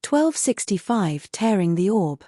1265 Tearing the Orb.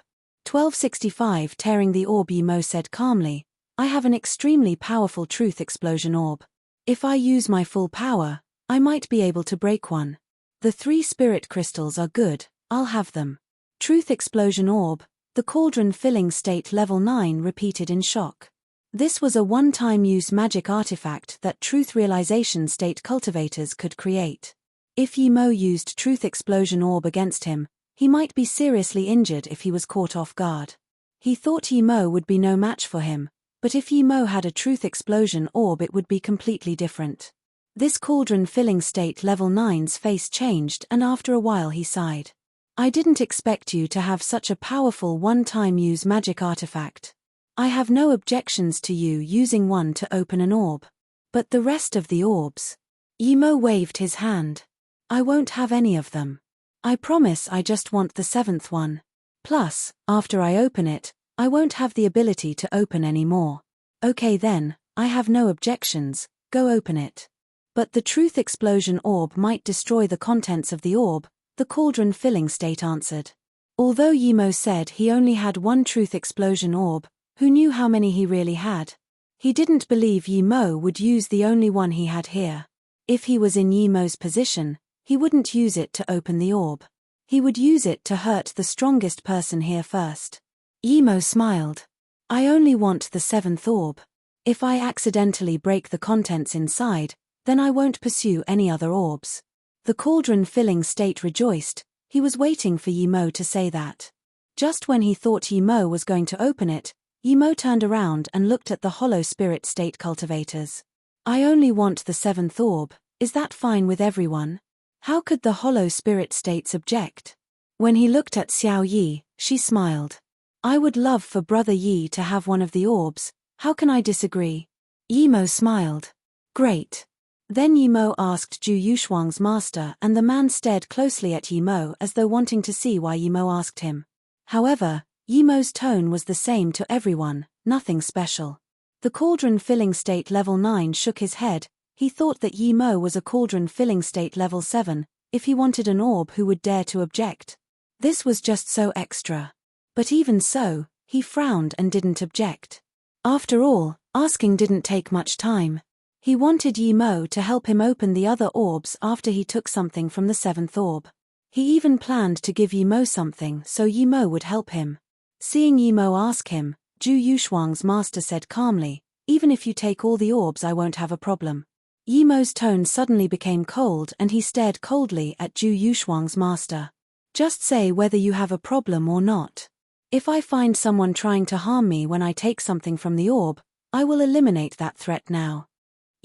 1265 Tearing the Orb. Yimo said calmly, I have an extremely powerful truth explosion orb. If I use my full power, I might be able to break one. The 3 spirit crystals are good, I'll have them. Truth explosion orb, the cauldron filling state level 9 repeated in shock. This was a one-time use magic artifact that truth realization state cultivators could create. If Yimo used truth explosion orb against him, he might be seriously injured if he was caught off guard. He thought Yimo would be no match for him, but if Yimo had a truth explosion orb it would be completely different. This cauldron filling state level 9's face changed and after a while he sighed. I didn't expect you to have such a powerful one-time use magic artifact. I have no objections to you using one to open an orb. But the rest of the orbs? Yimo waved his hand. I won't have any of them. I promise I just want the 7th one. Plus, after I open it, I won't have the ability to open any more. Okay then, I have no objections, go open it. But the truth explosion orb might destroy the contents of the orb, the cauldron filling state answered. Although Yimo said he only had one truth explosion orb, who knew how many he really had? He didn't believe Yimo would use the only one he had here. If he was in Yimo's position, he wouldn't use it to open the orb. He would use it to hurt the strongest person here first. Yimo smiled. I only want the 7th orb. If I accidentally break the contents inside, then I won't pursue any other orbs. The cauldron filling state rejoiced, he was waiting for Yimo to say that. Just when he thought Yimo was going to open it, Yimo turned around and looked at the hollow spirit state cultivators. I only want the 7th orb, is that fine with everyone? How could the hollow spirit states object? When he looked at Xiao Yi, she smiled. I would love for Brother Yi to have one of the orbs, how can I disagree? Yimo smiled. Great. Then Yimo asked Zhu Yushuang's master and the man stared closely at Yimo as though wanting to see why Yimo asked him. However, Yimo's tone was the same to everyone, nothing special. The cauldron filling state level 9 shook his head, he thought that Yimo was a cauldron filling state level 7, if he wanted an orb who would dare to object. This was just so extra. But even so, he frowned and didn't object. After all, asking didn't take much time. He wanted Yimo to help him open the other orbs after he took something from the 7th orb. He even planned to give Yimo something so Yimo would help him. Seeing Yimo ask him, Zhu Yushuang's master said calmly, even if you take all the orbs I won't have a problem. Yimo's tone suddenly became cold and he stared coldly at Zhu Yushuang's master. Just say whether you have a problem or not. If I find someone trying to harm me when I take something from the orb, I will eliminate that threat now.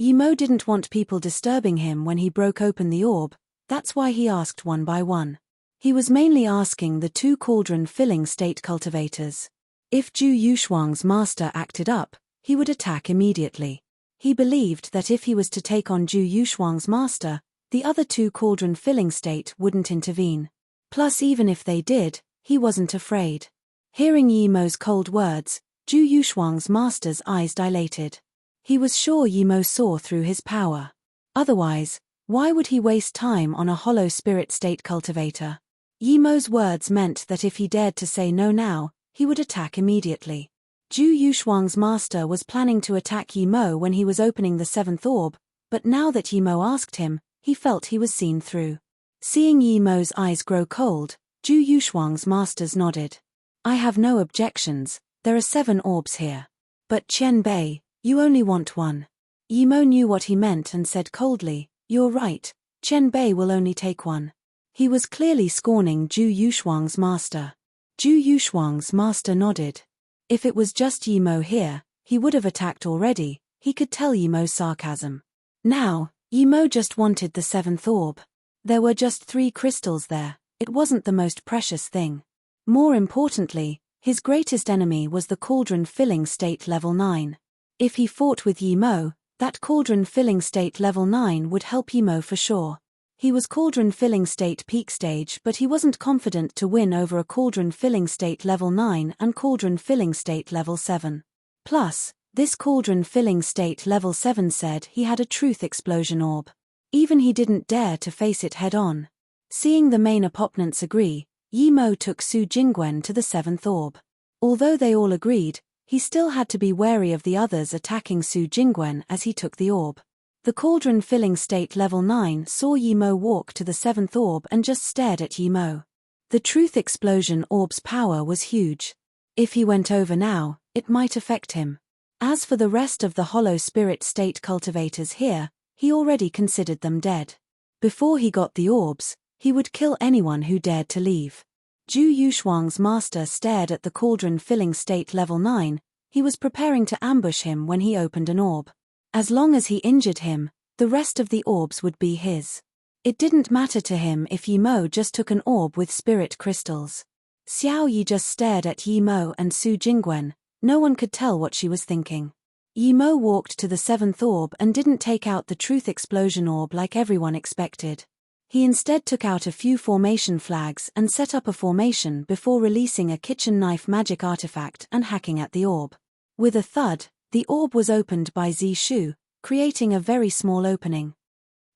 Yimo didn't want people disturbing him when he broke open the orb, that's why he asked one by one. He was mainly asking the 2 cauldron filling state cultivators. If Zhu Yushuang's master acted up, he would attack immediately. He believed that if he was to take on Zhu Yushuang's master, the other 2 cauldron filling state wouldn't intervene. Plus even if they did, he wasn't afraid. Hearing Yimo's cold words, Zhu Yushuang's master's eyes dilated. He was sure Yimo saw through his power. Otherwise, why would he waste time on a hollow spirit state cultivator? Yimo's words meant that if he dared to say no now, he would attack immediately. Zhu Yushuang's master was planning to attack Yimo when he was opening the 7th orb, but now that Yimo asked him, he felt he was seen through. Seeing Yimo's eyes grow cold, Zhu Yushuang's masters nodded. I have no objections, there are 7 orbs here. But Qian Bei, you only want one. Yimo knew what he meant and said coldly, you're right, Qian Bei will only take one. He was clearly scorning Zhu Yushuang's master. Zhu Yushuang's master nodded. If it was just Yimo here, he would have attacked already, he could tell Yimo's sarcasm. Now, Yimo just wanted the 7th orb. There were just 3 crystals there, it wasn't the most precious thing. More importantly, his greatest enemy was the cauldron filling state level 9. If he fought with Yimo, that cauldron filling state level 9 would help Yimo for sure. He was cauldron filling state peak stage but he wasn't confident to win over a cauldron filling state level 9 and cauldron filling state level 7. Plus, this cauldron filling state level 7 said he had a truth explosion orb. Even he didn't dare to face it head on. Seeing the main opponents agree, Yi Mo took Su Jingwen to the 7th orb. Although they all agreed, he still had to be wary of the others attacking Su Jingwen as he took the orb. The cauldron filling state level 9 saw Yi Mo walk to the 7th orb and just stared at Yi Mo. The truth explosion orb's power was huge. If he went over now, it might affect him. As for the rest of the hollow spirit state cultivators here, he already considered them dead. Before he got the orbs, he would kill anyone who dared to leave. Zhu Yuxuang's master stared at the cauldron filling state level 9, he was preparing to ambush him when he opened an orb. As long as he injured him, the rest of the orbs would be his. It didn't matter to him if Yi Mo just took an orb with spirit crystals. Xiao Yi just stared at Yi Mo and Su Jingwen, no one could tell what she was thinking. Yi Mo walked to the 7th orb and didn't take out the truth explosion orb like everyone expected. He instead took out a few formation flags and set up a formation before releasing a kitchen knife magic artifact and hacking at the orb. With a thud, the orb was opened by Zishu, creating a very small opening.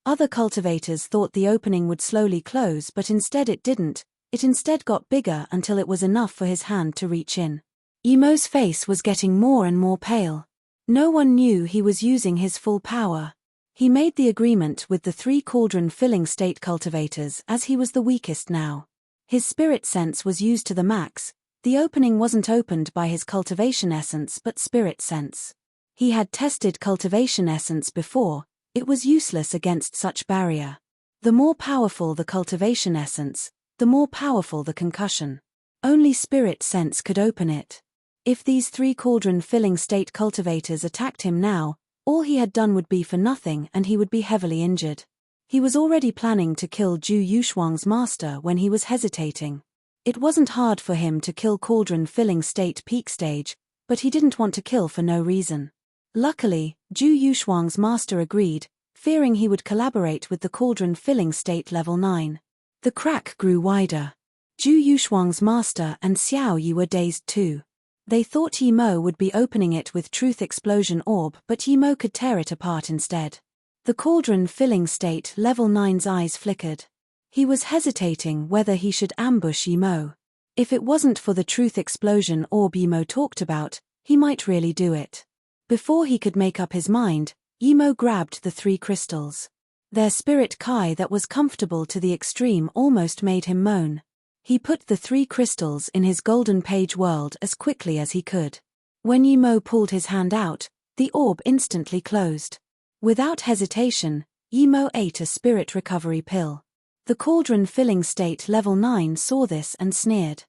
Other cultivators thought the opening would slowly close, but instead it didn't. It instead got bigger until it was enough for his hand to reach in. Yi Mo's face was getting more and more pale. No one knew he was using his full power. He made the agreement with the 3 cauldron filling state cultivators as he was the weakest now. His spirit sense was used to the max. The opening wasn't opened by his cultivation essence but spirit sense. He had tested cultivation essence before, it was useless against such barrier. The more powerful the cultivation essence, the more powerful the concussion. Only spirit sense could open it. If these 3 cauldron filling state cultivators attacked him now, all he had done would be for nothing and he would be heavily injured. He was already planning to kill Zhu Yuxuang's master when he was hesitating. It wasn't hard for him to kill cauldron filling state peak stage, but he didn't want to kill for no reason. Luckily, Zhu Yuxuang's master agreed, fearing he would collaborate with the cauldron filling state level 9. The crack grew wider. Zhu Yuxuang's master and Xiao Yi were dazed too. They thought Yi Mo would be opening it with truth explosion orb, but Yi Mo could tear it apart instead. The cauldron filling state level 9's eyes flickered. He was hesitating whether he should ambush Yi Mo. If it wasn't for the truth explosion orb Yi Mo talked about, he might really do it. Before he could make up his mind, Yi Mo grabbed the 3 crystals. Their spirit kai that was comfortable to the extreme almost made him moan. He put the 3 crystals in his golden page world as quickly as he could. When Yi Mo pulled his hand out, the orb instantly closed. Without hesitation, Yi Mo ate a spirit recovery pill. The cauldron filling state level 9 saw this and sneered.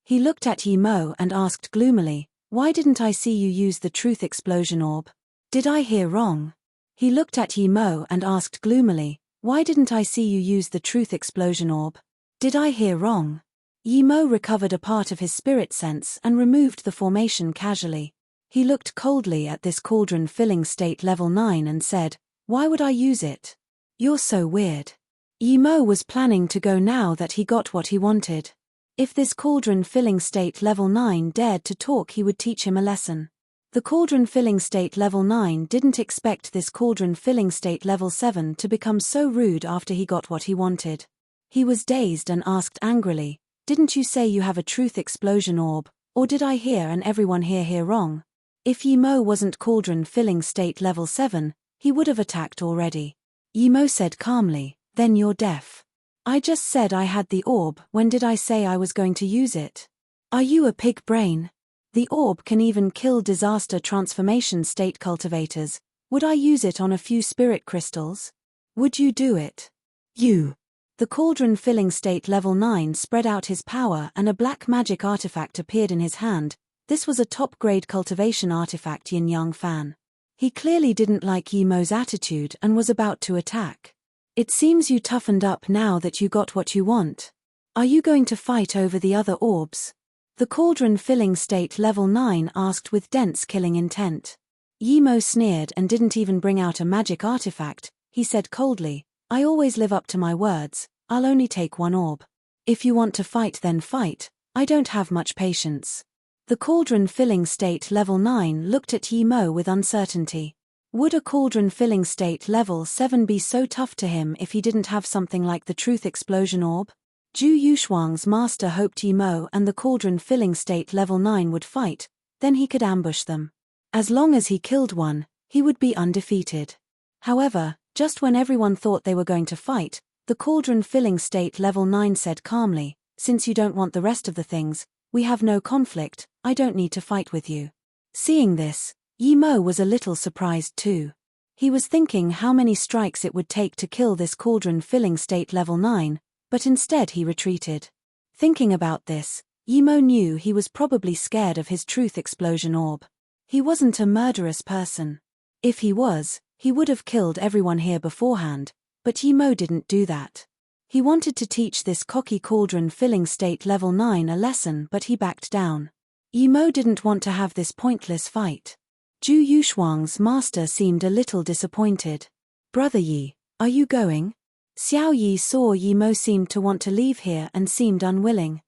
He looked at Yi Mo and asked gloomily, "Why didn't I see you use the truth explosion orb? Did I hear wrong?" He looked at Yi Mo and asked gloomily, "Why didn't I see you use the truth explosion orb? Did I hear wrong?" Yi Mo recovered a part of his spirit sense and removed the formation casually. He looked coldly at this cauldron filling state level 9 and said, "Why would I use it? You're so weird." Yi Mo was planning to go now that he got what he wanted. If this cauldron filling state level 9 dared to talk, he would teach him a lesson. The cauldron filling state level 9 didn't expect this cauldron filling state level 7 to become so rude after he got what he wanted. He was dazed and asked angrily, "Didn't you say you have a truth explosion orb, or did I hear and everyone here hear wrong?" If Yi Mo wasn't cauldron filling state level 7, he would have attacked already. Yi Mo said calmly, "Then you're deaf. I just said I had the orb, when did I say I was going to use it? Are you a pig brain? The orb can even kill disaster transformation state cultivators. Would I use it on a few spirit crystals? Would you do it? You." The cauldron filling state level 9 spread out his power and a black magic artifact appeared in his hand. This was a top-grade cultivation artifact Yin Yang Fan. He clearly didn't like Yi Mo's attitude and was about to attack. "It seems you toughened up now that you got what you want. Are you going to fight over the other orbs?" The cauldron filling state level 9 asked with dense killing intent. Yi Mo sneered and didn't even bring out a magic artifact. He said coldly, "I always live up to my words, I'll only take 1 orb. If you want to fight then fight, I don't have much patience." The cauldron filling state level 9 looked at Yi Mo with uncertainty. Would a cauldron filling state level 7 be so tough to him if he didn't have something like the truth explosion orb? Zhu Yuxuang's master hoped Yi Mo and the cauldron-filling state level 9 would fight, then he could ambush them. As long as he killed one, he would be undefeated. However, just when everyone thought they were going to fight, the cauldron-filling state level 9 said calmly, "Since you don't want the rest of the things, we have no conflict, I don't need to fight with you." Seeing this, Yi Mo was a little surprised too. He was thinking how many strikes it would take to kill this cauldron-filling state level 9, but instead he retreated. Thinking about this, Yi Mo knew he was probably scared of his truth explosion orb. He wasn't a murderous person. If he was, he would have killed everyone here beforehand, but Yi Mo didn't do that. He wanted to teach this cocky cauldron-filling state level 9 a lesson, but he backed down. Yi Mo didn't want to have this pointless fight. Zhu Yuxuang's master seemed a little disappointed. "Brother Yi, are you going?" Xiao Yi saw Yi Mo seemed to want to leave here and seemed unwilling.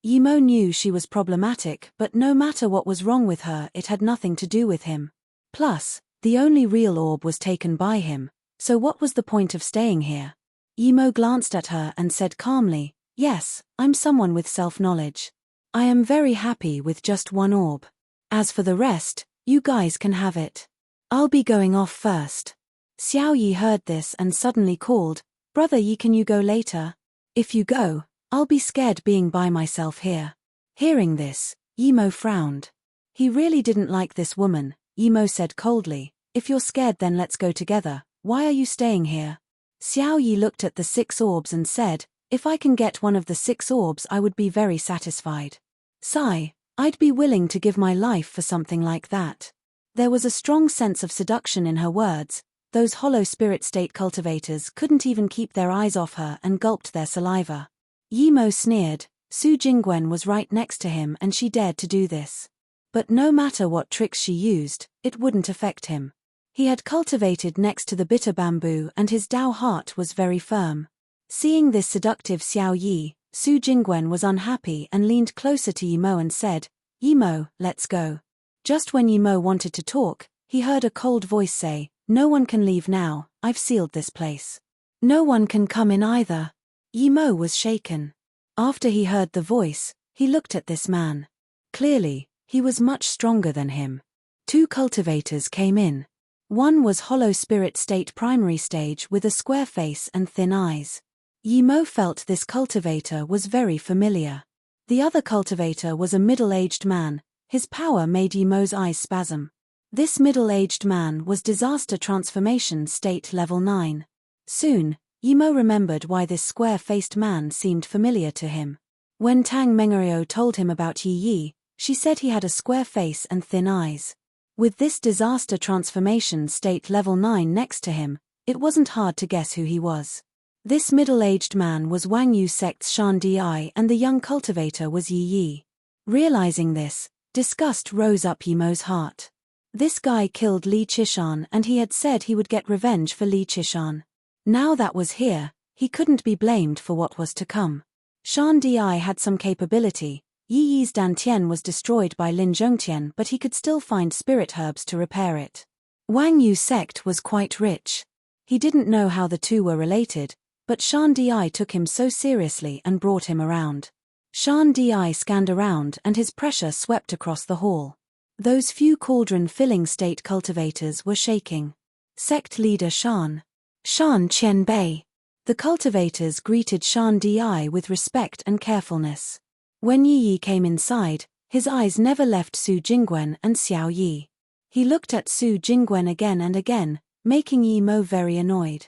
Yi Mo knew she was problematic, but no matter what was wrong with her, it had nothing to do with him. Plus, the only real orb was taken by him, so what was the point of staying here? Yi Mo glanced at her and said calmly, "Yes, I'm someone with self-knowledge. I am very happy with just one orb. As for the rest, you guys can have it. I'll be going off first." Xiao Yi heard this and suddenly called, "Brother Yi, can you go later? If you go, I'll be scared being by myself here." Hearing this, Yi Mo frowned. He really didn't like this woman. Yi Mo said coldly, "If you're scared then let's go together, why are you staying here?" Xiao Yi looked at the 6 orbs and said, "If I can get one of the 6 orbs I would be very satisfied. Sigh, I'd be willing to give my life for something like that." There was a strong sense of seduction in her words. Those hollow spirit state cultivators couldn't even keep their eyes off her and gulped their saliva. Yi Mo sneered. Su Jingwen was right next to him and she dared to do this. But no matter what tricks she used, it wouldn't affect him. He had cultivated next to the bitter bamboo and his Dao heart was very firm. Seeing this seductive Xiao Yi, Su Jingwen was unhappy and leaned closer to Yi Mo and said, "Yi Mo, let's go." Just when Yi Mo wanted to talk, he heard a cold voice say, "No one can leave now, I've sealed this place. No one can come in either." Yi Mo was shaken. After he heard the voice, he looked at this man. Clearly, he was much stronger than him. 2 cultivators came in. One was hollow spirit state primary stage with a square face and thin eyes. Yi Mo felt this cultivator was very familiar. The other cultivator was a middle-aged man. His power made Yi Mo's eyes spasm. This middle-aged man was disaster transformation state level 9. Soon, Yi Mo remembered why this square-faced man seemed familiar to him. When Tang Mengerio told him about Yi Yi, she said he had a square face and thin eyes. With this disaster transformation state level 9 next to him, it wasn't hard to guess who he was. This middle-aged man was Wang Yu sect's Shan Di and the young cultivator was Yi Yi. Realizing this, disgust rose up Yi Mo's heart. This guy killed Li Qishan and he had said he would get revenge for Li Qishan. Now that was here, he couldn't be blamed for what was to come. Shan Di had some capability. Yi Yi's Dantian was destroyed by Lin Zhongtian, but he could still find spirit herbs to repair it. Wang Yu sect was quite rich. He didn't know how the two were related, but Shan Di took him so seriously and brought him around. Shan Di scanned around and his pressure swept across the hall. Those few cauldron-filling state cultivators were shaking. Sect leader Shan Qianbei. The cultivators greeted Shan Di with respect and carefulness. When Yi Yi came inside, his eyes never left Su Jingwen and Xiao Yi. He looked at Su Jingwen again and again, making Yi Mo very annoyed.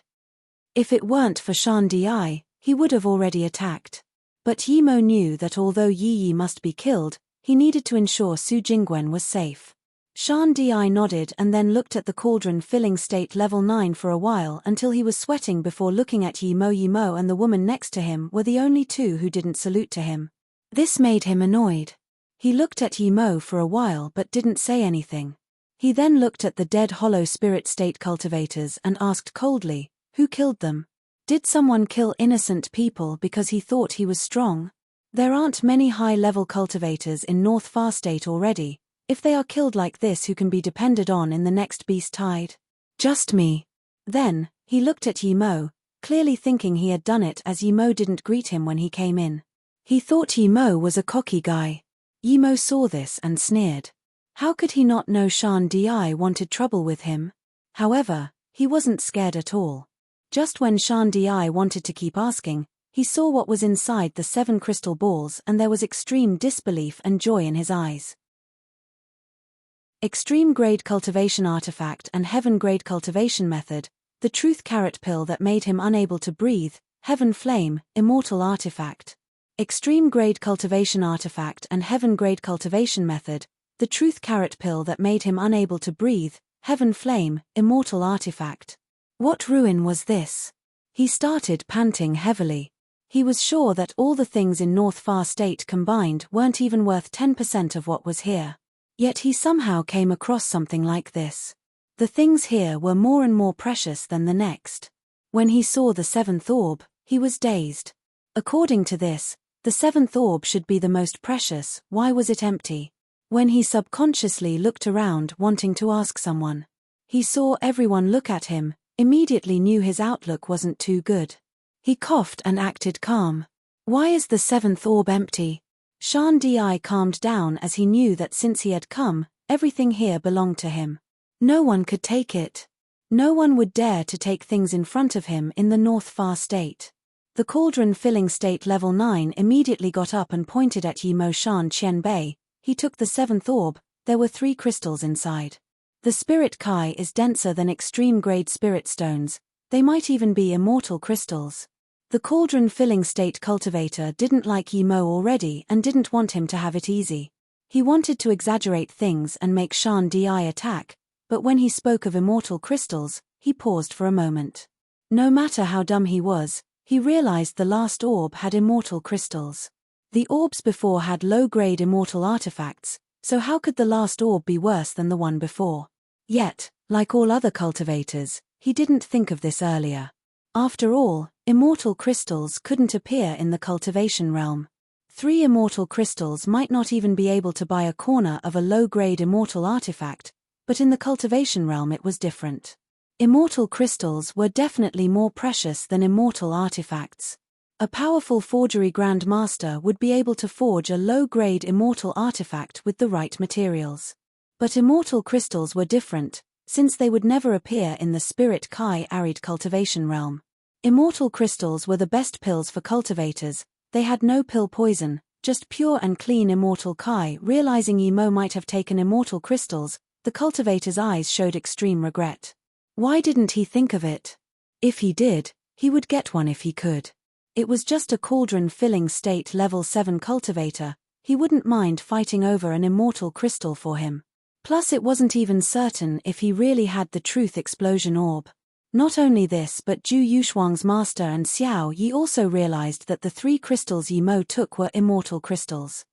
If it weren't for Shan Di, he would have already attacked. But Yi Mo knew that although Yi Yi must be killed, he needed to ensure Su Jingwen was safe. Shan Di nodded and then looked at the cauldron-filling state level 9 for a while until he was sweating before looking at Yi Mo. Yi Mo and the woman next to him were the only two who didn't salute to him. This made him annoyed. He looked at Yi Mo for a while but didn't say anything. He then looked at the dead hollow spirit state cultivators and asked coldly, "Who killed them? Did someone kill innocent people because he thought he was strong? There aren't many high-level cultivators in North Far State already. If they are killed like this, who can be depended on in the next beast tide? Just me." Then, he looked at Yi Mo. clearly thinking he had done it as Yi Mo didn't greet him when he came in. He thought Yi Mo was a cocky guy. Yi Mo saw this and sneered. How could he not know Shan Di wanted trouble with him? However, he wasn't scared at all. Just when Shan Di wanted to keep asking, he saw what was inside the 7 crystal balls and there was extreme disbelief and joy in his eyes. Extreme grade cultivation artifact and heaven grade cultivation method, the truth carrot pill that made him unable to breathe, heaven flame, immortal artifact. Extreme grade cultivation artifact and heaven grade cultivation method, the truth carrot pill that made him unable to breathe, heaven flame, immortal artifact. What ruin was this? He started panting heavily. He was sure that all the things in North Far State combined weren't even worth 10% of what was here. Yet he somehow came across something like this. The things here were more and more precious than the next. When he saw the 7th orb, he was dazed. According to this, the 7th orb should be the most precious. Why was it empty? When he subconsciously looked around wanting to ask someone, he saw everyone look at him, immediately knew his outlook wasn't too good. He coughed and acted calm. Why is the 7th orb empty? Shan Di calmed down as he knew that since he had come, everything here belonged to him. No one could take it. No one would dare to take things in front of him in the North Far State. The cauldron filling state level 9 immediately got up and pointed at Yi Mo Shan Qian Bei. He took the 7th orb. There were 3 crystals inside. The spirit Kai is denser than extreme grade spirit stones. They might even be immortal crystals. The cauldron filling state cultivator didn't like Yi Mo already and didn't want him to have it easy. He wanted to exaggerate things and make Shan Di attack, but when he spoke of immortal crystals, he paused for a moment. No matter how dumb he was, he realized the last orb had immortal crystals. The orbs before had low-grade immortal artifacts, so how could the last orb be worse than the one before? Yet, like all other cultivators, he didn't think of this earlier. After all, immortal crystals couldn't appear in the cultivation realm. 3 immortal crystals might not even be able to buy a corner of a low-grade immortal artifact, but in the cultivation realm it was different. Immortal crystals were definitely more precious than immortal artifacts. A powerful forgery grandmaster would be able to forge a low-grade immortal artifact with the right materials. But immortal crystals were different, since they would never appear in the Spirit Kai arid cultivation realm. Immortal crystals were the best pills for cultivators. They had no pill poison, just pure and clean immortal Kai. Realizing Yi Mo might have taken immortal crystals, the cultivator's eyes showed extreme regret. Why didn't he think of it? If he did, he would get one if he could. It was just a cauldron filling state level 7 cultivator. He wouldn't mind fighting over an immortal crystal for him. Plus it wasn't even certain if he really had the truth explosion orb. Not only this, but Zhu Yushuang's master and Xiao Yi also realized that the 3 crystals Yi Mo took were immortal crystals.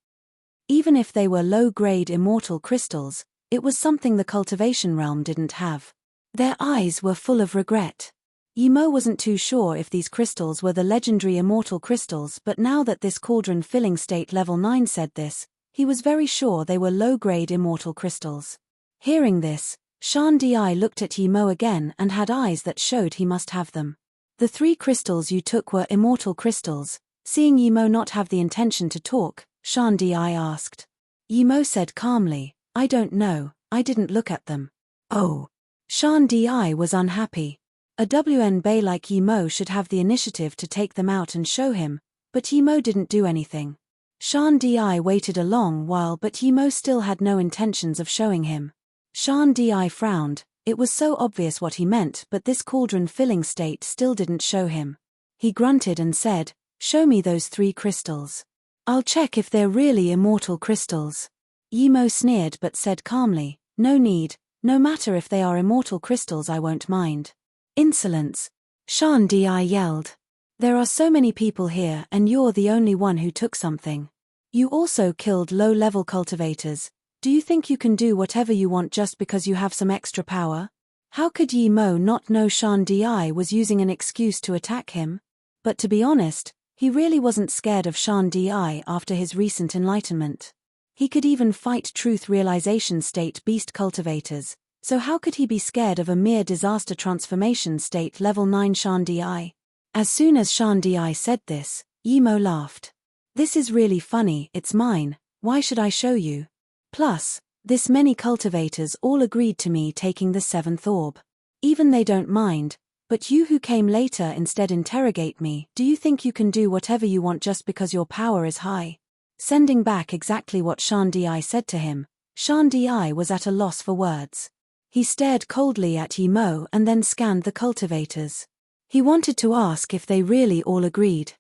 Even if they were low-grade immortal crystals, it was something the cultivation realm didn't have. Their eyes were full of regret. Yi Mo wasn't too sure if these crystals were the legendary immortal crystals, but now that this cauldron filling state level 9 said this, he was very sure they were low-grade immortal crystals. Hearing this, Shan Di looked at Yi Mo again and had eyes that showed he must have them. The 3 crystals you took were immortal crystals. Seeing Yi Mo not have the intention to talk, Shan Di asked. Yi Mo said calmly, I don't know, I didn't look at them. Oh. Shan Di was unhappy. A WN Bei like Yi Mo should have the initiative to take them out and show him, but Yi Mo didn't do anything. Shan Di waited a long while, but Yi Mo still had no intentions of showing him. Shan Di frowned. It was so obvious what he meant, but this cauldron filling state still didn't show him. He grunted and said, show me those 3 crystals. I'll check if they're really immortal crystals. Yi Mo sneered but said calmly, no need, no matter if they are immortal crystals I won't mind. Insolence. Shan Di yelled. There are so many people here and you're the only one who took something. You also killed low-level cultivators. Do you think you can do whatever you want just because you have some extra power? How could Yi Mo not know Shan Di was using an excuse to attack him? But to be honest, he really wasn't scared of Shan Di after his recent enlightenment. He could even fight truth realization state beast cultivators, so how could he be scared of a mere disaster transformation state level 9 Shan Di? As soon as Shan Di said this, Yimo laughed. This is really funny, it's mine, why should I show you? Plus, this many cultivators all agreed to me taking the 7th orb. Even they don't mind, but you who came later instead interrogate me. Do you think you can do whatever you want just because your power is high? Sending back exactly what Shan Di said to him, Shan Di was at a loss for words. He stared coldly at Yimo and then scanned the cultivators. He wanted to ask if they really all agreed.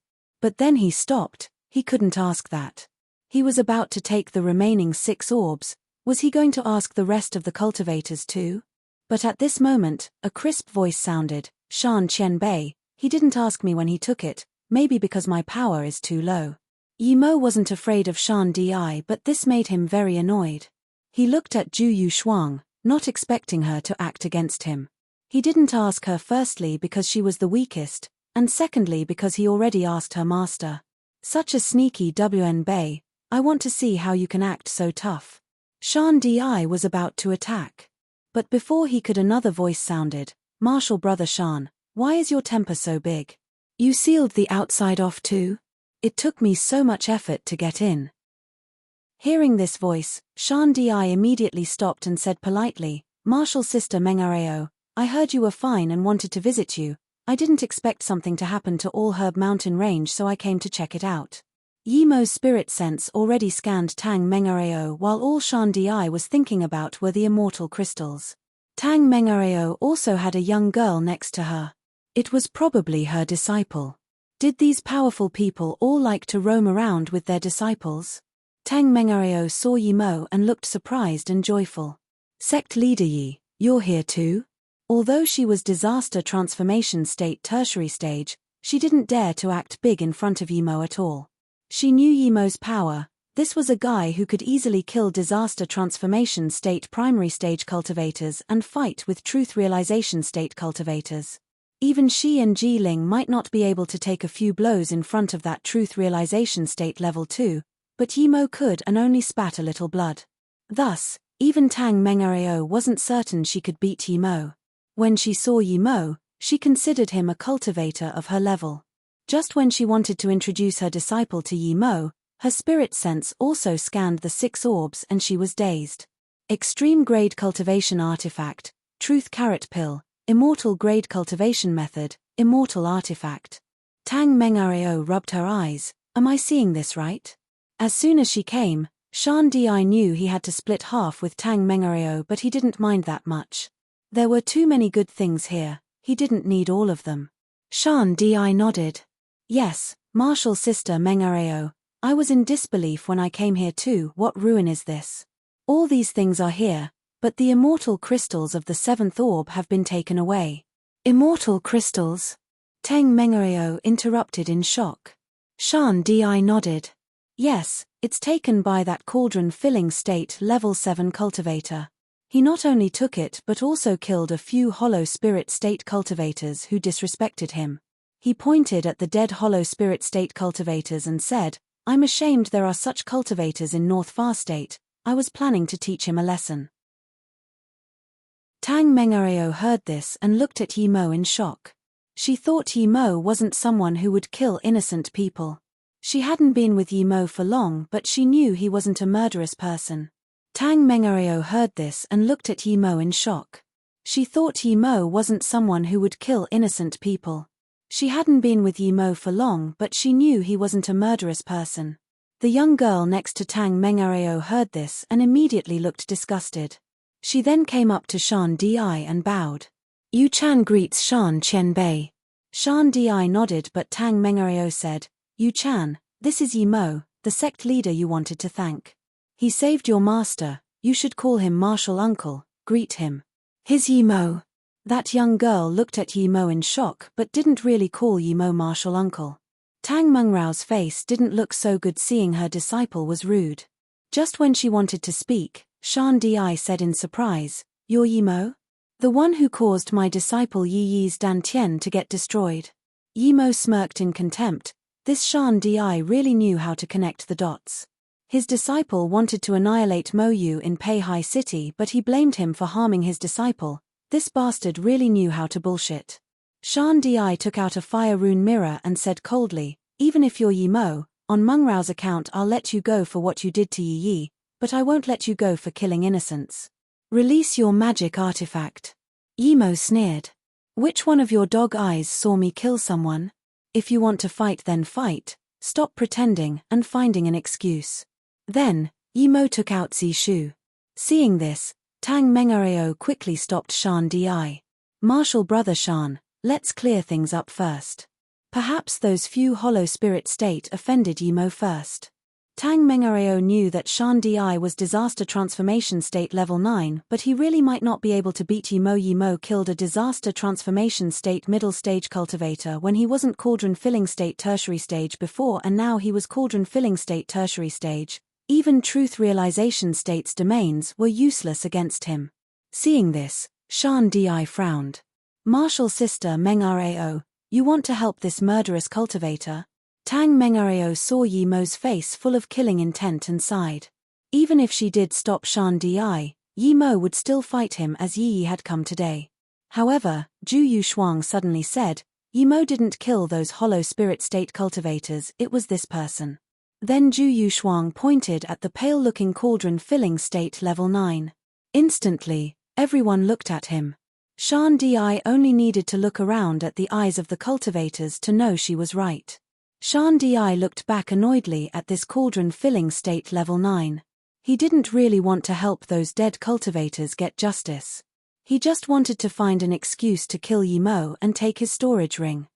But then he stopped, he couldn't ask that. He was about to take the remaining 6 orbs, was he going to ask the rest of the cultivators too? But at this moment, a crisp voice sounded, Shan Qianbei, he didn't ask me when he took it, maybe because my power is too low. Yimo wasn't afraid of Shan Di, but this made him very annoyed. He looked at Zhu Yushuang, not expecting her to act against him. He didn't ask her firstly because she was the weakest, and secondly because he already asked her master. Such a sneaky Wnbei, I want to see how you can act so tough. Shan Di was about to attack. But before he could, another voice sounded, Martial brother Shan, why is your temper so big? You sealed the outside off too? It took me so much effort to get in. Hearing this voice, Shan Di immediately stopped and said politely, Martial sister Mengareo, I heard you were fine and wanted to visit you. I didn't expect something to happen to All Herb Mountain Range, so I came to check it out. Yimo's spirit sense already scanned Tang Mengareo, while all Shan Di was thinking about were the immortal crystals. Tang Mengareo also had a young girl next to her. It was probably her disciple. Did these powerful people all like to roam around with their disciples? Tang Mengareo saw Yimo and looked surprised and joyful. Sect leader Yi, you're here too? Although she was disaster transformation state tertiary stage, she didn't dare to act big in front of Yimo at all. She knew Yimo's power. This was a guy who could easily kill disaster transformation state primary stage cultivators and fight with truth realization state cultivators. Even she and Jiling might not be able to take a few blows in front of that truth realization state level 2, but Yimo could and only spat a little blood. Thus, even Tang Mengareo wasn't certain she could beat Yimo. When she saw Yimo, she considered him a cultivator of her level. Just when she wanted to introduce her disciple to Yimo, her spirit sense also scanned the 6 orbs and she was dazed. Extreme grade cultivation artifact, truth carrot pill, immortal grade cultivation method, immortal artifact. Tang Mengareo rubbed her eyes, am I seeing this right? As soon as she came, Shan Di knew he had to split half with Tang Mengareo, but he didn't mind that much. There were too many good things here, he didn't need all of them. Shan Di nodded. Yes, Martial sister Mengareo, I was in disbelief when I came here too. What ruin is this? All these things are here, but the immortal crystals of the 7th orb have been taken away. Immortal crystals? Tang Mengareo interrupted in shock. Shan Di nodded. Yes, it's taken by that cauldron-filling state level 7 cultivator. He not only took it but also killed a few hollow spirit state cultivators who disrespected him. He pointed at the dead hollow spirit state cultivators and said, I'm ashamed there are such cultivators in North Far State. I was planning to teach him a lesson. Tang Mengareo heard this and looked at Yimo in shock. She thought Yimo wasn't someone who would kill innocent people. She hadn't been with Yimo for long, but she knew he wasn't a murderous person. Tang Mengareo heard this and looked at Yimo in shock. She thought Yimo wasn't someone who would kill innocent people. She hadn't been with Yimo for long, but she knew he wasn't a murderous person. The young girl next to Tang Mengareo heard this and immediately looked disgusted. She then came up to Shan Di and bowed. Yu Chan greets Shan Qianbei. Shan Di nodded, but Tang Mengareo said, Yu Chan, this is Yimo, the sect leader you wanted to thank. He saved your master, you should call him Martial Uncle, greet him. His Yimo. That young girl looked at Yimo in shock but didn't really call Yimo Martial Uncle. Tang Mengrao's face didn't look so good seeing her disciple was rude. Just when she wanted to speak, Shan Di said in surprise, You're Yimo? The one who caused my disciple Yi Yi's Dantian to get destroyed. Yimo smirked in contempt. This Shan Di really knew how to connect the dots. His disciple wanted to annihilate Mo Yu in Peihai City, but he blamed him for harming his disciple. This bastard really knew how to bullshit. Shan Di took out a fire rune mirror and said coldly, even if you're Yi Mo, on Meng Rao's account I'll let you go for what you did to Yi Yi, but I won't let you go for killing innocents. Release your magic artifact. Yi Mo sneered. Which one of your dog eyes saw me kill someone? If you want to fight then fight, stop pretending and finding an excuse. Then, Yi Mo took out Zishu. Seeing this, Tang Mengareo quickly stopped Shan Di. Martial brother Shan, let's clear things up first. Perhaps those few hollow spirit state offended Yi Mo first. Tang Mengareo knew that Shan Di was disaster transformation state level 9, but he really might not be able to beat Yi Mo. Yi Mo killed a disaster transformation state middle stage cultivator when he wasn't cauldron filling state tertiary stage before, and now he was cauldron filling state tertiary stage. Even truth realization states domains were useless against him. Seeing this, Shan Di frowned. Martial sister Mengareo, you want to help this murderous cultivator? Tang Mengareo saw Yi Mo's face full of killing intent and sighed. Even if she did stop Shan Di, Yi Mo would still fight him as Yi Yi had come today. However, Zhu Yushuang suddenly said, Yi Mo didn't kill those hollow spirit state cultivators, it was this person. Then Zhu Yushuang pointed at the pale-looking cauldron filling state level 9. Instantly, everyone looked at him. Shan Di only needed to look around at the eyes of the cultivators to know she was right. Shan Di looked back annoyedly at this cauldron filling state level 9. He didn't really want to help those dead cultivators get justice. He just wanted to find an excuse to kill Yi Mo and take his storage ring.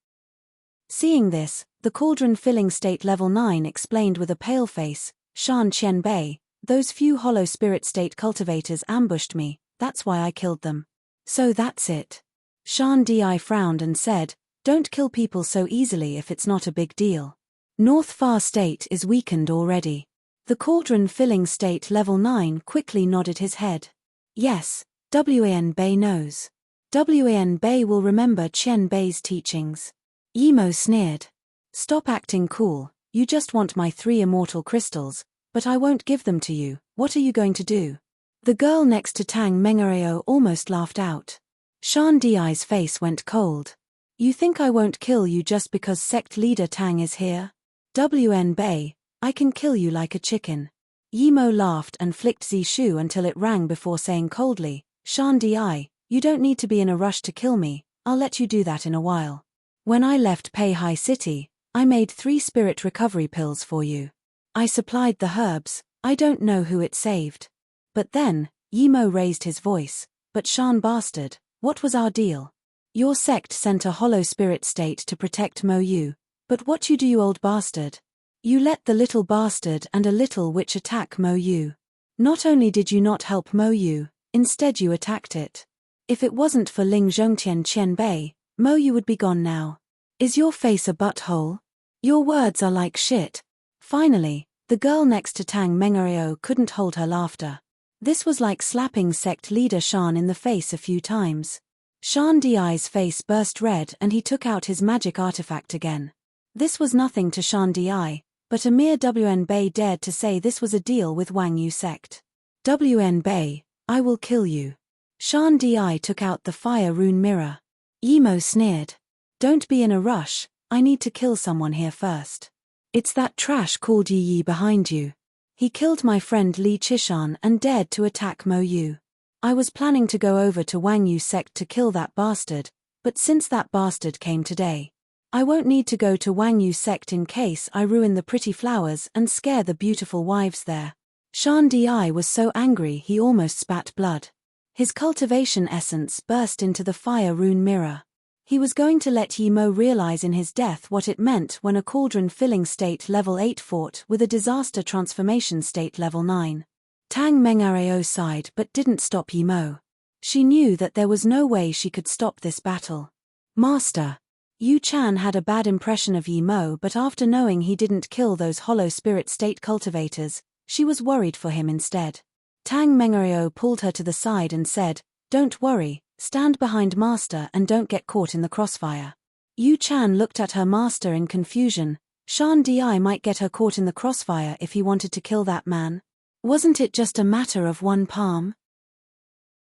Seeing this, the cauldron filling state level 9 explained with a pale face, Shan Qianbei, those few hollow spirit state cultivators ambushed me, that's why I killed them. So that's it. Shan Di frowned and said, don't kill people so easily if it's not a big deal. North Far State is weakened already. The cauldron filling state level 9 quickly nodded his head. Yes, Wan Bei knows. Wan Bei will remember Qian Bei's teachings. Yi Mo sneered. Stop acting cool, you just want my 3 immortal crystals, but I won't give them to you, what are you going to do? The girl next to Tang Mengareo almost laughed out. Shan Di's face went cold. You think I won't kill you just because sect leader Tang is here? Wan Bei, I can kill you like a chicken. Yi Mo laughed and flicked Zishu until it rang before saying coldly, Shan Di, you don't need to be in a rush to kill me, I'll let you do that in a while. When I left Peihai City, I made 3 spirit recovery pills for you. I supplied the herbs, I don't know who it saved. But then, Yi Mo raised his voice, but Shan bastard, what was our deal? Your sect sent a hollow spirit state to protect Mo Yu, but what you do you old bastard? You let the little bastard and a little witch attack Mo Yu. Not only did you not help Mo Yu, instead you attacked it. If it wasn't for Ling Zhongtian Qianbei, Mo Yu would be gone now. Is your face a butthole? Your words are like shit. Finally, the girl next to Tang Mengareo couldn't hold her laughter. This was like slapping sect leader Shan in the face a few times. Shan Di's face burst red and he took out his magic artifact again. This was nothing to Shan Di, but a mere Wan Bei dared to say this was a deal with Wang Yu sect. Wan Bei, I will kill you. Shan Di took out the fire rune mirror. Yi Mo sneered. Don't be in a rush, I need to kill someone here first. It's that trash called Yi Yi behind you. He killed my friend Li Chishan and dared to attack Mo Yu. I was planning to go over to Wang Yu sect to kill that bastard, but since that bastard came today, I won't need to go to Wang Yu sect in case I ruin the pretty flowers and scare the beautiful wives there. Shan Di was so angry he almost spat blood. His cultivation essence burst into the fire rune mirror. He was going to let Yi Mo realize in his death what it meant when a cauldron filling state level 8 fought with a disaster transformation state level 9. Tang Mengareo sighed but didn't stop Yi Mo. She knew that there was no way she could stop this battle. Master. Yu Chan had a bad impression of Yi Mo, but after knowing he didn't kill those hollow spirit state cultivators, she was worried for him instead. Tang Mengareo pulled her to the side and said, Don't worry, stand behind Master and don't get caught in the crossfire. Yu Chan looked at her master in confusion. Shan Di might get her caught in the crossfire if he wanted to kill that man. Wasn't it just a matter of one palm?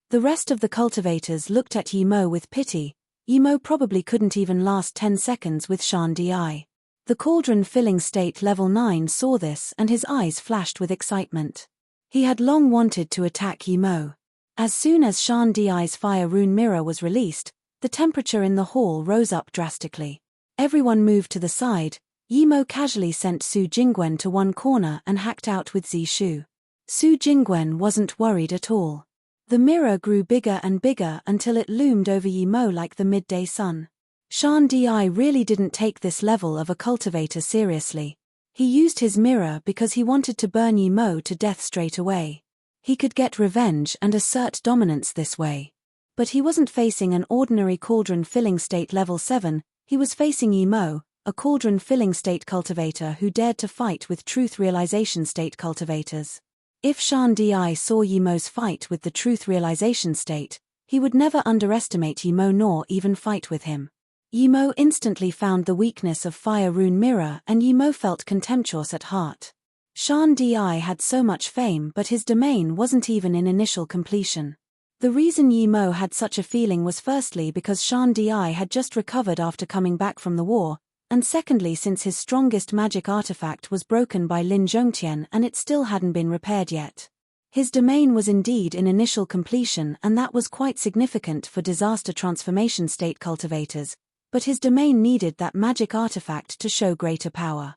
The rest of the cultivators looked at Yi Mo with pity, Yimo probably couldn't even last 10 seconds with Shan Di. The cauldron filling state level 9 saw this and his eyes flashed with excitement. He had long wanted to attack Yimo. As soon as Shan Di's fire rune mirror was released, the temperature in the hall rose up drastically. Everyone moved to the side. Yimo casually sent Su Jingwen to one corner and hacked out with Zishu. Su Jingwen wasn't worried at all. The mirror grew bigger and bigger until it loomed over Yimo like the midday sun. Shan Di really didn't take this level of a cultivator seriously. He used his mirror because he wanted to burn Yimo to death straight away. He could get revenge and assert dominance this way. But he wasn't facing an ordinary cauldron filling state level 7, he was facing Yimo, a cauldron filling state cultivator who dared to fight with truth realization state cultivators. If Shan Di saw Yimo's fight with the truth realization state, he would never underestimate Yimo nor even fight with him. Yimo instantly found the weakness of fire rune mirror and Yimo felt contemptuous at heart. Shan Di had so much fame but his domain wasn't even in initial completion. The reason Yimo had such a feeling was firstly because Shan Di had just recovered after coming back from the war, and secondly since his strongest magic artifact was broken by Lin Zhongtian and it still hadn't been repaired yet. His domain was indeed in initial completion and that was quite significant for disaster transformation state cultivators, but his domain needed that magic artifact to show greater power.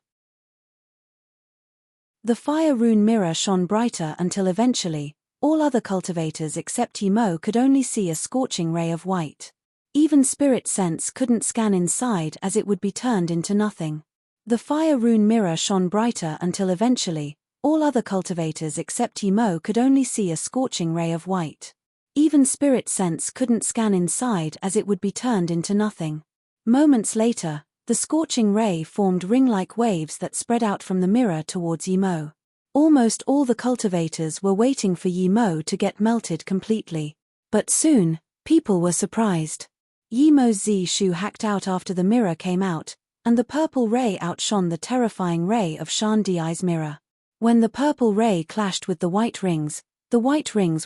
The fire rune mirror shone brighter until eventually, all other cultivators except Yimo could only see a scorching ray of white. Even spirit sense couldn't scan inside as it would be turned into nothing. The fire rune mirror shone brighter until eventually, all other cultivators except Yimo could only see a scorching ray of white. Even spirit sense couldn't scan inside as it would be turned into nothing. Moments later, the scorching ray formed ring-like waves that spread out from the mirror towards Yimo. Almost all the cultivators were waiting for Yimo to get melted completely. But soon, people were surprised. Yimo's Zishu hacked out after the mirror came out, and the purple ray outshone the terrifying ray of Shan Di's mirror. When the purple ray clashed with the white rings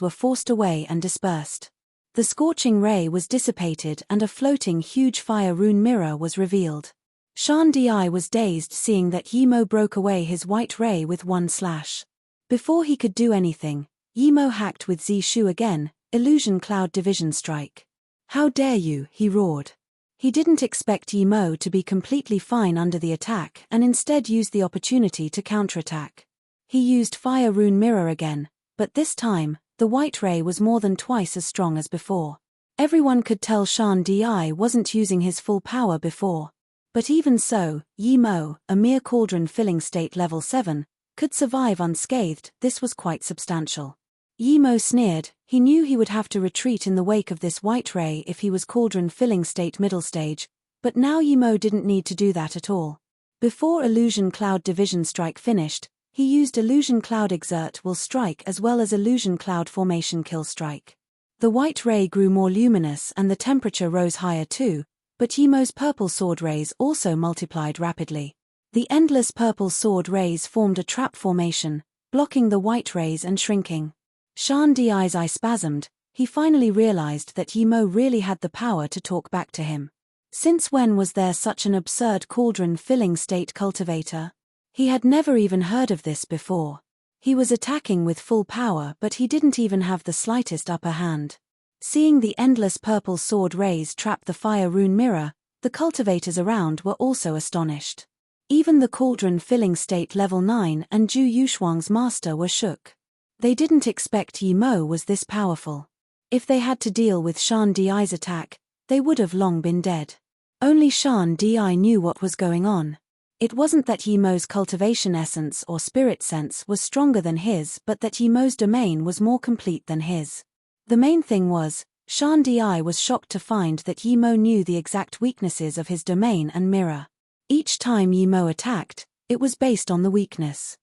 were forced away and dispersed. The scorching ray was dissipated and a floating huge fire rune mirror was revealed. Shan Di was dazed seeing that Yimo broke away his white ray with one slash. Before he could do anything, Yimo hacked with Zishu again, illusion cloud division strike. "How dare you," he roared. He didn't expect Yimo to be completely fine under the attack and instead used the opportunity to counterattack. He used fire rune mirror again, but this time, the white ray was more than twice as strong as before. Everyone could tell Shan Di wasn't using his full power before. But even so, Yimo, a mere cauldron filling state level 7, could survive unscathed. This was quite substantial. Yimo sneered, he knew he would have to retreat in the wake of this white ray if he was cauldron filling state middle stage, but now Yimo didn't need to do that at all. Before illusion cloud division strike finished, he used illusion cloud exert will strike as well as illusion cloud formation kill strike. The white ray grew more luminous and the temperature rose higher too, but Yimo's purple sword rays also multiplied rapidly. The endless purple sword rays formed a trap formation, blocking the white rays and shrinking. Shan Di's eye spasmed, he finally realized that Yimo really had the power to talk back to him. Since when was there such an absurd cauldron filling state cultivator? He had never even heard of this before. He was attacking with full power but he didn't even have the slightest upper hand. Seeing the endless purple sword rays trap the fire rune mirror, the cultivators around were also astonished. Even the cauldron filling state level 9 and Zhu Yushuang's master were shook. They didn't expect Yimo was this powerful. If they had to deal with Shan Di's attack, they would have long been dead. Only Shan Di knew what was going on. It wasn't that Yimo's cultivation essence or spirit sense was stronger than his but that Yimo's domain was more complete than his. The main thing was, Shan Di was shocked to find that Yimo knew the exact weaknesses of his domain and mirror. Each time Yimo attacked, it was based on the weakness.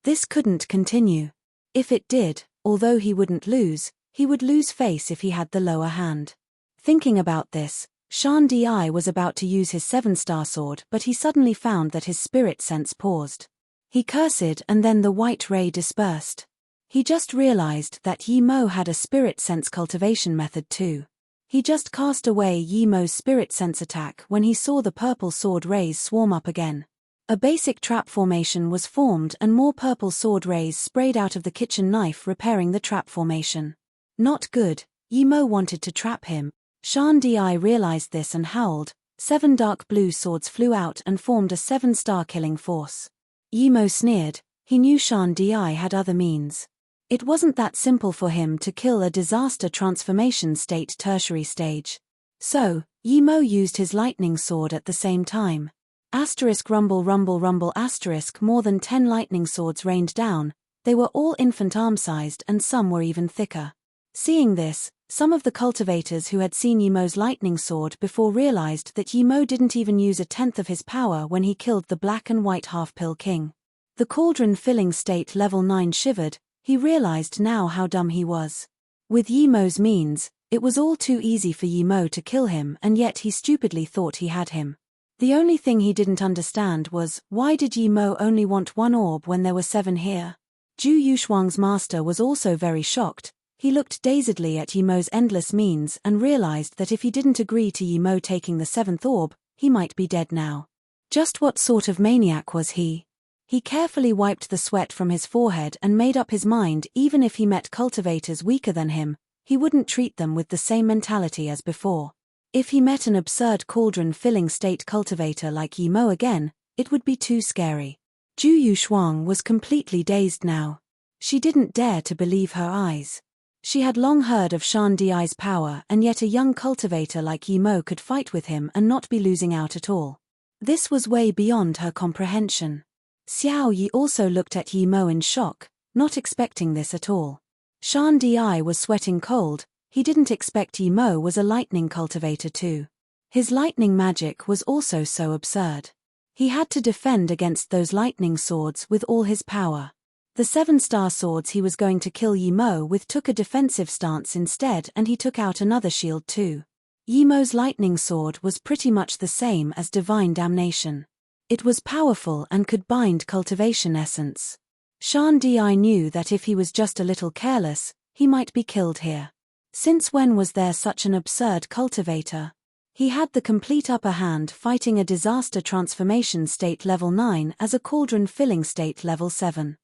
This couldn't continue. If it did, although he wouldn't lose, he would lose face if he had the lower hand. Thinking about this, Shan Di was about to use his 7-star sword but he suddenly found that his spirit sense paused. He cursed and then the white ray dispersed. He just realized that Yimo had a spirit sense cultivation method too. He just cast away Yimo's spirit sense attack when he saw the purple sword rays swarm up again. A basic trap formation was formed and more purple sword rays sprayed out of the kitchen knife, repairing the trap formation. Not good. Yimo wanted to trap him. Shan Di realized this and howled. 7 dark blue swords flew out and formed a 7-star killing force. Yimo sneered. He knew Shan Di had other means. It wasn't that simple for him to kill a disaster transformation state tertiary stage. So, Yimo used his lightning sword at the same time. Asterisk rumble rumble rumble asterisk more than 10 lightning swords rained down. They were all infant arm-sized and some were even thicker. Seeing this, some of the cultivators who had seen Yimo's lightning sword before realized that Yimo didn't even use a tenth of his power when he killed the black and white half-pill king. The cauldron filling state level 9 shivered. He realized now how dumb he was. With Yimo's means, it was all too easy for Yimo to kill him, and yet he stupidly thought he had him. The only thing he didn't understand was, why did Yimo only want 1 orb when there were 7 here? Zhu Yuxuang's master was also very shocked. He looked dazedly at Yimo's endless means and realized that if he didn't agree to Yimo taking the 7th orb, he might be dead now. Just what sort of maniac was he? He carefully wiped the sweat from his forehead and made up his mind even if he met cultivators weaker than him, he wouldn't treat them with the same mentality as before. If he met an absurd cauldron-filling state cultivator like Yimo again, it would be too scary. Zhu Yuxuang was completely dazed now. She didn't dare to believe her eyes. She had long heard of Shan Di's power, and yet a young cultivator like Yimo could fight with him and not be losing out at all. This was way beyond her comprehension. Xiao Yi also looked at Yimo in shock, not expecting this at all. Shan Di was sweating cold. He didn't expect Yimo was a lightning cultivator too. His lightning magic was also so absurd. He had to defend against those lightning swords with all his power. The 7-star swords he was going to kill Yimo with took a defensive stance instead, and he took out another shield too. Yimo's lightning sword was pretty much the same as divine damnation. It was powerful and could bind cultivation essence. Shan Di knew that if he was just a little careless, he might be killed here. Since when was there such an absurd cultivator? He had the complete upper hand fighting a disaster transformation state level 9 as a cauldron filling state level 7.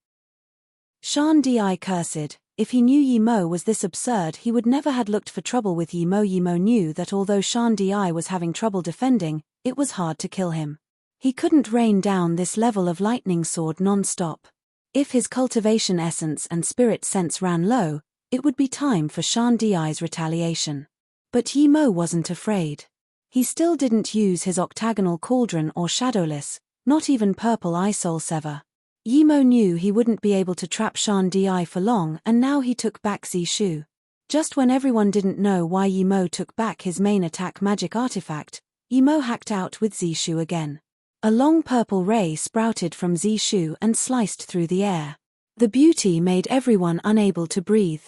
Shan Di cursed. If he knew Yimo was this absurd, he would never had looked for trouble with Yimo. Yimo knew that although Shan Di was having trouble defending, it was hard to kill him. He couldn't rain down this level of lightning sword non-stop. If his cultivation essence and spirit sense ran low, it would be time for Shan Di's retaliation. But Yimo wasn't afraid. He still didn't use his octagonal cauldron or shadowless, not even purple eye soul sever. Yimo knew he wouldn't be able to trap Shan Di for long, and now he took back Zishu. Just when everyone didn't know why Yimo took back his main attack magic artifact, Yimo hacked out with Zishu again. A long purple ray sprouted from Zishu and sliced through the air. The beauty made everyone unable to breathe.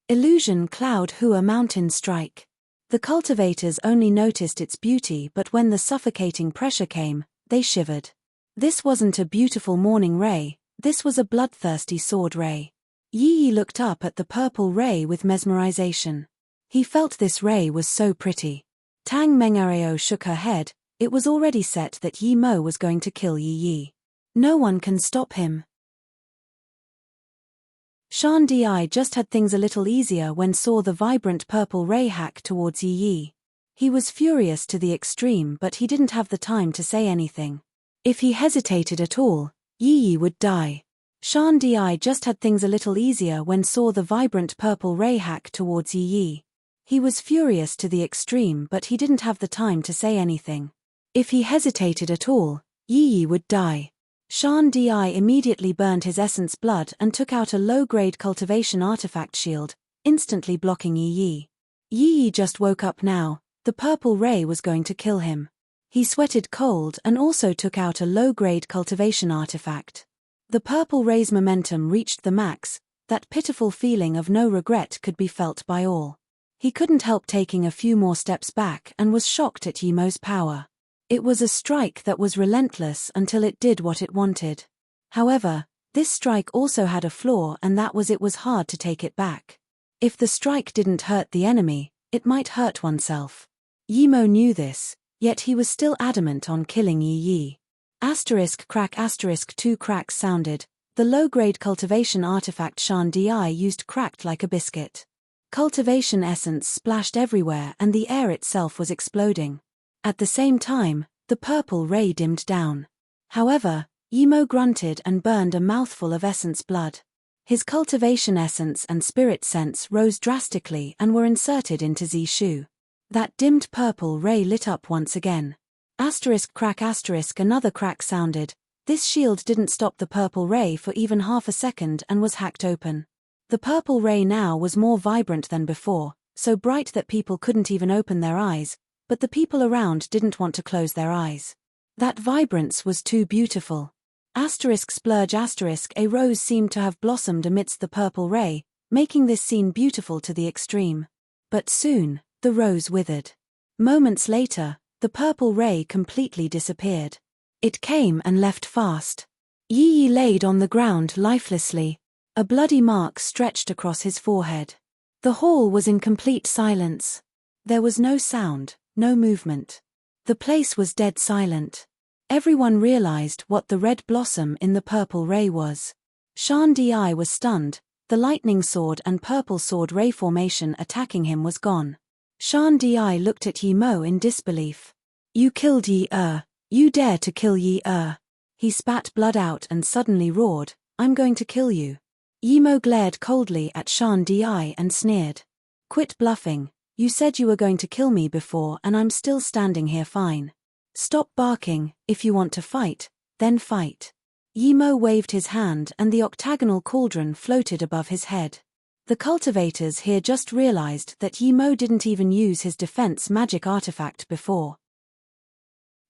Illusion Cloud Hua Mountain Strike. The cultivators only noticed its beauty, but when the suffocating pressure came, they shivered. This wasn't a beautiful morning ray, this was a bloodthirsty sword ray. Yi Yi looked up at the purple ray with mesmerization. He felt this ray was so pretty. Tang Mengareo shook her head. It was already set that Yimo was going to kill Yi Yi. No one can stop him. Shan Di just had things a little easier when saw the vibrant purple ray hack towards Yi Yi. He was furious to the extreme, but he didn't have the time to say anything. If he hesitated at all, Yi Yi would die. Shan Di just had things a little easier when saw the vibrant purple ray hack towards Yi Yi. He was furious to the extreme, but he didn't have the time to say anything. If he hesitated at all, Yi Yi would die. Shan Di immediately burned his essence blood and took out a low-grade cultivation artifact shield, instantly blocking Yi Yi. Yi Yi just woke up now. The purple ray was going to kill him. He sweated cold and also took out a low-grade cultivation artifact. The purple ray's momentum reached the max. That pitiful feeling of no regret could be felt by all. He couldn't help taking a few more steps back and was shocked at Yimo's power. It was a strike that was relentless until it did what it wanted. However, this strike also had a flaw, and that was it was hard to take it back. If the strike didn't hurt the enemy, It might hurt oneself. Yimo knew this, yet he was still adamant on killing Yi Yi. Asterisk crack asterisk 2 cracks sounded. The low-grade cultivation artifact Shan Di used cracked like a biscuit. Cultivation essence splashed everywhere and the air itself was exploding. At the same time, the purple ray dimmed down. However, Yimo grunted and burned a mouthful of essence blood. His cultivation essence and spirit sense rose drastically and were inserted into Zishu. That dimmed purple ray lit up once again. Asterisk crack asterisk another crack sounded. This shield didn't stop the purple ray for even half a second and was hacked open. The purple ray now was more vibrant than before, so bright that people couldn't even open their eyes, but the people around didn't want to close their eyes. That vibrance was too beautiful. Asterisk splurge asterisk a rose seemed to have blossomed amidst the purple ray, making this scene beautiful to the extreme. But soon, the rose withered. Moments later, the purple ray completely disappeared. It came and left fast. Yi Yi laid on the ground lifelessly. A bloody mark stretched across his forehead. The hall was in complete silence. There was no sound, no movement. The place was dead silent. Everyone realized what the red blossom in the purple ray was. Shan Di was stunned. The lightning sword and purple sword ray formation attacking him was gone. Shan Di looked at Yimo in disbelief. You killed Yi. You dare to kill Yi. He spat blood out and suddenly roared, I'm going to kill you. Yimo glared coldly at Shan Di and sneered. Quit bluffing, you said you were going to kill me before and I'm still standing here fine. Stop barking, if you want to fight, then fight. Yimo waved his hand and the octagonal cauldron floated above his head. The cultivators here just realized that Yimo didn't even use his defense magic artifact before.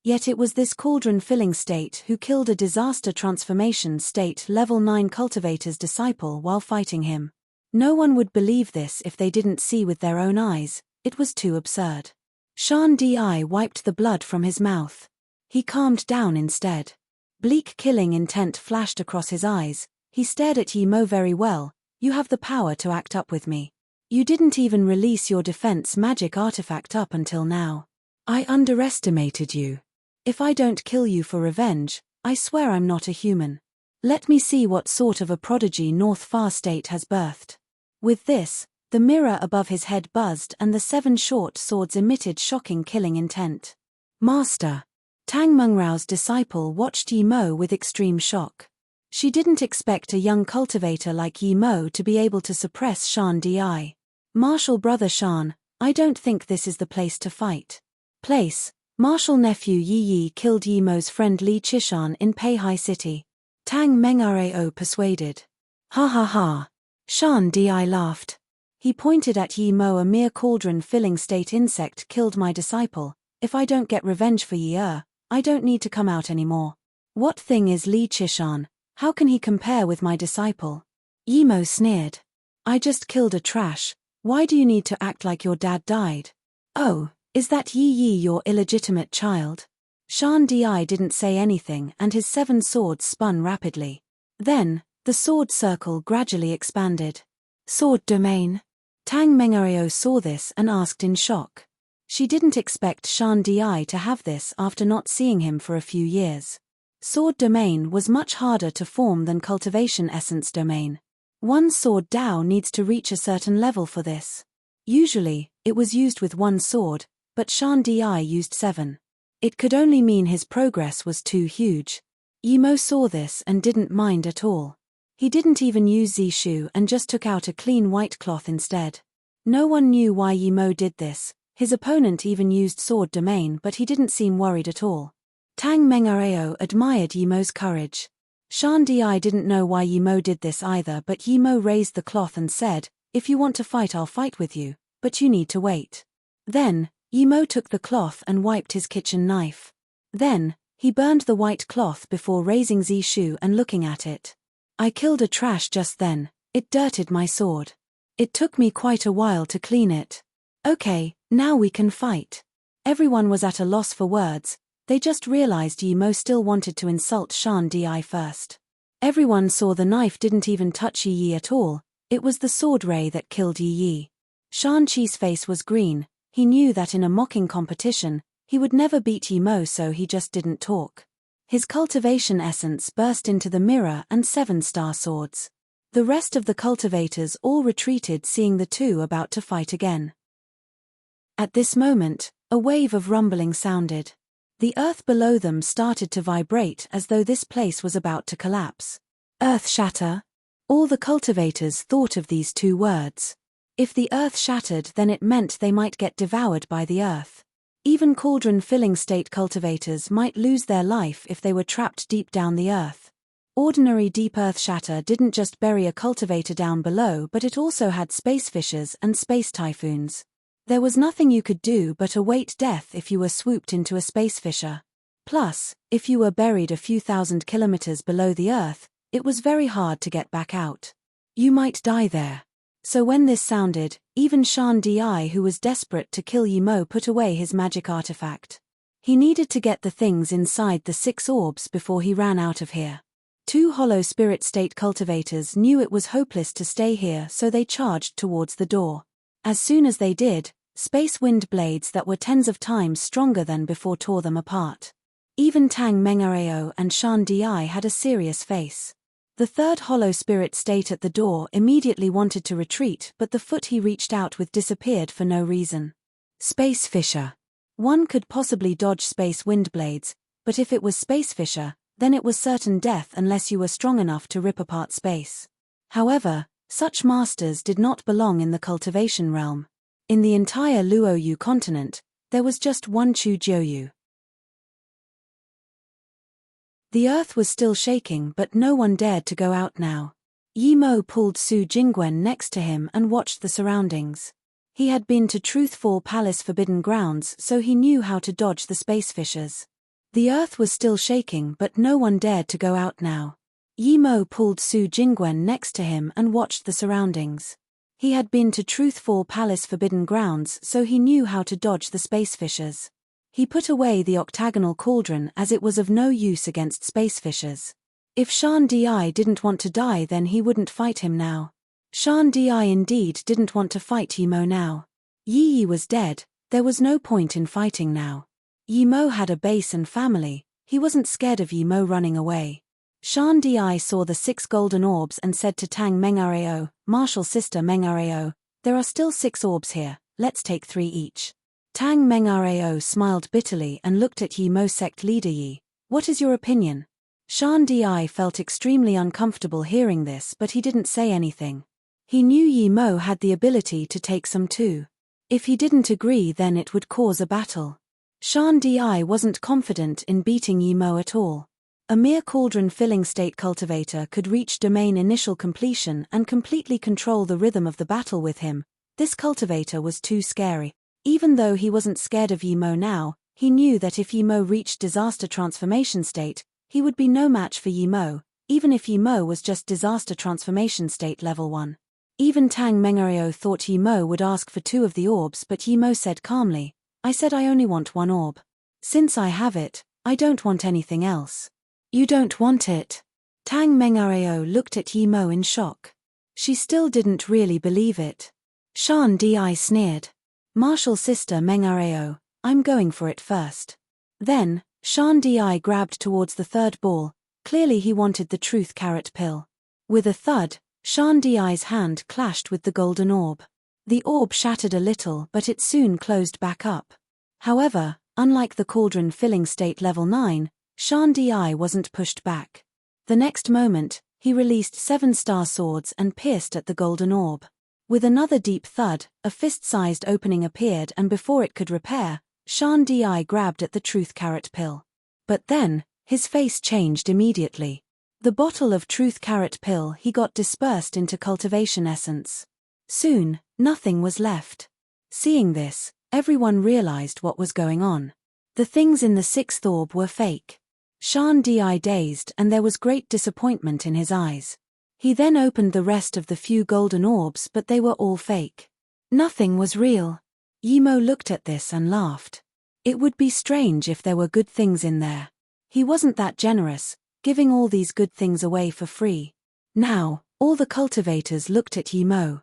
Yet it was this cauldron-filling state who killed a disaster transformation state level 9 cultivator's disciple while fighting him. No one would believe this if they didn't see with their own eyes, it was too absurd. Shan Di wiped the blood from his mouth. He calmed down instead. Bleak killing intent flashed across his eyes. He stared at Yimo very well. You have the power to act up with me. You didn't even release your defense magic artifact up until now. I underestimated you. If I don't kill you for revenge, I swear I'm not a human. Let me see what sort of a prodigy North Far State has birthed. With this, the mirror above his head buzzed and the 7 short swords emitted shocking killing intent. Master. Tang Mungrao's disciple watched Yimo with extreme shock. She didn't expect a young cultivator like Yimo to be able to suppress Shan Di. Martial brother Shan, I don't think this is the place to fight. Place. Martial nephew Yi Yi killed Yimo's friend Li Chishan in Peihai City. Tang Mengareo persuaded. Ha ha ha. Shan Di laughed. He pointed at Yimo. A mere cauldron-filling state insect killed my disciple. If I don't get revenge for Yi, I don't need to come out anymore. What thing is Li Chishan? How can he compare with my disciple? Yimo sneered. I just killed a trash. Why do you need to act like your dad died? Oh. Is that Yi Yi your illegitimate child? Shan Di didn't say anything and his 7 swords spun rapidly. Then, the sword circle gradually expanded. Sword domain. Tang Mengareo saw this and asked in shock. She didn't expect Shan Di to have this after not seeing him for a few years. Sword domain was much harder to form than cultivation essence domain. One sword Dao needs to reach a certain level for this. Usually, it was used with 1 sword, but Shan Di used 7. It could only mean his progress was too huge. Yimo saw this and didn't mind at all. He didn't even use Zishu and just took out a clean white cloth instead. No one knew why Yimo did this. His opponent even used sword domain, but he didn't seem worried at all. Tang Mengareo admired Yimo's courage. Shan Di didn't know why Yimo did this either, but Yimo raised the cloth and said, if you want to fight, I'll fight with you, but you need to wait. Then, Yimo took the cloth and wiped his kitchen knife. Then, he burned the white cloth before raising Zishu and looking at it. I killed a trash just then. It dirted my sword. It took me quite a while to clean it. Okay, now we can fight. Everyone was at a loss for words. They just realized Yimo still wanted to insult Shan Di first. Everyone saw the knife didn't even touch Yi Yi at all. It was the sword ray that killed Yi Yi. Shang-Chi's face was green. He knew that in a mocking competition, he would never beat Yi Mo, so he just didn't talk. His cultivation essence burst into the mirror and 7-star swords. The rest of the cultivators all retreated, seeing the two about to fight again. At this moment, a wave of rumbling sounded. The earth below them started to vibrate as though this place was about to collapse. Earth shatter? All the cultivators thought of these two words. If the earth shattered, then it meant they might get devoured by the earth. Even cauldron-filling state cultivators might lose their life if they were trapped deep down the earth. Ordinary deep earth shatter didn't just bury a cultivator down below, but it also had space fissures and space typhoons. There was nothing you could do but await death if you were swooped into a space fissure. Plus, if you were buried a few thousand kilometers below the earth, it was very hard to get back out. You might die there. So when this sounded, even Shan Di, who was desperate to kill Yi Mo, put away his magic artifact. He needed to get the things inside the 6 orbs before he ran out of here. 2 hollow spirit state cultivators knew it was hopeless to stay here, so they charged towards the door. As soon as they did, space wind blades that were tens of times stronger than before tore them apart. Even Tang Mengareo and Shan Di had a serious face. The 3rd hollow spirit state at the door immediately wanted to retreat, but the foot he reached out with disappeared for no reason. Space fissure. One could possibly dodge space wind blades, but if it was space fissure, then it was certain death unless you were strong enough to rip apart space. However, such masters did not belong in the cultivation realm. In the entire Luoyu continent, there was just one Chu Jiuyu. The earth was still shaking, but no one dared to go out now. Yi Mo pulled Su Jingwen next to him and watched the surroundings. He had been to Truthful Palace Forbidden Grounds, so he knew how to dodge the space fissures. The earth was still shaking, but no one dared to go out now. Yi Mo pulled Su Jingwen next to him and watched the surroundings. He had been to Truthful Palace Forbidden Grounds, so he knew how to dodge the space fissures. He put away the octagonal cauldron as it was of no use against space fissures. If Shan Di didn't want to die, then he wouldn't fight him now. Shan Di indeed didn't want to fight Yi Mo now. Yi was dead, there was no point in fighting now. Yi Mo had a base and family, he wasn't scared of Yi Mo running away. Shan Di saw the 6 golden orbs and said to Tang Mengareo, "Martial sister Mengareo, there are still 6 orbs here, let's take 3 each." Tang Mengareo smiled bitterly and looked at Yi Mo sect leader Yi. "What is your opinion?" Shan Di felt extremely uncomfortable hearing this, but he didn't say anything. He knew Yi Mo had the ability to take some too. If he didn't agree, then it would cause a battle. Shan Di wasn't confident in beating Yi Mo at all. A mere cauldron-filling state cultivator could reach domain initial completion and completely control the rhythm of the battle with him. This cultivator was too scary. Even though he wasn't scared of Yi Mo now, he knew that if Yi Mo reached disaster transformation state, he would be no match for Yi Mo, even if Yi Mo was just disaster transformation state level 1. Even Tang Mengareo thought Yi Mo would ask for 2 of the orbs, but Yi Mo said calmly, "I said I only want 1 orb. Since I have it, I don't want anything else." "You don't want it?" Tang Mengareo looked at Yi Mo in shock. She still didn't really believe it. Shan Di sneered. "Martial sister Mengareo, I'm going for it first." Then, Shan Di grabbed towards the 3rd ball, clearly he wanted the truth carrot pill. With a thud, Shan Di's hand clashed with the golden orb. The orb shattered a little, but it soon closed back up. However, unlike the cauldron-filling state level 9, Shan Di wasn't pushed back. The next moment, he released 7-star swords and pierced at the golden orb. With another deep thud, a fist-sized opening appeared, and before it could repair, Shan Di grabbed at the truth carrot pill. But then, his face changed immediately. The bottle of truth carrot pill he got dispersed into cultivation essence. Soon, nothing was left. Seeing this, everyone realized what was going on. The things in the 6th orb were fake. Shan Di dazed, and there was great disappointment in his eyes. He then opened the rest of the few golden orbs, but they were all fake. Nothing was real. Yi Mo looked at this and laughed. It would be strange if there were good things in there. He wasn't that generous, giving all these good things away for free. Now, all the cultivators looked at Yi Mo.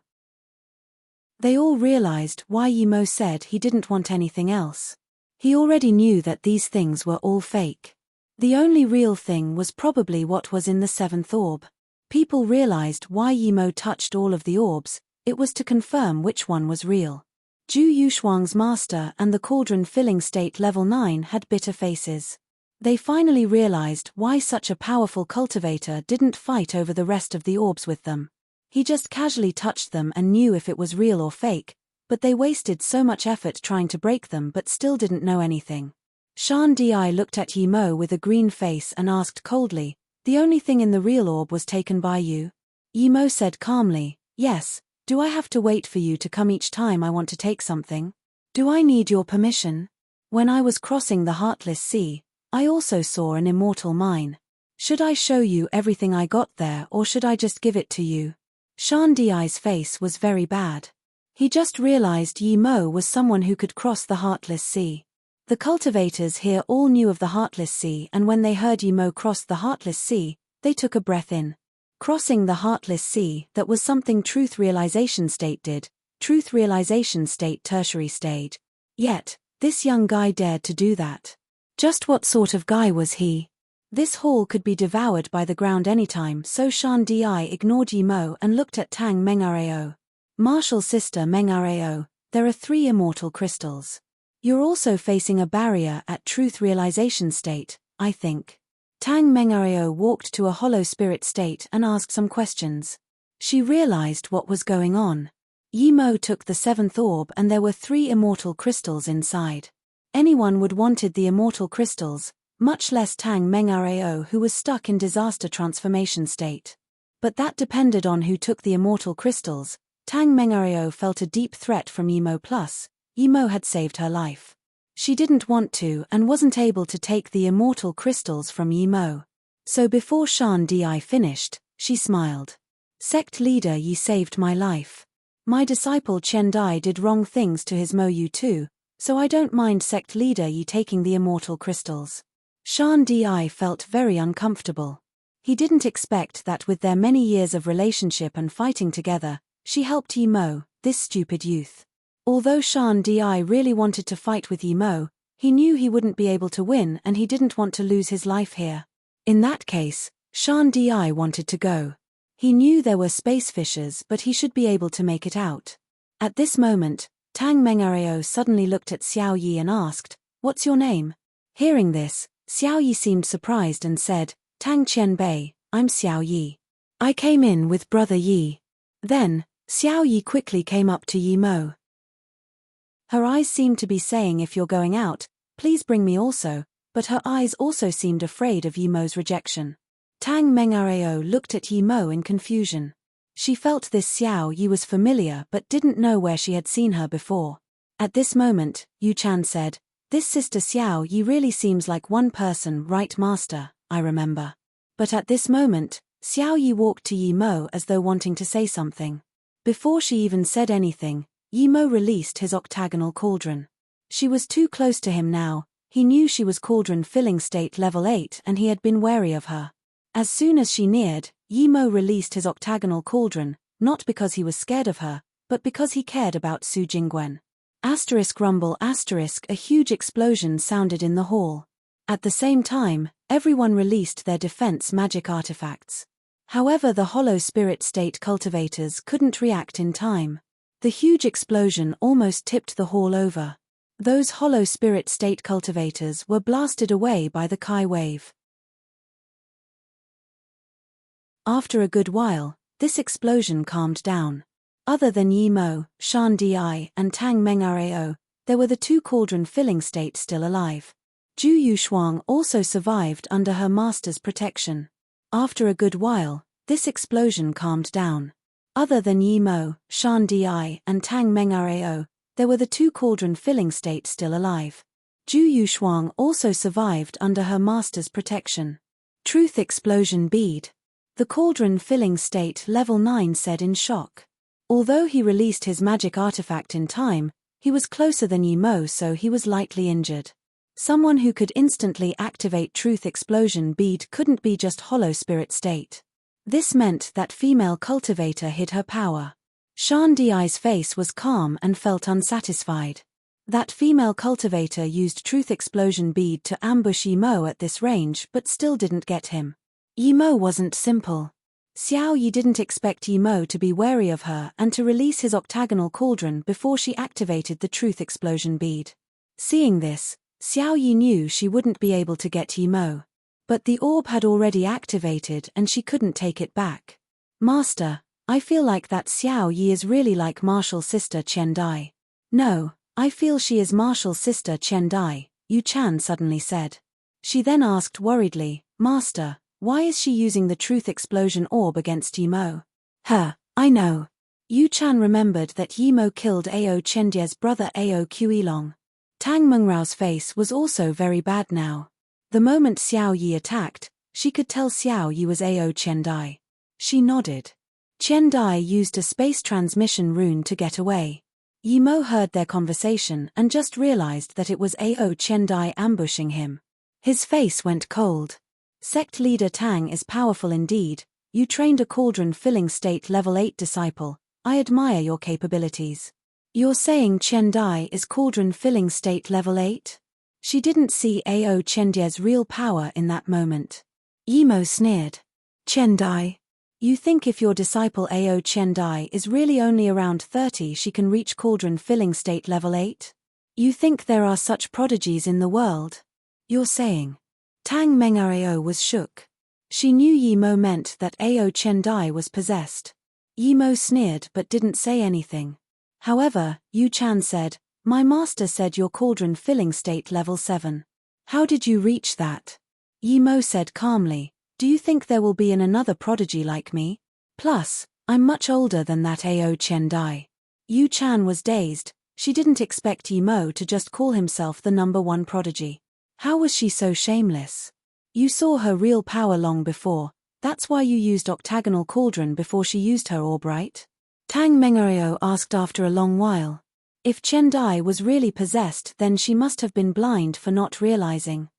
They all realized why Yimo said he didn't want anything else. He already knew that these things were all fake. The only real thing was probably what was in the seventh orb. People realized why Yimo touched all of the orbs. It was to confirm which one was real. Ju Yuxuang's master and the cauldron filling state level 9 had bitter faces. They finally realized why such a powerful cultivator didn't fight over the rest of the orbs with them. He just casually touched them and knew if it was real or fake, but they wasted so much effort trying to break them but still didn't know anything. Shan Di looked at Yimo with a green face and asked coldly, "The only thing in the real orb was taken by you?" Yimo said calmly, "Yes. Do I have to wait for you to come each time I want to take something? Do I need your permission? When I was crossing the Heartless Sea, I also saw an immortal mine. Should I show you everything I got there or should I just give it to you?" Shan Di's face was very bad. He just realized Yimo was someone who could cross the Heartless Sea. The cultivators here all knew of the Heartless Sea, and when they heard Yimo cross the Heartless Sea, they took a breath in. Crossing the Heartless Sea, that was something Truth Realization State did, Truth Realization State Tertiary Stage. Yet, this young guy dared to do that. Just what sort of guy was he? This hall could be devoured by the ground anytime, so Shan Di ignored Yimo and looked at Tang Mengareo. "Martial sister Mengareo, there are 3 immortal crystals. You're also facing a barrier at Truth Realization State, I think." Tang Mengareo walked to a hollow spirit state and asked some questions. She realized what was going on. Yimo took the 7th orb and there were 3 immortal crystals inside. Anyone would wanted the immortal crystals, much less Tang Mengareo who was stuck in disaster transformation state. But that depended on who took the immortal crystals. Tang Mengareo felt a deep threat from Yimo, plus Yimo had saved her life. She didn't want to and wasn't able to take the immortal crystals from Yimo. So before Shan Di finished, she smiled. "Sect leader, ye saved my life. My disciple Chen Dai did wrong things to his Mo Yu too, so I don't mind sect leader ye taking the immortal crystals." Shan Di felt very uncomfortable. He didn't expect that with their many years of relationship and fighting together, she helped Yimo, this stupid youth. Although Shan Di really wanted to fight with Yimo, he knew he wouldn't be able to win and he didn't want to lose his life here. In that case, Shan Di wanted to go. He knew there were space fissures but he should be able to make it out. At this moment, Tang Mengareo suddenly looked at Xiao Yi and asked, "What's your name?" Hearing this, Xiao Yi seemed surprised and said, "Tang Qianbei, I'm Xiao Yi. I came in with brother Yi." Then, Xiao Yi quickly came up to Yimo. Her eyes seemed to be saying, "If you're going out, please bring me also," but her eyes also seemed afraid of Yimo's rejection. Tang Mengareo looked at Yimo in confusion. She felt this Xiao Yi was familiar but didn't know where she had seen her before. At this moment, Yu Chan said, "This sister Xiao Yi really seems like one person, right master, I remember." But at this moment, Xiao Yi walked to Yimo as though wanting to say something. Before she even said anything, Yimo released his octagonal cauldron. She was too close to him now. He knew she was cauldron filling state level 8 and he had been wary of her. As soon as she neared, Yimo released his octagonal cauldron, not because he was scared of her, but because he cared about Su Jingguan. Asterisk rumble asterisk, a huge explosion sounded in the hall. At the same time, everyone released their defense magic artifacts. However, the hollow spirit state cultivators couldn't react in time. The huge explosion almost tipped the hall over. Those hollow spirit state cultivators were blasted away by the Kai wave. After a good while, this explosion calmed down. Other than Yimo, Shan Di, and Tang Mengareo, there were the 2 cauldron filling states still alive. Ju Yuxuang also survived under her master's protection. After a good while, this explosion calmed down. Other than Yimo, Shan Di, and Tang Mengareo, there were the 2 cauldron filling states still alive. Ju Yuxuang also survived under her master's protection. Truth explosion bead. The cauldron filling state level 9 said in shock. Although he released his magic artifact in time, he was closer than Yimo, so he was lightly injured. Someone who could instantly activate truth explosion bead couldn't be just hollow spirit state. This meant that female cultivator hid her power. Shan Di's face was calm and felt unsatisfied. That female cultivator used Truth Explosion Bead to ambush Yimo at this range but still didn't get him. Yimo wasn't simple. Xiao Yi didn't expect Yimo to be wary of her and to release his octagonal cauldron before she activated the Truth Explosion Bead. Seeing this, Xiao Yi knew she wouldn't be able to get Yimo. But the orb had already activated and she couldn't take it back. Master, I feel like that Xiao Yi is really like Martial's sister Chen Dai. No, I feel she is Martial's sister Chen Dai, Yu Chan suddenly said. She then asked worriedly, Master, why is she using the Truth Explosion Orb against Yimo? I know. Yu Chan remembered that Yimo killed Ao Chendie's brother Ao Qiulong. Tang Mengrao's face was also very bad now. The moment Xiao Yi attacked, she could tell Xiao Yi was Ao Chen Dai. She nodded. Chen Dai used a space transmission rune to get away. Yimo heard their conversation and just realized that it was Ao Chen Dai ambushing him. His face went cold. Sect leader Tang is powerful indeed. You trained a cauldron-filling state level 8 disciple. I admire your capabilities. You're saying Chen Dai is cauldron-filling state level 8? She didn't see Ao Chendie's real power in that moment. Yimo sneered. Chen Dai? You think if your disciple Ao Chen Dai is really only around 30 she can reach cauldron-filling state level 8? You think there are such prodigies in the world? You're saying. Tang Mengarao was shook. She knew Yimo meant that Ao Chen Dai was possessed. Yimo sneered but didn't say anything. However, Yu Chan said, My master said your cauldron-filling state level 7. How did you reach that? Yimo said calmly, Do you think there will be another prodigy like me? Plus, I'm much older than that Ao Chen Dai. Yu Chan was dazed. She didn't expect Yimo to just call himself the number 1 prodigy. How was she so shameless? You saw her real power long before, that's why you used octagonal cauldron before she used her orb, right? Tang Mengarao asked after a long while. If Chen Dai was really possessed then she must have been blind for not realizing.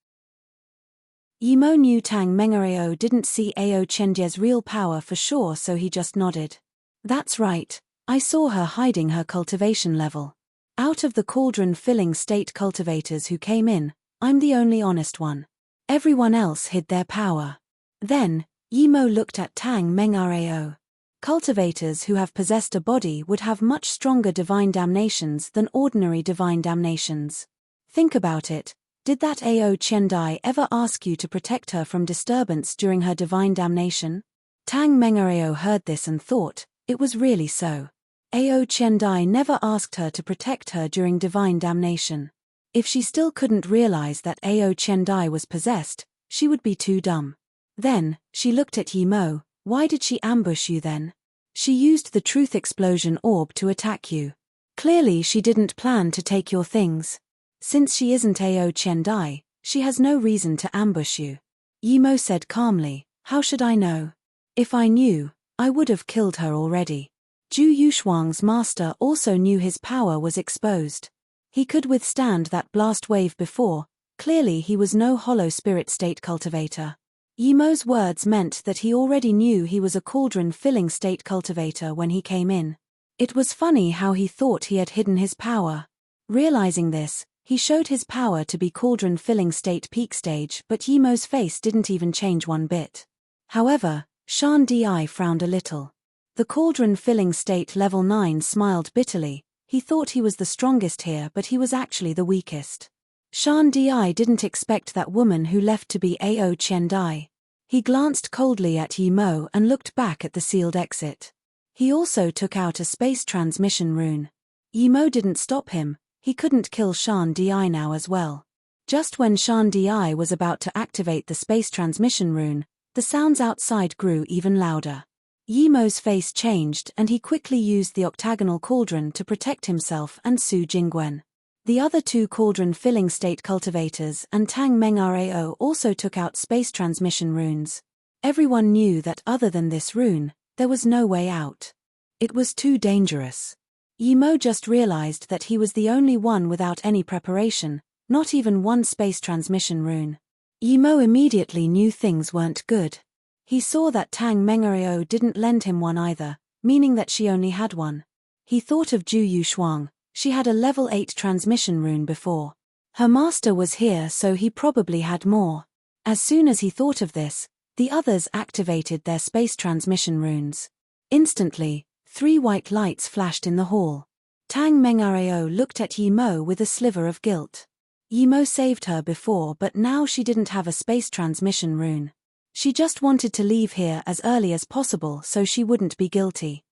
Yimo knew Tang Mengarao didn't see Ao Chendie's real power for sure so he just nodded. That's right, I saw her hiding her cultivation level. Out of the cauldron-filling state cultivators who came in, I'm the only honest one. Everyone else hid their power. Then, Yimo looked at Tang Mengarao. Cultivators who have possessed a body would have much stronger divine damnations than ordinary divine damnations. Think about it, did that Ao Chen Dai ever ask you to protect her from disturbance during her divine damnation? Tang Mengarao heard this and thought, it was really so. Ao Chen Dai never asked her to protect her during divine damnation. If she still couldn't realize that Ao Chen Dai was possessed, she would be too dumb. Then, she looked at Yimo. Why did she ambush you then? She used the Truth Explosion Orb to attack you. Clearly she didn't plan to take your things. Since she isn't Ao Chen Dai, she has no reason to ambush you. Yimo said calmly, How should I know? If I knew, I would have killed her already. Zhu Yushuang's master also knew his power was exposed. He could withstand that blast wave before, clearly he was no hollow spirit state cultivator. Yimo's words meant that he already knew he was a cauldron-filling state cultivator when he came in. It was funny how he thought he had hidden his power. Realizing this, he showed his power to be cauldron-filling state peak stage but Yimo's face didn't even change one bit. However, Shan Di frowned a little. The cauldron-filling state level 9 smiled bitterly. He thought he was the strongest here but he was actually the weakest. Shan Di didn't expect that woman who left to be Ao Chen Dai. He glanced coldly at Yimo and looked back at the sealed exit. He also took out a space transmission rune. Yimo didn't stop him, he couldn't kill Shan Di now as well. Just when Shan Di was about to activate the space transmission rune, the sounds outside grew even louder. Yimo's face changed and he quickly used the octagonal cauldron to protect himself and Su Jingwen. The other 2 cauldron-filling state cultivators and Tang Mengarao also took out space transmission runes. Everyone knew that other than this rune, there was no way out. It was too dangerous. Yimo just realized that he was the only one without any preparation, not even one space transmission rune. Yimo immediately knew things weren't good. He saw that Tang Mengarao didn't lend him one either, meaning that she only had one. He thought of Ju Yuxuang. She had a level 8 transmission rune before. Her master was here, so he probably had more. As soon as he thought of this, the others activated their space transmission runes. Instantly, 3 white lights flashed in the hall. Tang Mengareo looked at Yi Mo with a sliver of guilt. Yi Mo saved her before, but now she didn't have a space transmission rune. She just wanted to leave here as early as possible so she wouldn't be guilty.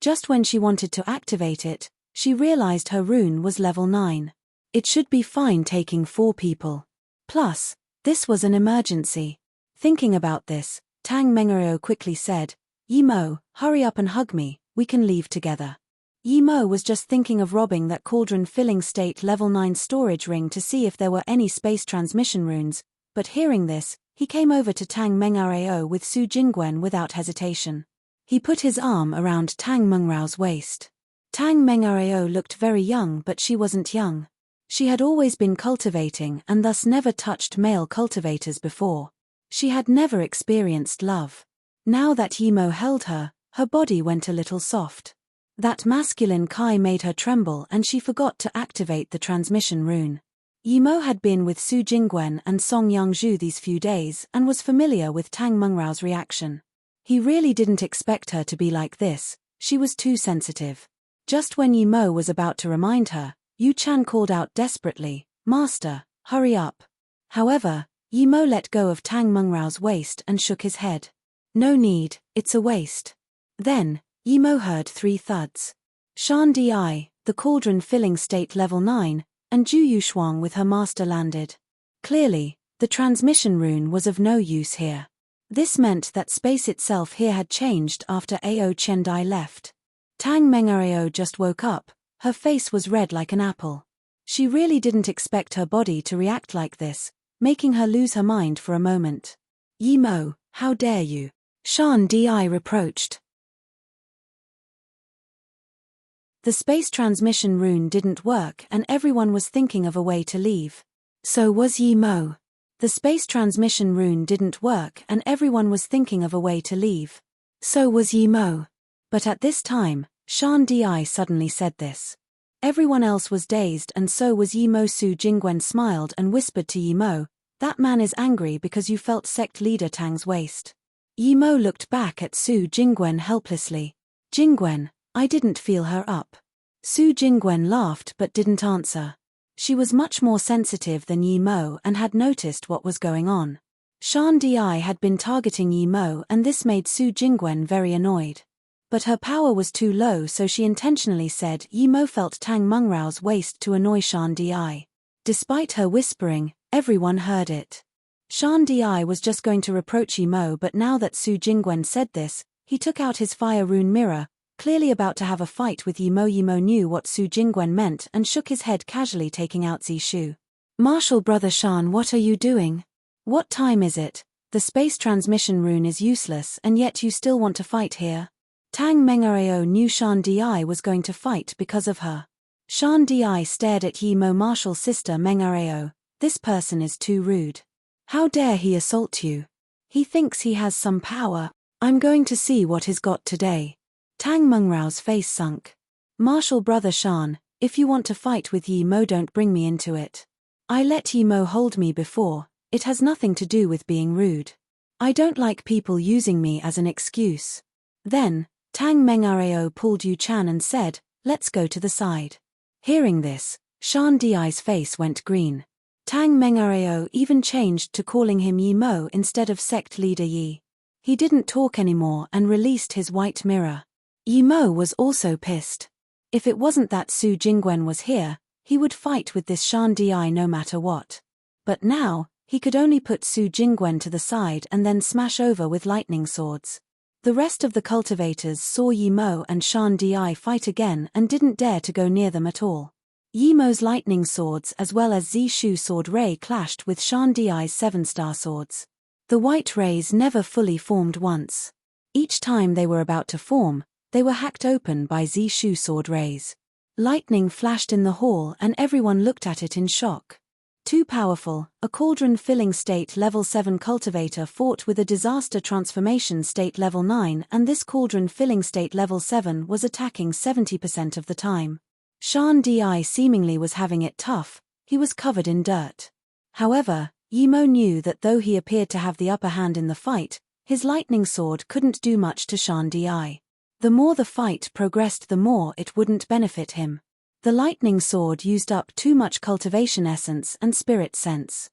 Just when she wanted to activate it, she realized her rune was level 9. It should be fine taking 4 people. Plus, this was an emergency. Thinking about this, Tang Mengareo quickly said, "Yi Mo, hurry up and hug me, we can leave together." Yi Mo was just thinking of robbing that cauldron-filling state level 9 storage ring to see if there were any space transmission runes, but hearing this, he came over to Tang Mengareo with Su Jingwen without hesitation. He put his arm around Tang Mengrao's waist. Tang Mengareo looked very young, but she wasn't young. She had always been cultivating and thus never touched male cultivators before. She had never experienced love. Now that Yi Mo held her, her body went a little soft. That masculine Kai made her tremble and she forgot to activate the transmission rune. Yi Mo had been with Su Jingwen and Song Yangzhu these few days and was familiar with Tang Mengrao's reaction. He really didn't expect her to be like this, she was too sensitive. Just when Yi Mo was about to remind her, Yu Chan called out desperately, "Master, hurry up." However, Yi Mo let go of Tang Mengrao's waist and shook his head. "No need, it's a waste." Then, Yi Mo heard 3 thuds. Shan Di, the cauldron-filling state level 9, and Ju Yuxuang with her master landed. Clearly, the transmission rune was of no use here. This meant that space itself here had changed after Ao Chendai left. Tang Mengareo just woke up, her face was red like an apple. She really didn't expect her body to react like this, making her lose her mind for a moment. "Yi Mo, how dare you?" Shan Di reproached. The space transmission rune didn't work and everyone was thinking of a way to leave. So was Yi Mo. The space transmission rune didn't work and everyone was thinking of a way to leave. So was Yi Mo. But at this time, Shan Di suddenly said this. Everyone else was dazed and so was Yi Mo. Su Jingwen smiled and whispered to Yi Mo, "That man is angry because you felt sect leader Tang's waist." Yi Mo looked back at Su Jingwen helplessly. "Jingwen, I didn't feel her up." Su Jingwen laughed but didn't answer. She was much more sensitive than Yi Mo and had noticed what was going on. Shan Di had been targeting Yi Mo and this made Su Jingwen very annoyed. But her power was too low so she intentionally said Yi Mo felt Tang Mengrao's waist to annoy Shan Di. Despite her whispering, everyone heard it. Shan Di was just going to reproach Yi Mo but now that Su Jingwen said this, he took out his fire rune mirror, clearly about to have a fight with Yi Mo. Yi Mo knew what Su Jingwen meant and shook his head casually taking out Zishu. "Martial brother Shan, what are you doing? What time is it? The space transmission rune is useless and yet you still want to fight here?" Tang Mengareo knew Shan Di was going to fight because of her. Shan Di stared at Yi Mo. "Martial sister Mengareo, this person is too rude. How dare he assault you? He thinks he has some power. I'm going to see what he's got today." Tang Mengrao's face sunk. "Martial brother Shan, if you want to fight with Yi Mo don't bring me into it. I let Yi Mo hold me before, it has nothing to do with being rude. I don't like people using me as an excuse." Then, Tang Mengareo pulled Yu Chan and said, "Let's go to the side." Hearing this, Shan Di's face went green. Tang Mengareo even changed to calling him Yi Mo instead of sect leader Yi. He didn't talk anymore and released his white mirror. Yi Mo was also pissed. If it wasn't that Su Jingwen was here, he would fight with this Shan Di no matter what. But now, he could only put Su Jingwen to the side and then smash over with lightning swords. The rest of the cultivators saw Yi Mo and Shan Di fight again and didn't dare to go near them at all. Yi Mo's lightning swords as well as Zishu sword ray clashed with Shan Di's 7-star swords. The white rays never fully formed once. Each time they were about to form, they were hacked open by Zishu sword rays. Lightning flashed in the hall and everyone looked at it in shock. Too powerful, a cauldron filling state level 7 cultivator fought with a disaster transformation state level 9, and this cauldron filling state level 7 was attacking 70% of the time. Shan Di seemingly was having it tough, he was covered in dirt. However, Yimo knew that though he appeared to have the upper hand in the fight, his lightning sword couldn't do much to Shan Di. The more the fight progressed, the more it wouldn't benefit him. The lightning sword used up too much cultivation essence and spirit sense.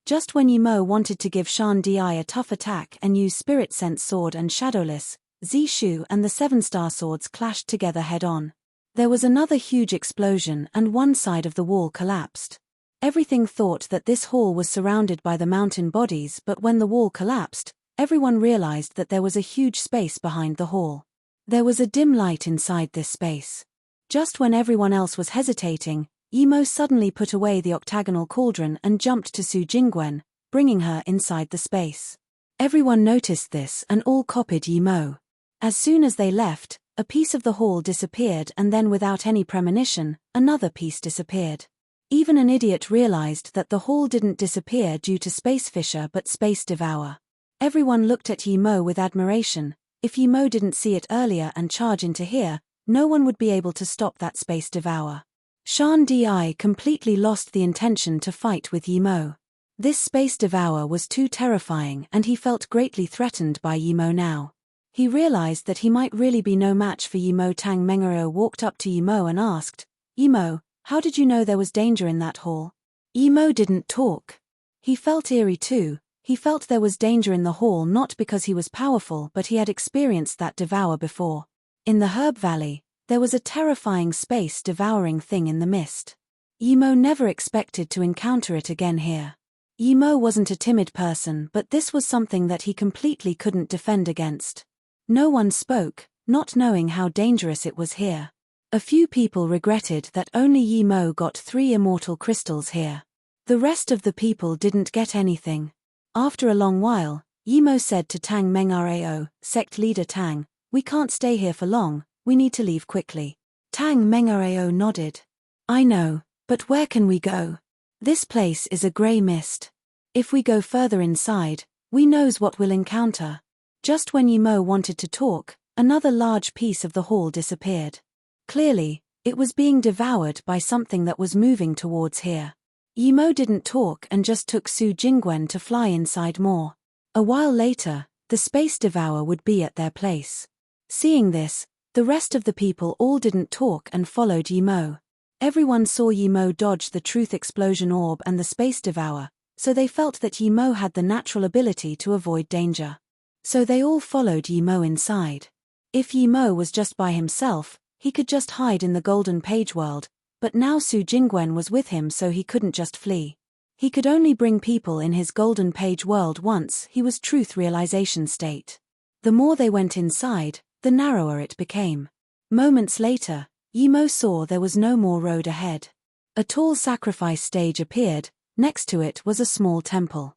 Just when Yimo wanted to give Shan Di a tough attack and use spirit sense sword and shadowless, Zishu and the 7-star swords clashed together head-on. There was another huge explosion and one side of the wall collapsed. Everything thought that this hall was surrounded by the mountain bodies, but when the wall collapsed, everyone realized that there was a huge space behind the hall. There was a dim light inside this space. Just when everyone else was hesitating, Yimo suddenly put away the octagonal cauldron and jumped to Su Jingwen, bringing her inside the space. Everyone noticed this and all copied Yimo. As soon as they left, a piece of the hall disappeared, and then without any premonition, another piece disappeared. Even an idiot realized that the hall didn't disappear due to Space Fisher but Space Devour. Everyone looked at Yimo with admiration. If Yimo didn't see it earlier and charge into here, no one would be able to stop that Space Devour. Shan Di completely lost the intention to fight with Yimo. This Space Devour was too terrifying and he felt greatly threatened by Yimo now. He realized that he might really be no match for Yimo. Tang Mengereo walked up to Yimo and asked, "Yimo, how did you know there was danger in that hall?" Yimo didn't talk. He felt eerie too. He felt there was danger in the hall not because he was powerful, but he had experienced that devour before. In the Herb Valley, there was a terrifying space-devouring thing in the mist. Yimo never expected to encounter it again here. Yimo wasn't a timid person, but this was something that he completely couldn't defend against. No one spoke, not knowing how dangerous it was here. A few people regretted that only Yimo got 3 immortal crystals here. The rest of the people didn't get anything. After a long while, Yimo said to Tang Mengereo, sect leader Tang, "We can't stay here for long, we need to leave quickly." Tang Mengereo nodded. "I know, but where can we go? This place is a grey mist. If we go further inside, we knows what we'll encounter." Just when Yimo wanted to talk, another large piece of the hall disappeared. Clearly, it was being devoured by something that was moving towards here. Yimo didn't talk and just took Su Jingwen to fly inside more. A while later, the Space Devourer would be at their place. Seeing this, the rest of the people all didn't talk and followed Yimo. Everyone saw Yimo dodge the Truth Explosion Orb and the Space Devourer, so they felt that Yimo had the natural ability to avoid danger. So they all followed Yimo inside. If Yimo was just by himself, he could just hide in the Golden Page world, but now Su Jingwen was with him, so he couldn't just flee. He could only bring people in his Golden Page world once he was Truth Realization state. The more they went inside, the narrower it became. Moments later, Yimo saw there was no more road ahead. A tall sacrifice stage appeared, next to it was a small temple.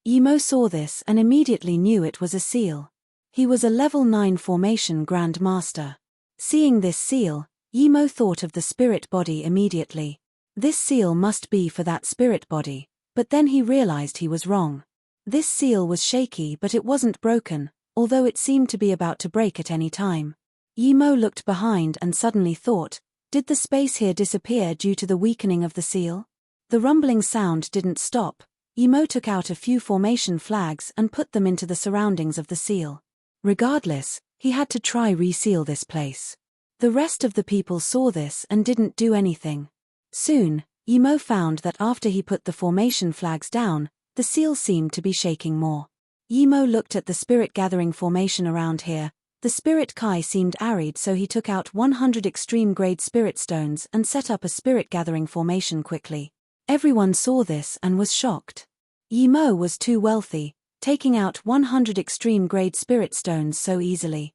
Yimo saw this and immediately knew it was a seal. He was a level 9 formation Grand Master. Seeing this seal, Yimo thought of the spirit body immediately. This seal must be for that spirit body, but then he realized he was wrong. This seal was shaky, but it wasn't broken, although it seemed to be about to break at any time. Yimo looked behind and suddenly thought, did the space here disappear due to the weakening of the seal? The rumbling sound didn't stop. Yimo took out a few formation flags and put them into the surroundings of the seal. Regardless, he had to try reseal this place. The rest of the people saw this and didn't do anything. Soon, Yimo found that after he put the formation flags down, the seal seemed to be shaking more. Yimo looked at the spirit gathering formation around here. The spirit Kai seemed arid, so he took out 100 extreme grade spirit stones and set up a spirit gathering formation quickly. Everyone saw this and was shocked. Yimo was too wealthy, taking out 100 extreme grade spirit stones so easily.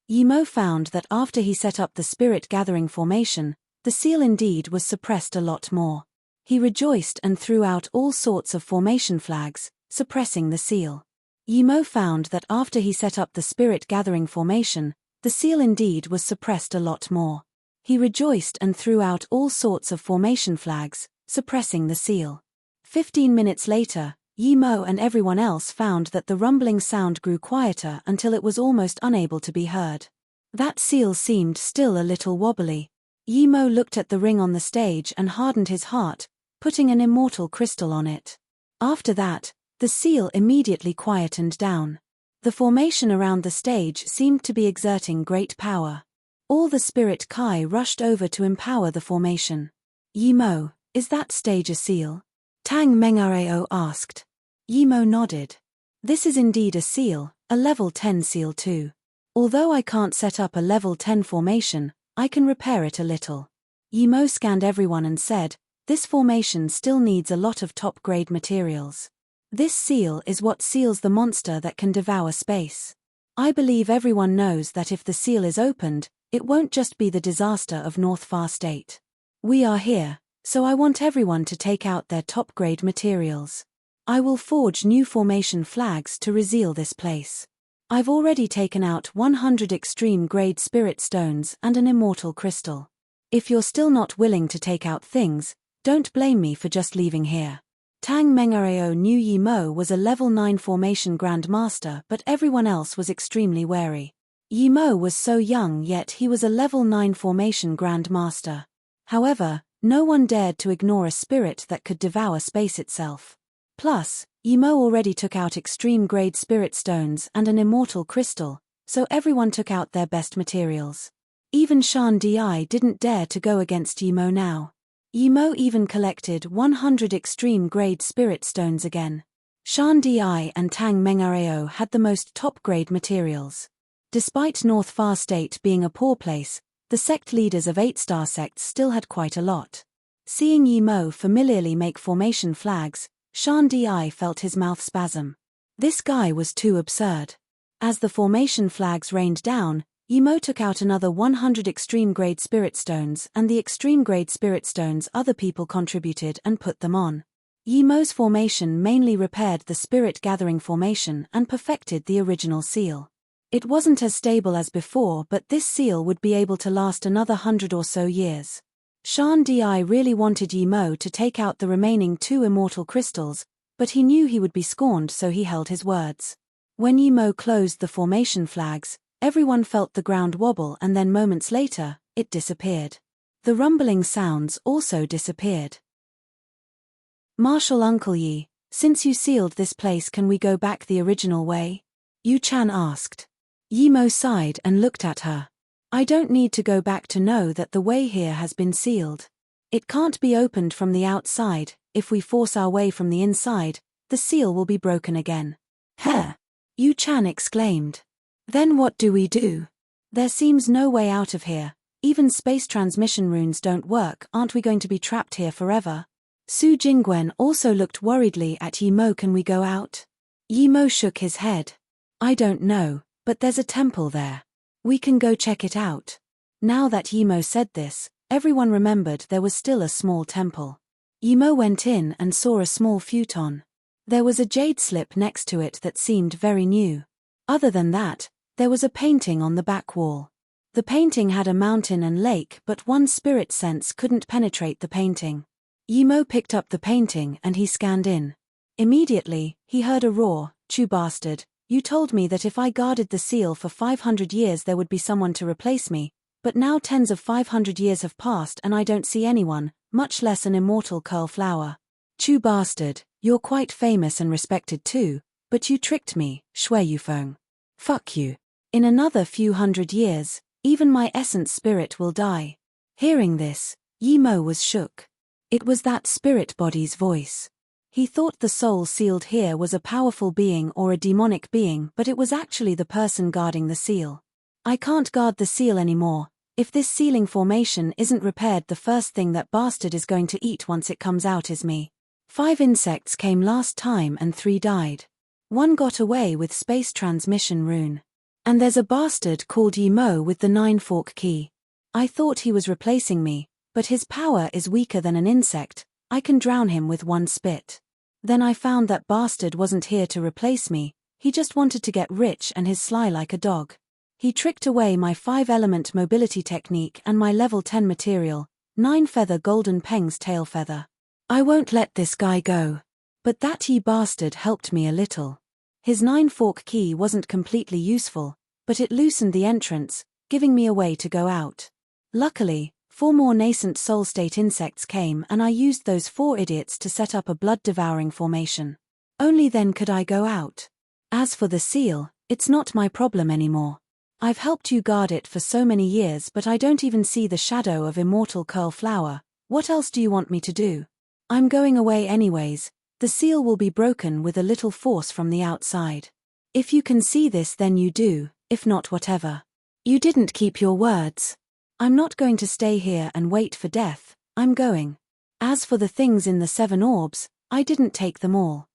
Yimo found that after he set up the spirit gathering formation, the seal indeed was suppressed a lot more. He rejoiced and threw out all sorts of formation flags, suppressing the seal. Yimo found that after he set up the spirit gathering formation, the seal indeed was suppressed a lot more. He rejoiced and threw out all sorts of formation flags, suppressing the seal. 15 minutes later, Yi-Mo and everyone else found that the rumbling sound grew quieter until it was almost unable to be heard. That seal seemed still a little wobbly. Yi-Mo looked at the ring on the stage and hardened his heart, putting an immortal crystal on it. After that, the seal immediately quietened down. The formation around the stage seemed to be exerting great power. All the spirit Kai rushed over to empower the formation. Yi-Mo, is that stage a seal? Tang Mengareo asked. Yi-Mo nodded. This is indeed a seal, a level 10 seal too. Although I can't set up a level 10 formation, I can repair it a little. Yi-Mo scanned everyone and said, this formation still needs a lot of top-grade materials. This seal is what seals the monster that can devour space. I believe everyone knows that if the seal is opened, it won't just be the disaster of North Far State. We are here, so I want everyone to take out their top-grade materials. I will forge new formation flags to reseal this place. I've already taken out 100 extreme-grade spirit stones and an immortal crystal. If you're still not willing to take out things, don't blame me for just leaving here. Tang Mengareo knew Yi-Mo was a level 9 formation grandmaster, but everyone else was extremely wary. Yi-Mo was so young, yet he was a level 9 formation grandmaster. However, no one dared to ignore a spirit that could devour space itself. Plus, Yi-Mo already took out extreme-grade spirit stones and an immortal crystal, so everyone took out their best materials. Even Shan Di didn't dare to go against Yi-Mo now. Yi-Mo even collected 100 extreme-grade spirit stones again. Shan Di and Tang Mengareo had the most top-grade materials. Despite North Far State being a poor place, the sect leaders of 8-star sects still had quite a lot. Seeing Yi-Mo familiarly make formation flags, Shan Di felt his mouth spasm. This guy was too absurd. As the formation flags rained down, Yi-Mo took out another 100 extreme-grade spirit stones and the extreme-grade spirit stones other people contributed and put them on. Yi-Mo's formation mainly repaired the spirit-gathering formation and perfected the original seal. It wasn't as stable as before, but this seal would be able to last another 100 or so years. Shan Di really wanted Yi-Mo to take out the remaining 2 immortal crystals, but he knew he would be scorned, so he held his words. When Yi-Mo closed the formation flags, everyone felt the ground wobble, and then moments later, it disappeared. The rumbling sounds also disappeared. Marshal Uncle Yi, since you sealed this place, can we go back the original way? Yu Chan asked. Yi-Mo sighed and looked at her. I don't need to go back to know that the way here has been sealed. It can't be opened from the outside. If we force our way from the inside, the seal will be broken again. Huh! Yu Chan exclaimed. Then what do we do? There seems no way out of here. Even space transmission runes don't work. Aren't we going to be trapped here forever? Su Jingwen also looked worriedly at Yi-Mo. Can we go out? Yi-Mo shook his head. I don't know, but there's a temple there. We can go check it out. Now that Yi-Mo said this, everyone remembered there was still a small temple. Yi-Mo went in and saw a small futon. There was a jade slip next to it that seemed very new. Other than that, there was a painting on the back wall. The painting had a mountain and lake, but one spirit sense couldn't penetrate the painting. Yi-Mo picked up the painting and he scanned in. Immediately, he heard a roar. "Chew bastard, you told me that if I guarded the seal for 500 years there would be someone to replace me, but now tens of 500 years have passed and I don't see anyone, much less an immortal curl flower. Chew bastard, you're quite famous and respected too, but you tricked me, Shui Yufeng. Fuck you. In another few hundred years, even my essence spirit will die." Hearing this, Yi-Mo was shook. It was that spirit body's voice. He thought the soul sealed here was a powerful being or a demonic being, but it was actually the person guarding the seal. I can't guard the seal anymore. If this sealing formation isn't repaired, the first thing that bastard is going to eat once it comes out is me. 5 insects came last time and 3 died. 1 got away with space transmission rune. And there's a bastard called Yi-Mo with the 9-fork key. I thought he was replacing me, but his power is weaker than an insect. I can drown him with 1 spit. Then I found that bastard wasn't here to replace me, he just wanted to get rich and he's sly like a dog. He tricked away my 5-element mobility technique and my level 10 material, 9-feather golden peng's tail feather. I won't let this guy go. But that ye bastard helped me a little. His 9-fork key wasn't completely useful, but it loosened the entrance, giving me a way to go out. Luckily, 4 more nascent soul state insects came and I used those 4 idiots to set up a blood-devouring formation. Only then could I go out. As for the seal, it's not my problem anymore. I've helped you guard it for so many years, but I don't even see the shadow of immortal curl flower. What else do you want me to do? I'm going away anyways. The seal will be broken with a little force from the outside. If you can see this, then you do, if not, whatever. You didn't keep your words. I'm not going to stay here and wait for death, I'm going. As for the things in the 7 orbs, I didn't take them all.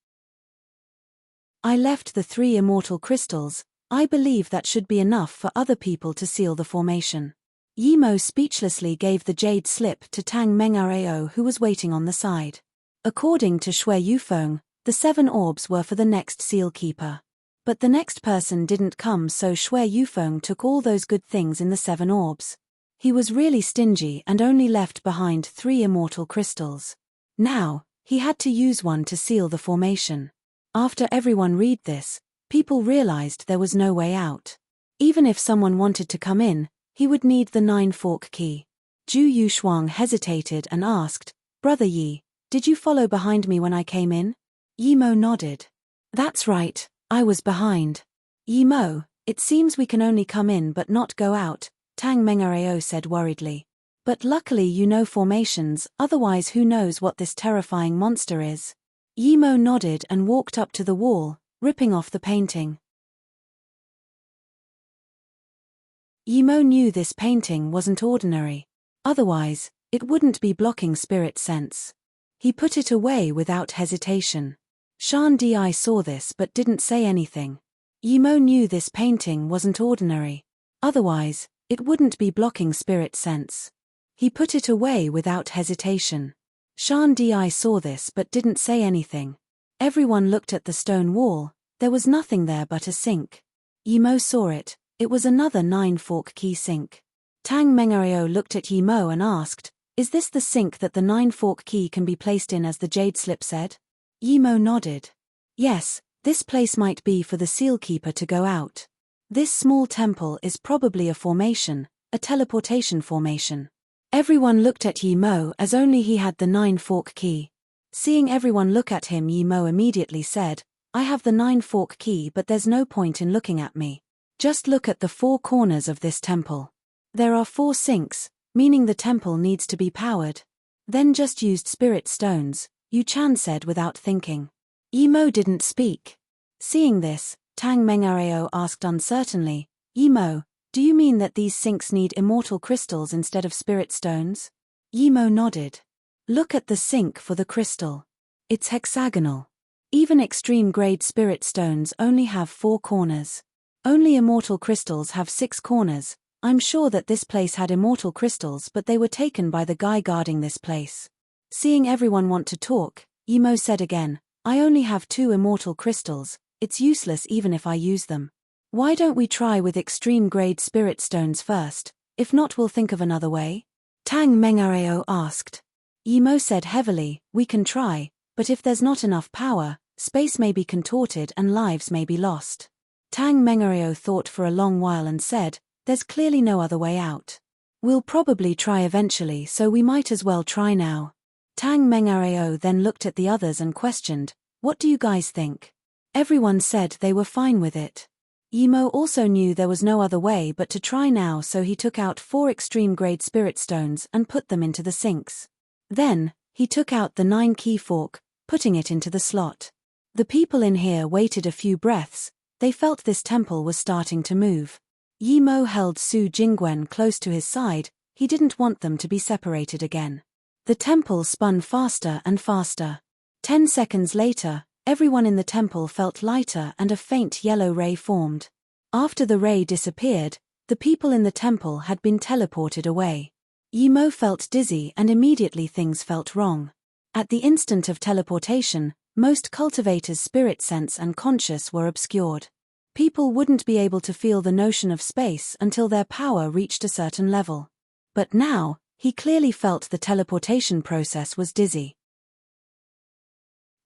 I left the 3 immortal crystals. I believe that should be enough for other people to seal the formation. Yimo speechlessly gave the jade slip to Tang Mengarao, who was waiting on the side. According to Shui Yufeng, the 7 orbs were for the next seal keeper. But the next person didn't come, so Shui Yufeng took all those good things in the 7 orbs. He was really stingy and only left behind 3 immortal crystals. Now, he had to use one to seal the formation. After everyone read this, people realized there was no way out. Even if someone wanted to come in, he would need the 9-fork key. Zhu Yushuang hesitated and asked, "Brother Yi, did you follow behind me when I came in?" Yimo nodded. "That's right, I was behind." "Yimo, it seems we can only come in but not go out," Tang Mengarao said worriedly. "But luckily you know formations, otherwise who knows what this terrifying monster is." Yimo nodded and walked up to the wall, ripping off the painting. Yimo knew this painting wasn't ordinary. Otherwise, it wouldn't be blocking spirit sense. He put it away without hesitation. Shan Di saw this but didn't say anything. Yimo knew this painting wasn't ordinary. Otherwise, it wouldn't be blocking spirit sense. He put it away without hesitation. Shan Di saw this but didn't say anything. Everyone looked at the stone wall. There was nothing there but a sink. Yimo saw it. It was another 9-fork key sink. Tang Mengarao looked at Yimo and asked, "Is this the sink that the 9-fork key can be placed in, as the jade slip said?" Yimo nodded. "Yes, this place might be for the seal keeper to go out. This small temple is probably a formation, a teleportation formation." Everyone looked at Yimo as only he had the 9-fork key. Seeing everyone look at him, Yimo immediately said, "I have the 9-fork key, but there's no point in looking at me. Just look at the 4 corners of this temple. There are 4 sinks, meaning the temple needs to be powered." "Then just used spirit stones," Yu Chan said without thinking. Yimo didn't speak. Seeing this, Tang Mengarao asked uncertainly, "Yimo, do you mean that these sinks need immortal crystals instead of spirit stones?" Yimo nodded. "Look at the sink for the crystal. It's hexagonal. Even extreme-grade spirit stones only have 4 corners. Only immortal crystals have 6 corners. I'm sure that this place had immortal crystals, but they were taken by the guy guarding this place." Seeing everyone want to talk, Yimo said again, "I only have 2 immortal crystals. It's useless even if I use them. Why don't we try with extreme-grade spirit stones first? If not, we'll think of another way." Tang Mengarao asked. Yimo said heavily, "We can try, but if there's not enough power, space may be contorted and lives may be lost." Tang Mengarao thought for a long while and said, "There's clearly no other way out. We'll probably try eventually, so we might as well try now." Tang Mengarao then looked at the others and questioned, "What do you guys think?" Everyone said they were fine with it. Yimo also knew there was no other way but to try now, so he took out 4 extreme-grade spirit stones and put them into the sinks. Then, he took out the 9-key fork, putting it into the slot. The people in here waited a few breaths. They felt this temple was starting to move. Yimo held Su Jingwen close to his side. He didn't want them to be separated again. The temple spun faster and faster. 10 seconds later, everyone in the temple felt lighter and a faint yellow ray formed. After the ray disappeared, the people in the temple had been teleported away. Yimo felt dizzy and immediately things felt wrong. At the instant of teleportation, most cultivators' spirit sense and conscious were obscured. People wouldn't be able to feel the notion of space until their power reached a certain level. But now, he clearly felt the teleportation process was dizzy.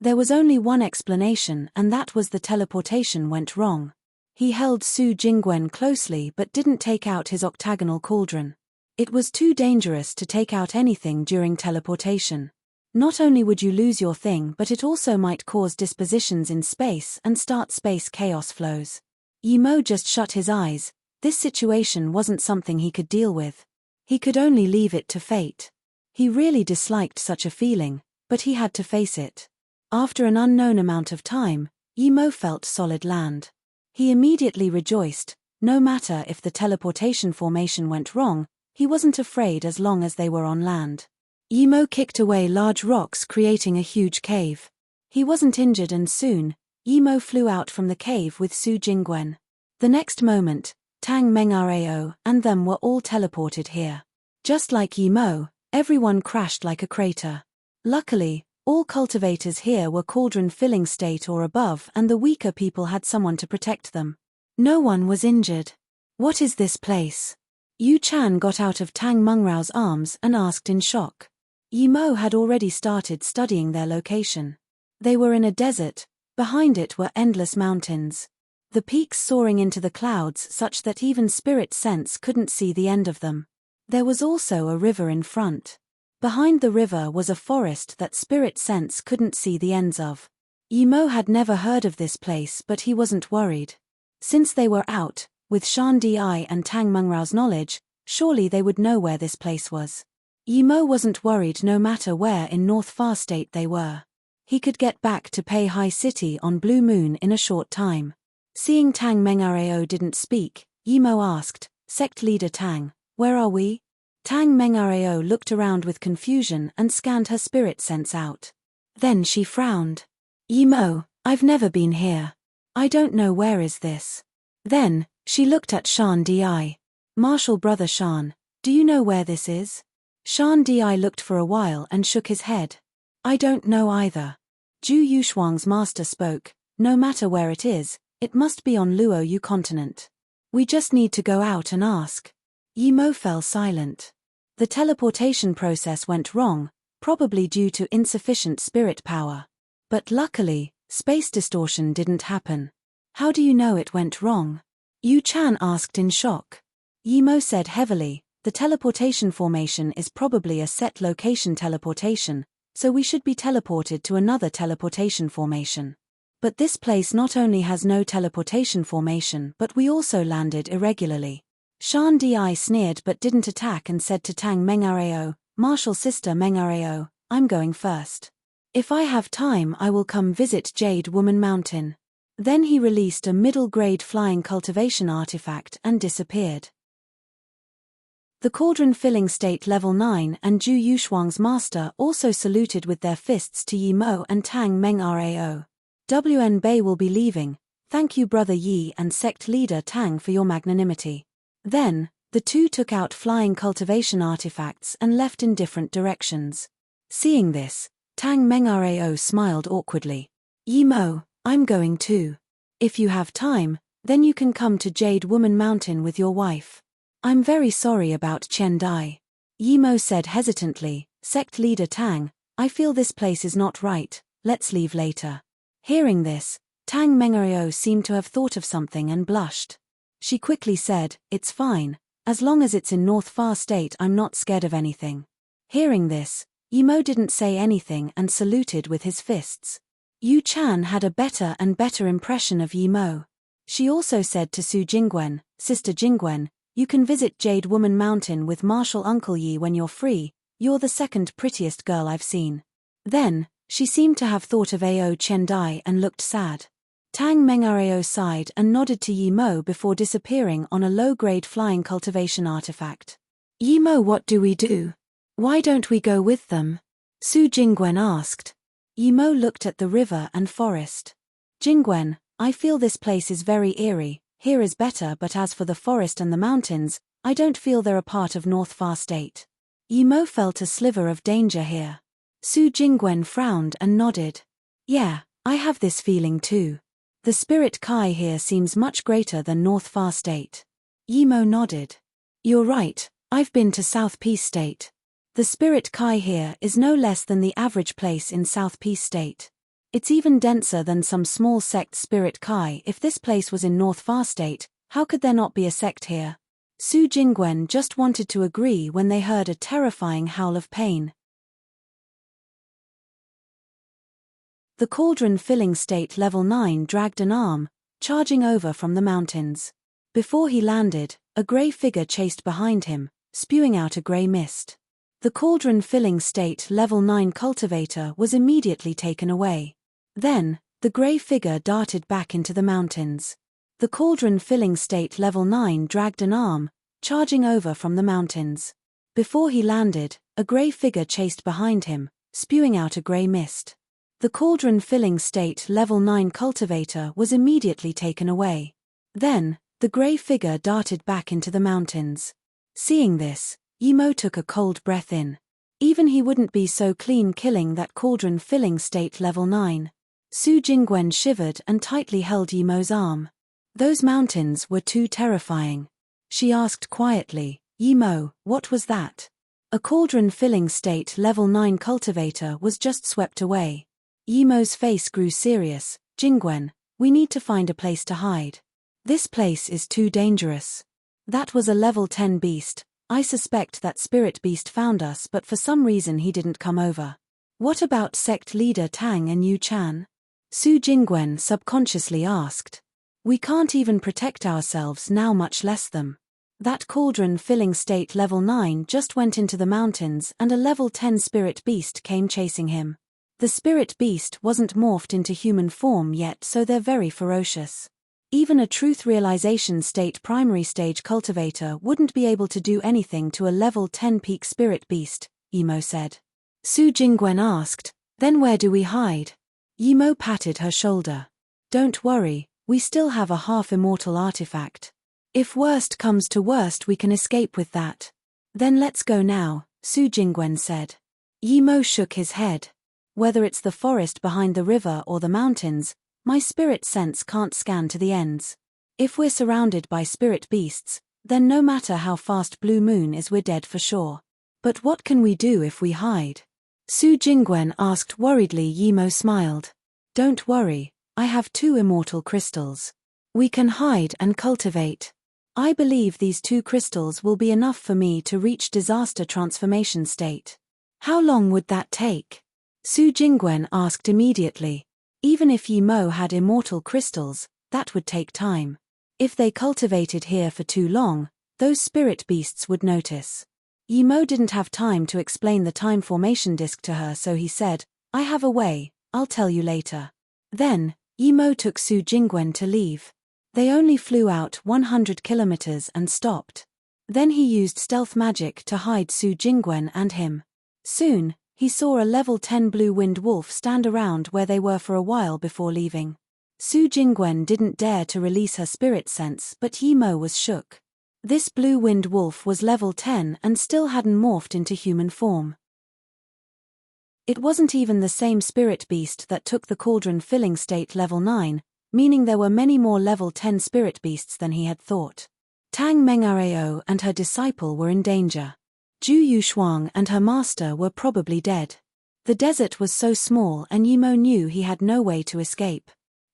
There was only one explanation, and that was the teleportation went wrong. He held Su Jingwen closely but didn't take out his octagonal cauldron. It was too dangerous to take out anything during teleportation. Not only would you lose your thing, but it also might cause dispositions in space and start space chaos flows. Yimo just shut his eyes. This situation wasn't something he could deal with. He could only leave it to fate. He really disliked such a feeling, but he had to face it. After an unknown amount of time, Yimo felt solid land. He immediately rejoiced. No matter if the teleportation formation went wrong, he wasn't afraid as long as they were on land. Yimo kicked away large rocks, creating a huge cave. He wasn't injured, and soon, Yimo flew out from the cave with Su Jingwen. The next moment, Tang Mengarao and them were all teleported here. Just like Yimo, everyone crashed like a crater. Luckily, all cultivators here were cauldron-filling state or above, and the weaker people had someone to protect them. No one was injured. What is this place? Yu Chan got out of Tang Mengrao's arms and asked in shock. Yimo had already started studying their location. They were in a desert. Behind it were endless mountains. The peaks soaring into the clouds such that even spirit sense couldn't see the end of them. There was also a river in front. Behind the river was a forest that spirit sense couldn't see the ends of. Yimo had never heard of this place, but he wasn't worried. Since they were out, with Shan Di and Tang Mengrao's knowledge, surely they would know where this place was. Yimo wasn't worried no matter where in North Far State they were. He could get back to Pei Hai City on Blue Moon in a short time. Seeing Tang Mengarao didn't speak, Yimo asked, "Sect leader Tang, where are we?" Tang Mengarao looked around with confusion and scanned her spirit sense out. Then she frowned. "Yimo, I've never been here. I don't know where is this." Then, she looked at Shan Di. "Martial brother Shan, do you know where this is?" Shan Di looked for a while and shook his head. "I don't know either." Zhu Yushuang's master spoke. "No matter where it is, it must be on Luo Yu continent. We just need to go out and ask." Yimo fell silent. The teleportation process went wrong, probably due to insufficient spirit power. But luckily, space distortion didn't happen. "How do you know it went wrong?" Yu Chan asked in shock. Yimo said heavily, "The teleportation formation is probably a set location teleportation, so we should be teleported to another teleportation formation. But this place not only has no teleportation formation, but we also landed irregularly." Shan Di sneered but didn't attack and said to Tang Mengarao, "Martial sister Mengarao, I'm going first. If I have time I will come visit Jade Woman Mountain." Then he released a middle-grade flying cultivation artifact and disappeared. The cauldron-filling state level 9 and Zhu Yushuang's master also saluted with their fists to Yimo and Tang Mengarao. "WN Bei will be leaving. Thank you brother Yi and sect leader Tang for your magnanimity." Then, the two took out flying cultivation artifacts and left in different directions. Seeing this, Tang Mengarao smiled awkwardly. "Yimo, I'm going too. If you have time, then you can come to Jade Woman Mountain with your wife." "I'm very sorry about Chen Dai," Yimo said hesitantly. "Sect leader Tang, I feel this place is not right, let's leave later." Hearing this, Tang Mengarao seemed to have thought of something and blushed. She quickly said, "It's fine, as long as it's in North Far State I'm not scared of anything." Hearing this, Yimo didn't say anything and saluted with his fists. Yu Chan had a better and better impression of Yimo. She also said to Su Jingwen, "Sister Jingwen, you can visit Jade Woman Mountain with Martial Uncle Yi when you're free, you're the second prettiest girl I've seen." Then, she seemed to have thought of Ao Chen Dai and looked sad. Tang Mengarao sighed and nodded to Yimo before disappearing on a low-grade flying cultivation artifact. "Yimo, what do we do? Why don't we go with them?" Su Jingwen asked. Yimo looked at the river and forest. "Jingwen, I feel this place is very eerie. Here is better, but as for the forest and the mountains, I don't feel they're a part of North Far State." Yimo felt a sliver of danger here. Su Jingwen frowned and nodded. "Yeah, I have this feeling too. The spirit Kai here seems much greater than North Far State. Yimo nodded. You're right, I've been to South Peace State. The spirit Kai here is no less than the average place in South Peace State. It's even denser than some small sect spirit Kai. If this place was in North Far State, how could there not be a sect here? Su Jingwen just wanted to agree when they heard a terrifying howl of pain. The cauldron filling state level 9 dragged an arm, charging over from the mountains. Before he landed, a grey figure chased behind him, spewing out a grey mist. The cauldron filling state level 9 cultivator was immediately taken away. Then, the grey figure darted back into the mountains. The cauldron filling state level 9 dragged an arm, charging over from the mountains. Before he landed, a grey figure chased behind him, spewing out a grey mist. The cauldron filling state level 9 cultivator was immediately taken away. Then, the grey figure darted back into the mountains. Seeing this, Yimo took a cold breath in. Even he wouldn't be so clean killing that cauldron filling state level 9. Su Jingwen shivered and tightly held Yimo's arm. Those mountains were too terrifying. She asked quietly, Yimo, what was that? A cauldron filling state level 9 cultivator was just swept away. Yimo's face grew serious. Jingwen, we need to find a place to hide. This place is too dangerous. That was a level 10 beast. I suspect that spirit beast found us, but for some reason he didn't come over. What about sect leader Tang and Yu Chan? Su Jingwen subconsciously asked. We can't even protect ourselves now, much less them. That cauldron filling state level 9 just went into the mountains and a level 10 spirit beast came chasing him. The spirit beast wasn't morphed into human form yet, so they're very ferocious. Even a truth realization state primary stage cultivator wouldn't be able to do anything to a level 10 peak spirit beast, Yimo said. Su Jingwen asked, then where do we hide? Yimo patted her shoulder. Don't worry, we still have a half-immortal artifact. If worst comes to worst we can escape with that. Then let's go now, Su Jingwen said. Yimo shook his head. Whether it's the forest behind the river or the mountains, my spirit sense can't scan to the ends. If we're surrounded by spirit beasts, then no matter how fast Blue Moon is, we're dead for sure. But what can we do if we hide? Su Jingwen asked worriedly. Yimo smiled. Don't worry, I have 2 immortal crystals. We can hide and cultivate. I believe these 2 crystals will be enough for me to reach disaster transformation state. How long would that take? Su Jingwen asked immediately. Even if Yimo had immortal crystals, that would take time. If they cultivated here for too long, those spirit beasts would notice. Yimo didn't have time to explain the time formation disk to her, so he said, I have a way, I'll tell you later. Then, Yimo took Su Jingwen to leave. They only flew out 100 kilometers and stopped. Then he used stealth magic to hide Su Jingwen and him. Soon, he saw a level 10 blue wind wolf stand around where they were for a while before leaving. Su Jingwen didn't dare to release her spirit sense, but Yimo was shook. This blue wind wolf was level 10 and still hadn't morphed into human form. It wasn't even the same spirit beast that took the cauldron filling state level 9, meaning there were many more level 10 spirit beasts than he had thought. Tang Mengareo and her disciple were in danger. Ju Yushuang and her master were probably dead. The desert was so small and Yimo knew he had no way to escape.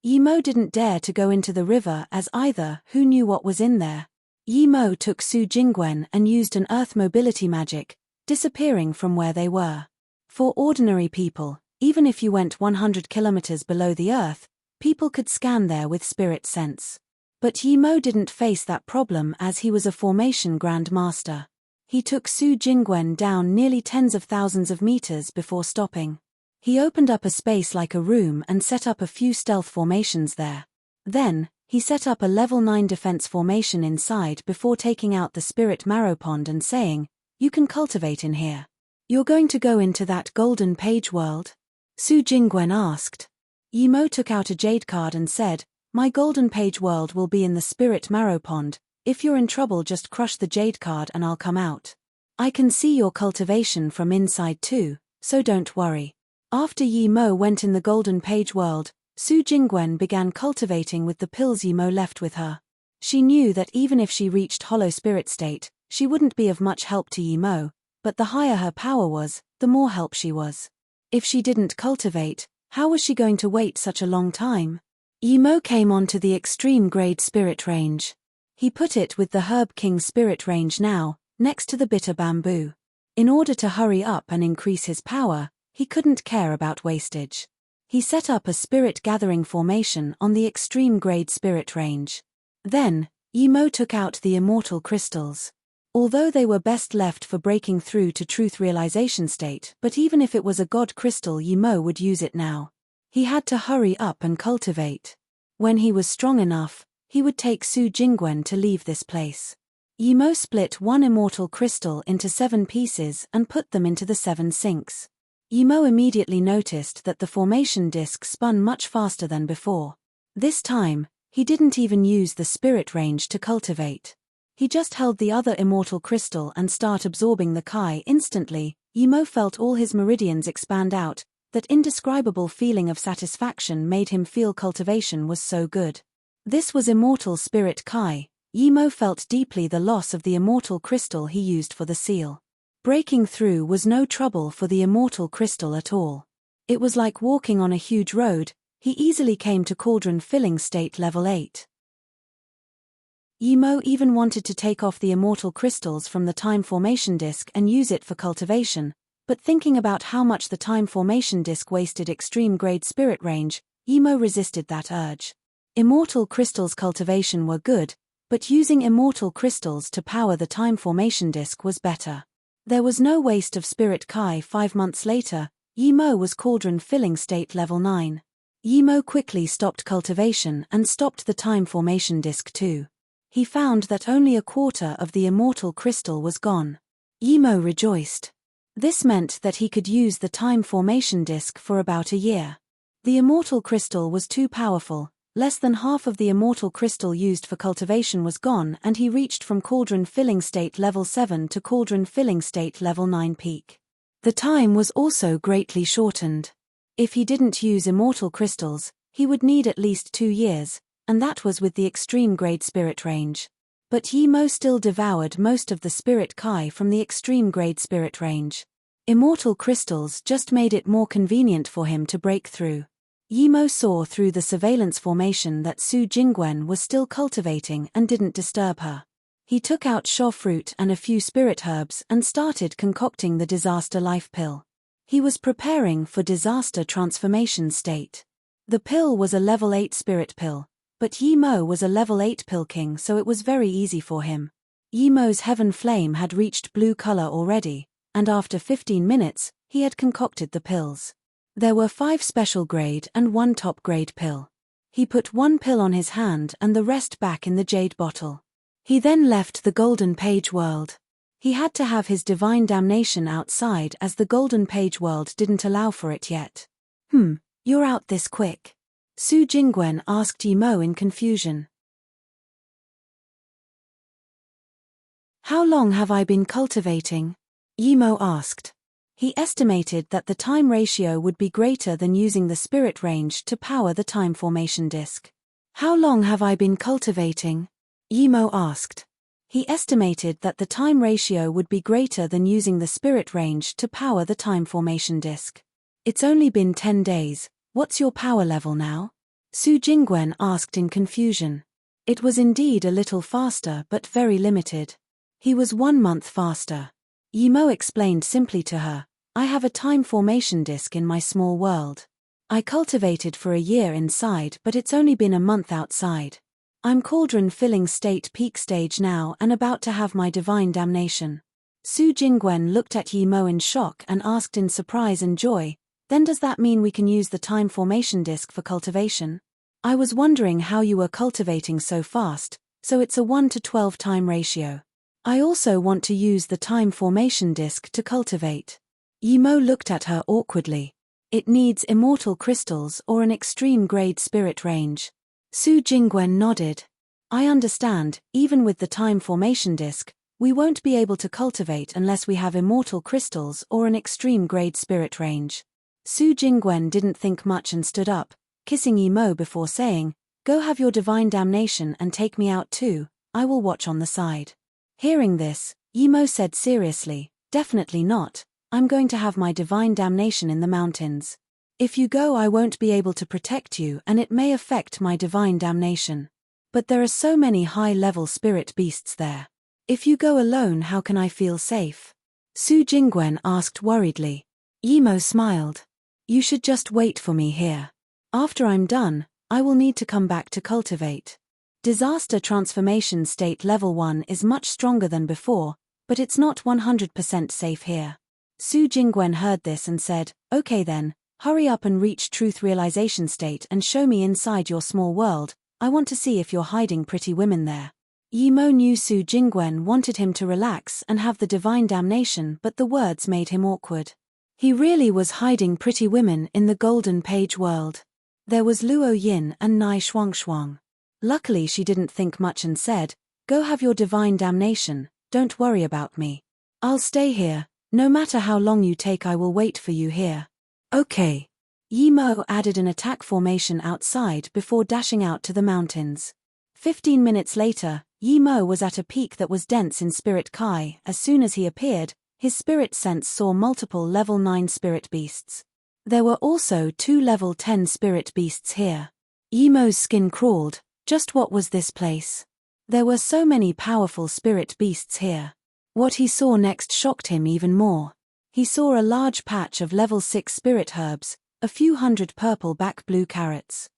Yimo didn't dare to go into the river as either, who knew what was in there. Yimo took Su Jingwen and used an earth mobility magic, disappearing from where they were. For ordinary people, even if you went 100 kilometers below the earth, people could scan there with spirit sense. But Yimo didn't face that problem as he was a formation Grand Master. He took Su Jingwen down nearly tens of thousands of meters before stopping. He opened up a space like a room and set up a few stealth formations there. Then, he set up a level 9 defense formation inside before taking out the spirit marrow pond and saying, you can cultivate in here. You're going to go into that golden page world? Su Jingwen asked. Yimo took out a jade card and said, my golden page world will be in the spirit marrow pond. If you're in trouble just crush the jade card and I'll come out. I can see your cultivation from inside too, so don't worry. After Yimo went in the golden page world, Su Jingwen began cultivating with the pills Yimo left with her. She knew that even if she reached hollow spirit state, she wouldn't be of much help to Yimo, but the higher her power was, the more help she was. If she didn't cultivate, how was she going to wait such a long time? Yimo came onto the extreme grade spirit range. He put it with the Herb King spirit range now, next to the bitter bamboo. In order to hurry up and increase his power, he couldn't care about wastage. He set up a spirit gathering formation on the extreme grade spirit range. Then, Yimo took out the immortal crystals. Although they were best left for breaking through to truth realization state, but even if it was a god crystal, Yimo would use it now. He had to hurry up and cultivate. When he was strong enough, he would take Su Jingwen to leave this place. Yimo split one immortal crystal into 7 pieces and put them into the 7 sinks. Yimo immediately noticed that the formation disk spun much faster than before. This time, he didn't even use the spirit range to cultivate. He just held the other immortal crystal and started absorbing the Kai instantly. Yimo felt all his meridians expand out. That indescribable feeling of satisfaction made him feel cultivation was so good. This was immortal spirit Kai. Yimo felt deeply the loss of the immortal crystal he used for the seal. Breaking through was no trouble for the immortal crystal at all. It was like walking on a huge road. He easily came to cauldron filling state level 8. Yimo even wanted to take off the immortal crystals from the time formation disk and use it for cultivation, but thinking about how much the time formation disk wasted extreme grade spirit range, Yimo resisted that urge. Immortal crystals cultivation were good, but using immortal crystals to power the time formation disk was better. There was no waste of spirit Kai. 5 months later, Yimo was cauldron filling state level 9. Yimo quickly stopped cultivation and stopped the time formation disk too. He found that only a quarter of the immortal crystal was gone. Yimo rejoiced. This meant that he could use the time formation disk for about a year. The immortal crystal was too powerful. Less than half of the immortal crystal used for cultivation was gone, and he reached from cauldron filling state level 7 to cauldron filling state level 9 peak. The time was also greatly shortened. If he didn't use immortal crystals, he would need at least 2 years, and that was with the extreme grade spirit range. But Yimo still devoured most of the spirit Kai from the extreme grade spirit range. Immortal crystals just made it more convenient for him to break through. Yimo saw through the surveillance formation that Su Jingwen was still cultivating and didn't disturb her. He took out shaw fruit and a few spirit herbs and started concocting the disaster life pill. He was preparing for disaster transformation state. The pill was a level 8 spirit pill, but Yimo was a level 8 pill king, so it was very easy for him. Yimo's heaven flame had reached blue color already, and after 15 minutes, he had concocted the pills. There were 5 special grade and 1 top grade pill. He put 1 pill on his hand and the rest back in the jade bottle. He then left the golden page world. He had to have his divine damnation outside as the golden page world didn't allow for it yet. You're out this quick? Su Jingwen asked Yimo in confusion. How long have I been cultivating? Yimo asked. He estimated that the time ratio would be greater than using the spirit range to power the time formation disk. How long have I been cultivating? Yimo asked. He estimated that the time ratio would be greater than using the spirit range to power the time formation disk. It's only been 10 days, what's your power level now? Su Jingwen asked in confusion. It was indeed a little faster but very limited. He was 1 month faster. Yimo explained simply to her, I have a time formation disk in my small world. I cultivated for a year inside, but it's only been a month outside. I'm cauldron filling state peak stage now and about to have my divine damnation. Su Jingwen looked at Yimo in shock and asked in surprise and joy, then does that mean we can use the time formation disk for cultivation? I was wondering how you were cultivating so fast, so it's a 1 to 12 time ratio. I also want to use the time formation disk to cultivate. Yimo looked at her awkwardly. It needs immortal crystals or an extreme grade spirit range. Su Jingwen nodded. I understand, even with the time formation disk, we won't be able to cultivate unless we have immortal crystals or an extreme grade spirit range. Su Jingwen didn't think much and stood up. kissing Emo before saying, "Go have your divine damnation and take me out too, I will watch on the side." Hearing this, Emo said seriously, "Definitely not, I'm going to have my divine damnation in the mountains. If you go I won't be able to protect you and it may affect my divine damnation. But there are so many high-level spirit beasts there. If you go alone how can I feel safe?" Su Jingwen asked worriedly. Emo smiled. "You should just wait for me here. After I'm done, I will need to come back to cultivate. Disaster transformation state level 1 is much stronger than before, but it's not 100% safe here." Su Jingwen heard this and said, "Okay then, hurry up and reach truth realization state and show me inside your small world, I want to see if you're hiding pretty women there." Emo knew Su Jingwen wanted him to relax and have the divine damnation, but the words made him awkward. He really was hiding pretty women in the golden page world. There was Luo Yin and Nai Shuang. Luckily she didn't think much and said, "Go have your divine damnation, don't worry about me. I'll stay here, no matter how long you take I will wait for you here." "Okay." Emo added an attack formation outside before dashing out to the mountains. 15 minutes later, Emo was at a peak that was dense in spirit Kai. As soon as he appeared, his spirit sense saw multiple level 9 spirit beasts. There were also 2 level 10 spirit beasts here. Emo's skin crawled. Just what was this place? There were so many powerful spirit beasts here. What he saw next shocked him even more. He saw a large patch of level 6 spirit herbs, a few hundred purple back blue carrots.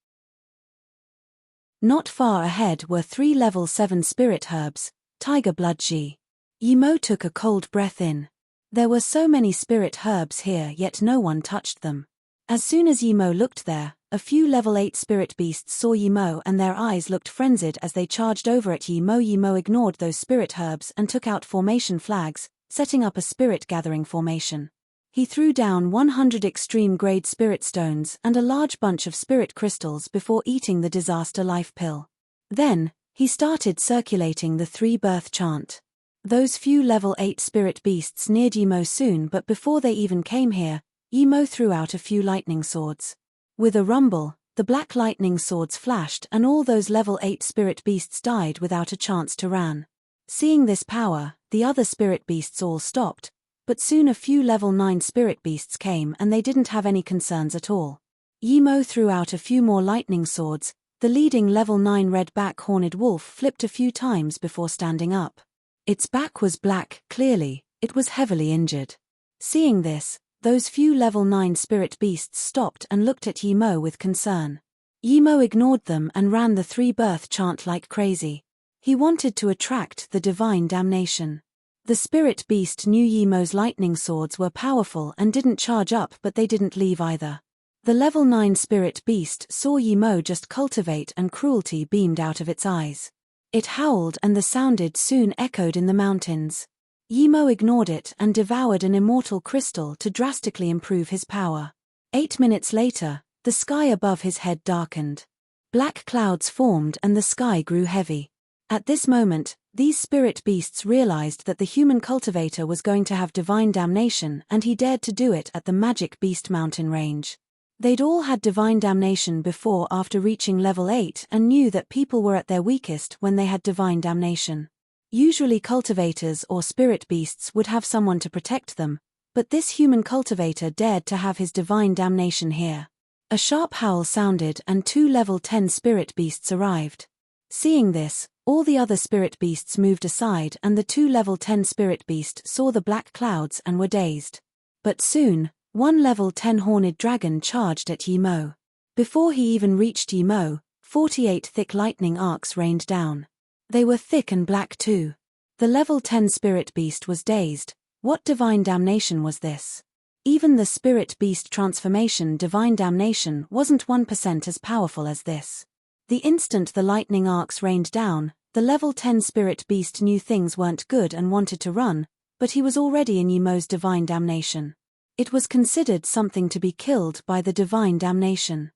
Not far ahead were 3 level 7 spirit herbs, tiger blood ji. Emo took a cold breath in. There were so many spirit herbs here yet no one touched them. As soon as Emo looked there, a few level 8 spirit beasts saw Emo and their eyes looked frenzied as they charged over at Emo. Emo ignored those spirit herbs and took out formation flags, setting up a spirit gathering formation. He threw down 100 extreme grade spirit stones and a large bunch of spirit crystals before eating the disaster life pill. Then, he started circulating the 3-birth chant. Those few level 8 spirit beasts neared Emo soon, but before they even came here, Emo threw out a few lightning swords. With a rumble, the black lightning swords flashed and all those level 8 spirit beasts died without a chance to run. Seeing this power, the other spirit beasts all stopped, but soon a few level 9 spirit beasts came and they didn't have any concerns at all. Emo threw out a few more lightning swords. The leading level 9 red-back horned wolf flipped a few times before standing up. Its back was black, clearly, it was heavily injured. Seeing this, those few level 9 spirit beasts stopped and looked at Emo with concern. Emo ignored them and ran the 3-birth chant like crazy. He wanted to attract the divine damnation. The spirit beast knew Emo's lightning swords were powerful and didn't charge up, but they didn't leave either. The level 9 spirit beast saw Emo just cultivate and cruelty beamed out of its eyes. It howled and the sounded soon echoed in the mountains. Emo ignored it and devoured an immortal crystal to drastically improve his power. 8 minutes later, the sky above his head darkened. Black clouds formed and the sky grew heavy. At this moment, these spirit beasts realized that the human cultivator was going to have divine damnation and he dared to do it at the Magic Beast Mountain range. They'd all had divine damnation before after reaching level 8 and knew that people were at their weakest when they had divine damnation. Usually cultivators or spirit beasts would have someone to protect them, but this human cultivator dared to have his divine damnation here. A sharp howl sounded and 2 level 10 spirit beasts arrived. Seeing this, all the other spirit beasts moved aside and the 2 level 10 spirit beast saw the black clouds and were dazed. But soon, 1 level 10 horned dragon charged at Emo. Before he even reached Emo, 48 thick lightning arcs rained down. They were thick and black too. The level 10 spirit beast was dazed. What divine damnation was this? Even the spirit beast transformation divine damnation wasn't 1% as powerful as this. The instant the lightning arcs rained down, the level 10 spirit beast knew things weren't good and wanted to run, but he was already in Emo's divine damnation. It was considered something to be killed by the divine damnation.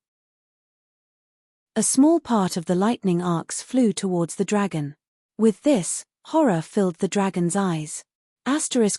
A small part of the lightning arcs flew towards the dragon. With this, horror filled the dragon's eyes.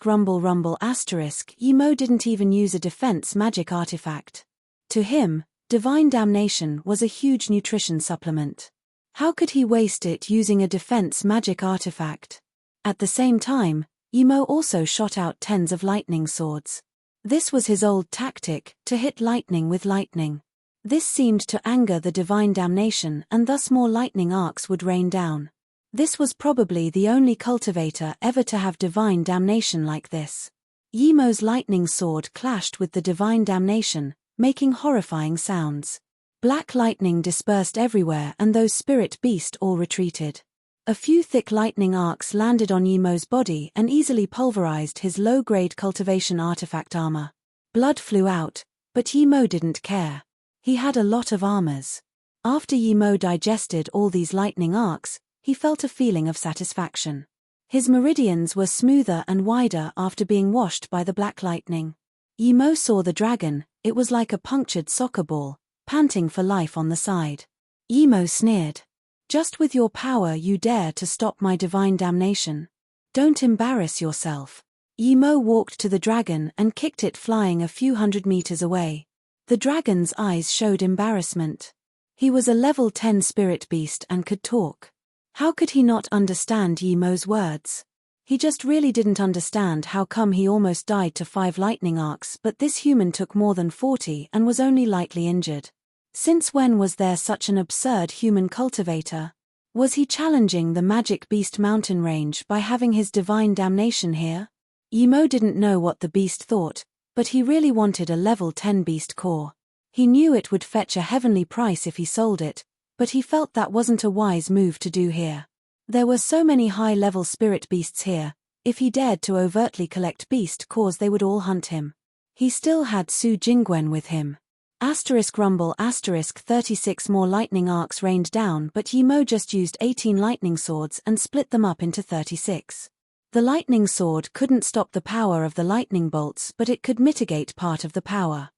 Rumble rumble *. Emo didn't even use a defense magic artifact. To him, Divine damnation was a huge nutrition supplement. How could he waste it using a defense magic artifact? At the same time, Emo also shot out tens of lightning swords. This was his old tactic, to hit lightning with lightning. This seemed to anger the divine damnation, and thus more lightning arcs would rain down. This was probably the only cultivator ever to have divine damnation like this. Yemo's lightning sword clashed with the divine damnation, making horrifying sounds. Black lightning dispersed everywhere and those spirit beast all retreated. A few thick lightning arcs landed on Yemo's body and easily pulverized his low-grade cultivation artifact armor. Blood flew out, but Yemo didn't care. He had a lot of armors. After Yemo digested all these lightning arcs, he felt a feeling of satisfaction. His meridians were smoother and wider after being washed by the black lightning. Yemo saw the dragon. It was like a punctured soccer ball, panting for life on the side. Yemo sneered. Just with your power you dare to stop my divine damnation? Don't embarrass yourself. Yemo walked to the dragon and kicked it flying a few hundred meters away. The dragon's eyes showed embarrassment. He was a level 10 spirit beast and could talk. How could he not understand Yemo's words? He just really didn't understand how come he almost died to 5 lightning arcs, but this human took more than 40 and was only lightly injured. Since when was there such an absurd human cultivator? Was he challenging the magic beast mountain range by having his divine damnation here? Yemo didn't know what the beast thought, but he really wanted a level 10 beast core. He knew it would fetch a heavenly price if he sold it, but he felt that wasn't a wise move to do here. There were so many high-level spirit beasts here, if he dared to overtly collect beast cores they would all hunt him. He still had Su Jingwen with him. Rumble 36 more lightning arcs rained down, but Yemo just used 18 lightning swords and split them up into 36. The lightning sword couldn't stop the power of the lightning bolts, but it could mitigate part of the power.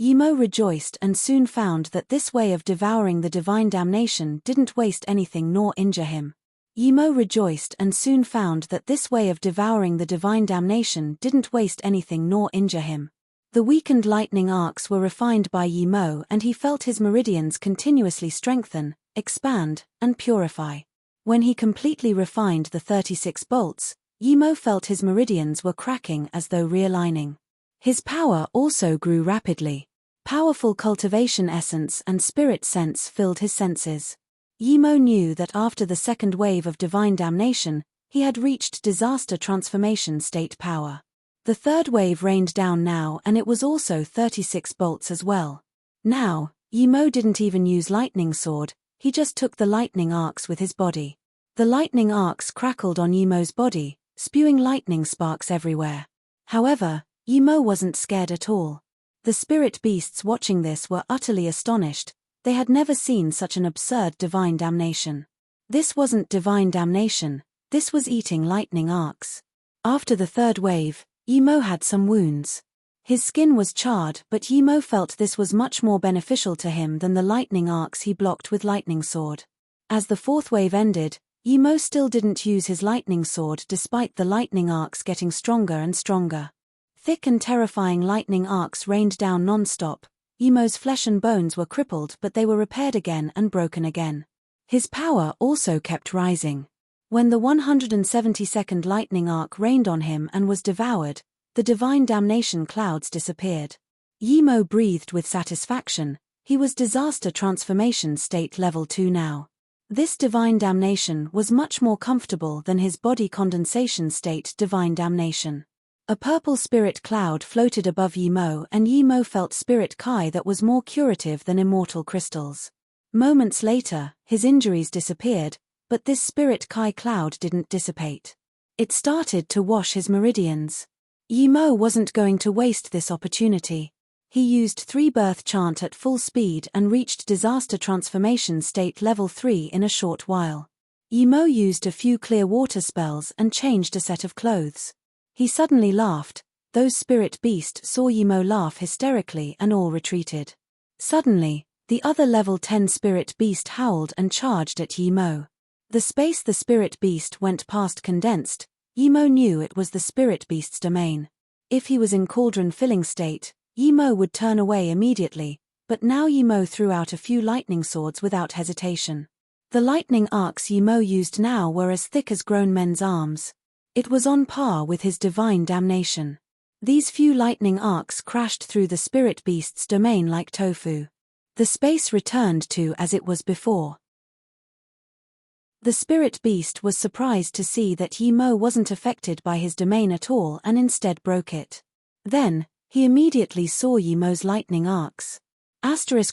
Yemo rejoiced and soon found that this way of devouring the divine damnation didn't waste anything nor injure him. Yemo rejoiced and soon found that this way of devouring the divine damnation didn't waste anything nor injure him. The weakened lightning arcs were refined by Yemo and he felt his meridians continuously strengthen, expand, and purify. When he completely refined the 36 bolts, Yemo felt his meridians were cracking as though realigning. His power also grew rapidly. Powerful cultivation essence and spirit sense filled his senses. Yemo knew that after the second wave of divine damnation, he had reached disaster transformation state power. The third wave rained down now and it was also 36 bolts as well. Now, Yemo didn't even use lightning sword, he just took the lightning arcs with his body. The lightning arcs crackled on Yemo's body, spewing lightning sparks everywhere. However, Yemo wasn't scared at all. The spirit beasts watching this were utterly astonished. They had never seen such an absurd divine damnation. This wasn't divine damnation, this was eating lightning arcs. After the third wave, Yemo had some wounds. His skin was charred, but Yemo felt this was much more beneficial to him than the lightning arcs he blocked with lightning sword. As the fourth wave ended, Yemo still didn't use his lightning sword despite the lightning arcs getting stronger and stronger. Thick and terrifying lightning arcs rained down non-stop. Yemo's flesh and bones were crippled, but they were repaired again and broken again. His power also kept rising. When the 172nd lightning arc rained on him and was devoured, the divine damnation clouds disappeared. Yemo breathed with satisfaction. He was disaster transformation state level 2 now. This divine damnation was much more comfortable than his body condensation state divine damnation. A purple spirit cloud floated above Yemo and Yemo felt spirit Kai that was more curative than immortal crystals. Moments later, his injuries disappeared, but this spirit Kai cloud didn't dissipate. It started to wash his meridians. Yemo wasn't going to waste this opportunity. He used 3 birth chant at full speed and reached disaster transformation state level 3 in a short while. Yemo used a few clear water spells and changed a set of clothes. He suddenly laughed. Those spirit beasts saw Yemo laugh hysterically and all retreated. Suddenly, the other level 10 spirit beast howled and charged at Yemo. The space the spirit beast went past condensed. Yemo knew it was the spirit beast's domain. If he was in cauldron filling state, Yimo would turn away immediately, but now Yimo threw out a few lightning swords without hesitation. The lightning arcs Yimo used now were as thick as grown men's arms. It was on par with his divine damnation. These few lightning arcs crashed through the spirit beast's domain like tofu. The space returned to as it was before. The spirit beast was surprised to see that Yimo wasn't affected by his domain at all and instead broke it. Then, he immediately saw Yimo's lightning arcs.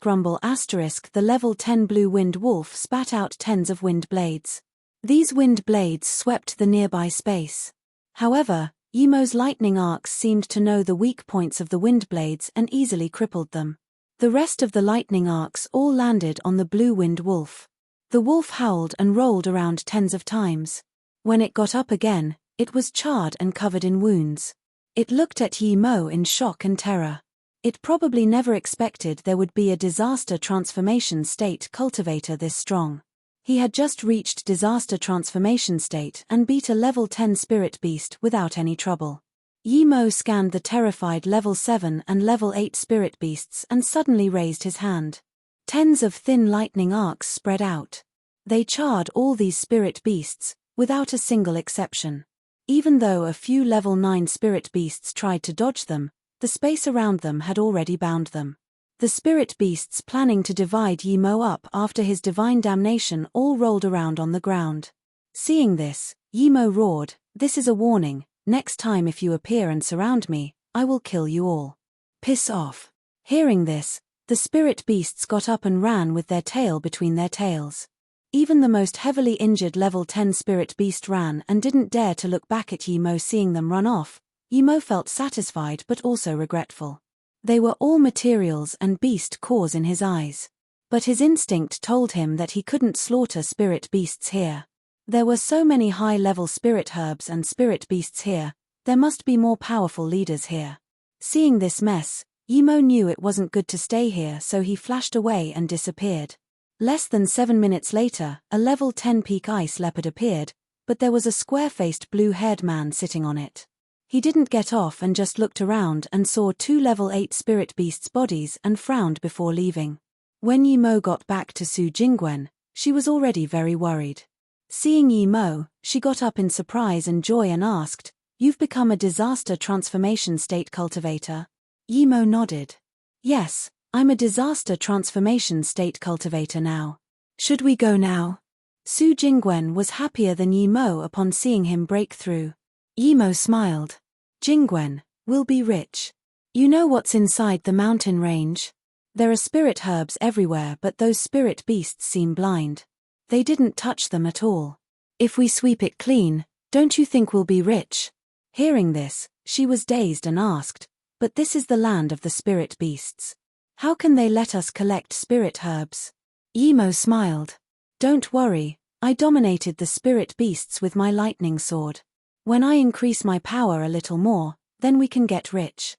Rumble *, the level 10 blue wind wolf spat out tens of wind blades. These wind blades swept the nearby space. However, Yimo's lightning arcs seemed to know the weak points of the wind blades and easily crippled them. The rest of the lightning arcs all landed on the blue wind wolf. The wolf howled and rolled around tens of times. When it got up again, it was charred and covered in wounds. It looked at Yimo in shock and terror. It probably never expected there would be a disaster transformation state cultivator this strong. He had just reached disaster transformation state and beat a level 10 spirit beast without any trouble. Yimo scanned the terrified level 7 and level 8 spirit beasts and suddenly raised his hand. Tens of thin lightning arcs spread out. They charred all these spirit beasts, without a single exception. Even though a few level 9 spirit beasts tried to dodge them, the space around them had already bound them. The spirit beasts planning to divide Yimo up after his divine damnation all rolled around on the ground. Seeing this, Yimo roared, "This is a warning, next time if you appear and surround me, I will kill you all. Piss off." Hearing this, the spirit beasts got up and ran with their tail between their tails. Even the most heavily injured level 10 spirit beast ran and didn't dare to look back at Yimo. Seeing them run off, Yimo felt satisfied but also regretful. They were all materials and beast cores in his eyes. But his instinct told him that he couldn't slaughter spirit beasts here. There were so many high-level spirit herbs and spirit beasts here, there must be more powerful leaders here. Seeing this mess, Yimo knew it wasn't good to stay here, so he flashed away and disappeared. Less than 7 minutes later, a level 10 peak ice leopard appeared, but there was a square-faced blue-haired man sitting on it. He didn't get off and just looked around and saw 2 level 8 spirit beasts' bodies and frowned before leaving. When Yimo got back to Su Jingwen, she was already very worried. Seeing Yimo, she got up in surprise and joy and asked, "You've become a disaster transformation state cultivator?" Yimo nodded. "Yes, I'm a disaster transformation state cultivator now. Should we go now?" Su Jingwen was happier than Yimo upon seeing him break through. Yimo smiled. "Jingwen, we'll be rich. You know what's inside the mountain range? There are spirit herbs everywhere, but those spirit beasts seem blind. They didn't touch them at all. If we sweep it clean, don't you think we'll be rich?" Hearing this, she was dazed and asked, "But this is the land of the spirit beasts. How can they let us collect spirit herbs?" Yimo smiled. "Don't worry, I dominated the spirit beasts with my lightning sword. When I increase my power a little more, then we can get rich.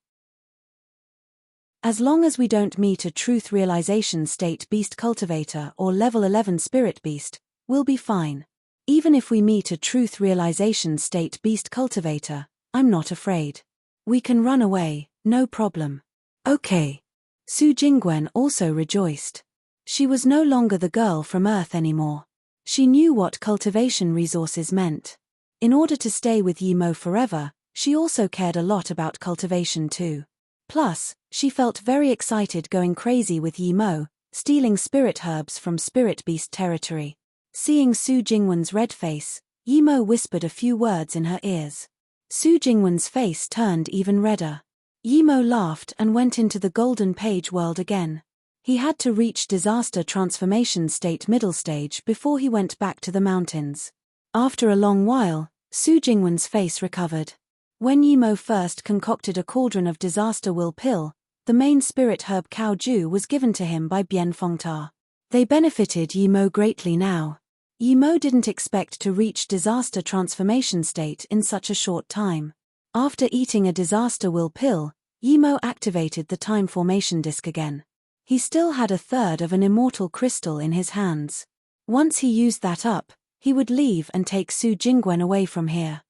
As long as we don't meet a truth realization state beast cultivator or level 11 spirit beast, we'll be fine. Even if we meet a truth realization state beast cultivator, I'm not afraid. We can run away, no problem." "Okay." Su Jingwen also rejoiced. She was no longer the girl from Earth anymore. She knew what cultivation resources meant. In order to stay with Yimo forever, she also cared a lot about cultivation too. Plus, she felt very excited going crazy with Yimo, stealing spirit herbs from spirit beast territory. Seeing Su Jingwen's red face, Yimo whispered a few words in her ears. Su Jingwen's face turned even redder. Yimo laughed and went into the golden page world again. He had to reach disaster transformation state middle stage before he went back to the mountains. After a long while, Su Jingwen's face recovered. When Yimo first concocted a cauldron of disaster will pill, the main spirit herb Cao Ju was given to him by Bien Fengta. They benefited Yimo greatly now. Yimo didn't expect to reach disaster transformation state in such a short time. After eating a disaster will pill, Yimo activated the time formation disc again. He still had a third of an immortal crystal in his hands. Once he used that up, he would leave and take Su Jingwen away from here.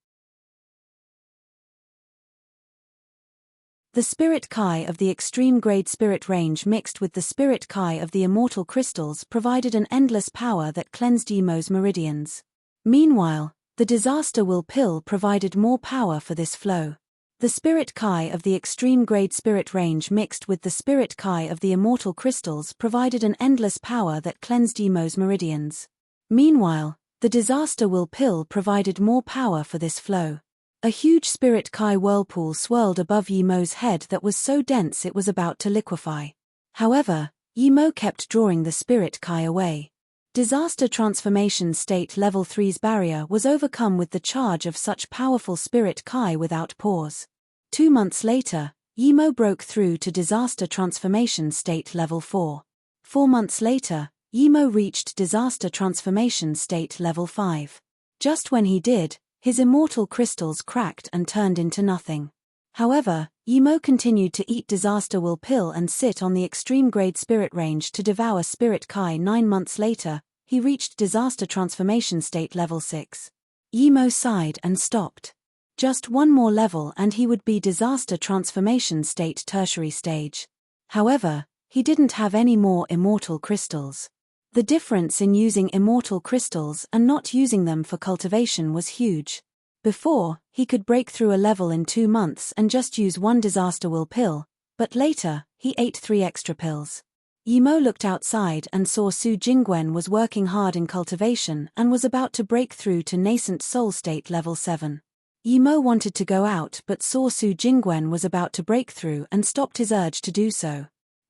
The Spirit Kai of the extreme grade spirit range mixed with the Spirit Kai of the immortal crystals provided an endless power that cleansed Yemo's meridians. Meanwhile, the disaster will pill provided more power for this flow. The Spirit Kai of the extreme grade spirit range mixed with the Spirit Kai of the immortal crystals provided an endless power that cleansed Yemo's meridians. Meanwhile, the disaster will pill provided more power for this flow. A huge Spirit Kai whirlpool swirled above Yemo's head that was so dense it was about to liquefy. However, Yemo kept drawing the Spirit Kai away. Disaster Transformation State Level 3's barrier was overcome with the charge of such powerful Spirit Kai without pause. 2 months later, Yemo broke through to Disaster Transformation State Level 4. 4 months later, Yemo reached Disaster Transformation State Level 5. Just when he did, his immortal crystals cracked and turned into nothing. However, Yemo continued to eat Disaster Will Pill and sit on the extreme grade spirit range to devour Spirit Kai. 9 months later, he reached Disaster Transformation State Level 6. Yemo sighed and stopped. Just one more level and he would be Disaster Transformation State Tertiary Stage. However, he didn't have any more immortal crystals. The difference in using immortal crystals and not using them for cultivation was huge. Before, he could break through a level in 2 months and just use 1 Disaster Will Pill, but later, he ate 3 extra pills. Yemo looked outside and saw Su Jingwen was working hard in cultivation and was about to break through to Nascent Soul State Level 7. Yemo wanted to go out but saw Su Jingwen was about to break through and stopped his urge to do so.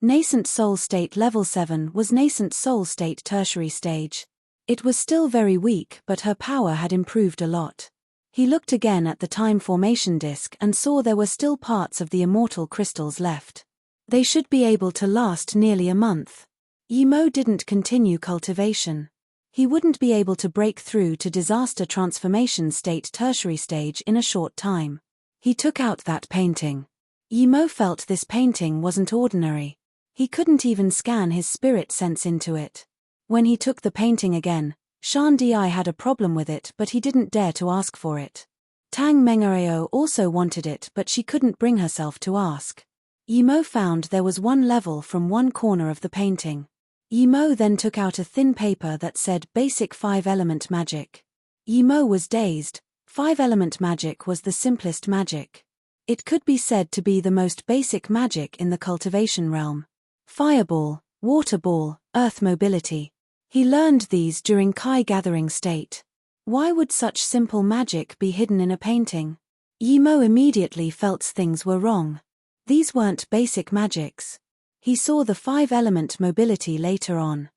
Nascent Soul State Level 7 was Nascent Soul State Tertiary Stage. It was still very weak but her power had improved a lot. He looked again at the time formation disk and saw there were still parts of the immortal crystals left. They should be able to last nearly a month. Yemo didn't continue cultivation. He wouldn't be able to break through to Disaster Transformation State Tertiary Stage in a short time. He took out that painting. Yemo felt this painting wasn't ordinary. He couldn't even scan his spirit sense into it. When he took the painting again, Shan Di had a problem with it but he didn't dare to ask for it. Tang Mengareo also wanted it but she couldn't bring herself to ask. Yemo found there was 1 level from one corner of the painting. Yemo then took out a thin paper that said Basic 5-Element Magic. Yemo was dazed. 5-Element Magic was the simplest magic. It could be said to be the most basic magic in the cultivation realm. Fireball, Water Ball, Earth Mobility. He learned these during Kai Gathering State. Why would such simple magic be hidden in a painting? Yemo immediately felt things were wrong. These weren't basic magics. He saw the 5-element mobility later on.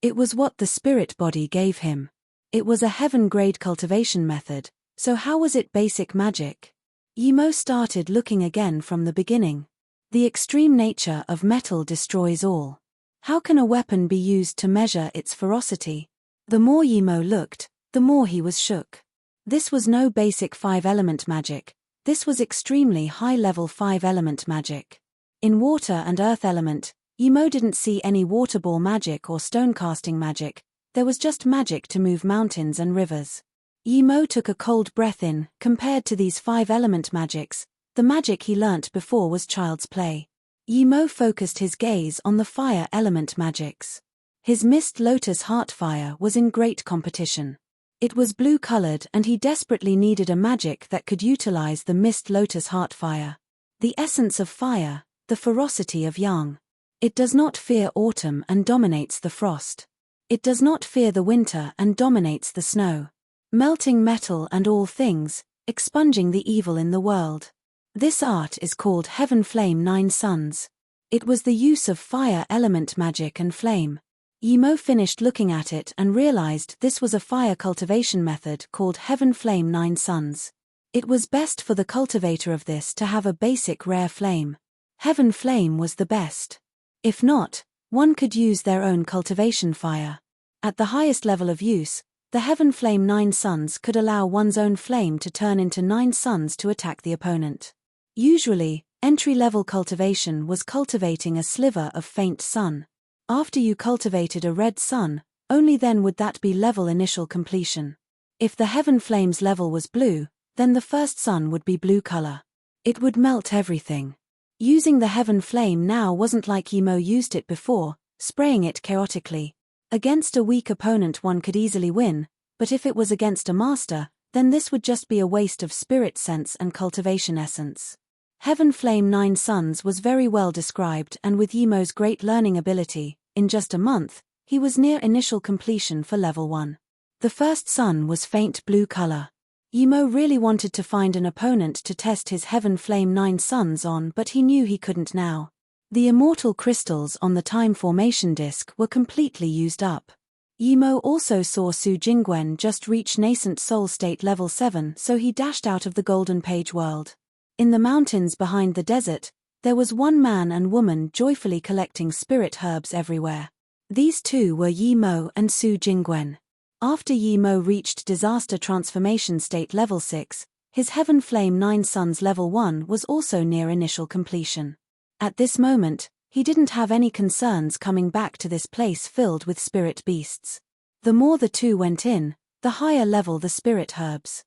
It was what the spirit body gave him. It was a heaven-grade cultivation method, so how was it basic magic? Yemo started looking again from the beginning. The extreme nature of metal destroys all. How can a weapon be used to measure its ferocity? The more Yemo looked, the more he was shook. This was no basic 5-element magic. This was extremely high-level 5-element magic. In water and earth element, Yemo didn't see any water ball magic or stone casting magic, there was just magic to move mountains and rivers. Yemo took a cold breath in. Compared to these 5-element magics, the magic he learnt before was child's play. Yemo focused his gaze on the fire element magics. His Mist Lotus Heart Fire was in great competition. It was blue-colored and he desperately needed a magic that could utilize the Mist Lotus Heart Fire. The essence of fire, the ferocity of yang. It does not fear autumn and dominates the frost. It does not fear the winter and dominates the snow. Melting metal and all things, expunging the evil in the world. This art is called Heaven Flame 9 Suns. It was the use of fire element magic and flame. Yemo finished looking at it and realized this was a fire cultivation method called Heaven Flame 9 Suns. It was best for the cultivator of this to have a basic rare flame. Heaven Flame was the best. If not, one could use their own cultivation fire. At the highest level of use, the Heaven Flame 9 Suns could allow one's own flame to turn into 9 suns to attack the opponent. Usually, entry-level cultivation was cultivating a sliver of faint sun. After you cultivated a red sun, only then would that be level initial completion. If the Heaven Flame's level was blue, then the first sun would be blue color. It would melt everything. Using the heaven flame now wasn't like Yimo used it before, spraying it chaotically. Against a weak opponent one could easily win, but if it was against a master, then this would just be a waste of spirit sense and cultivation essence. Heaven Flame 9 Suns was very well described, and with Yimo's great learning ability, in just a month, he was near initial completion for level 1. The first sun was faint blue color. Yimo really wanted to find an opponent to test his Heaven Flame 9 Suns on, but he knew he couldn't now. The immortal crystals on the time formation disc were completely used up. Yimo also saw Su Jingwen just reach nascent soul state level 7, so he dashed out of the Golden Page world. In the mountains behind the desert, there was one man and woman joyfully collecting spirit herbs everywhere. These two were Yimo and Su Jingwen. After Yimo reached disaster transformation state level 6, his Heaven Flame 9 Suns level 1 was also near initial completion. At this moment, he didn't have any concerns coming back to this place filled with spirit beasts. The more the two went in, the higher level the spirit herbs.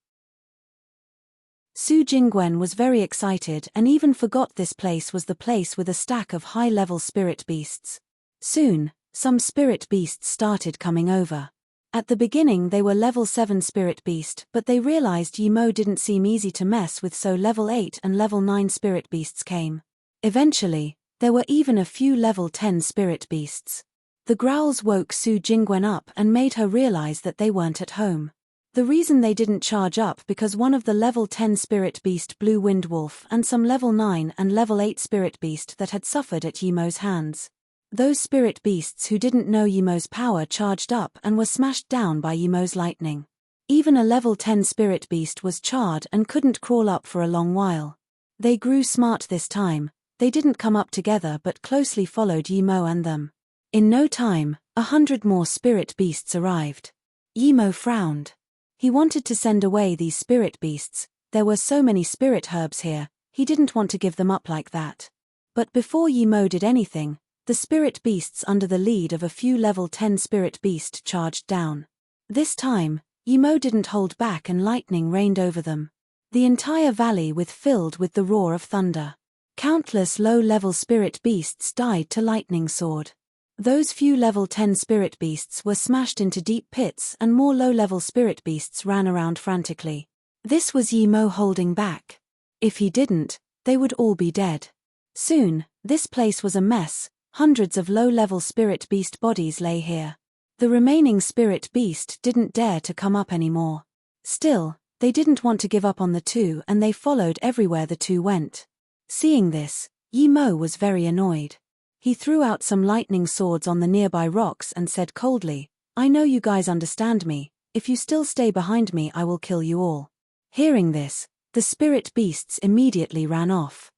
Su Jingwen was very excited and even forgot this place was the place with a stack of high-level spirit beasts. Soon, some spirit beasts started coming over. At the beginning they were level 7 spirit beast, but they realized Yimo didn't seem easy to mess with, so level 8 and level 9 spirit beasts came. Eventually, there were even a few level 10 spirit beasts. The growls woke Su Jingwen up and made her realize that they weren't at home. The reason they didn't charge up because one of the level 10 spirit beast Blue Wind Wolf and some level 9 and level 8 spirit beast that had suffered at Yimo's hands. Those spirit beasts who didn't know Yimo's power charged up and were smashed down by Yimo's lightning. Even a level 10 spirit beast was charred and couldn't crawl up for a long while. They grew smart this time. They didn't come up together but closely followed Yimo and them. In no time, 100 more spirit beasts arrived. Yimo frowned. He wanted to send away these spirit beasts. There were so many spirit herbs here, he didn't want to give them up like that. But before Yimo did anything, the spirit beasts under the lead of a few level 10 spirit beast charged down. This time, Yimo didn't hold back and lightning rained over them. The entire valley was filled with the roar of thunder. Countless low-level spirit beasts died to lightning sword. Those few level 10 spirit beasts were smashed into deep pits and more low-level spirit beasts ran around frantically. This was Yimo holding back. If he didn't, they would all be dead. Soon, this place was a mess. Hundreds of low-level spirit beast bodies lay here. The remaining spirit beast didn't dare to come up anymore. Still, they didn't want to give up on the two and they followed everywhere the two went. Seeing this, Yimo was very annoyed. He threw out some lightning swords on the nearby rocks and said coldly, "I know you guys understand me. If you still stay behind me I will kill you all." Hearing this, the spirit beasts immediately ran off.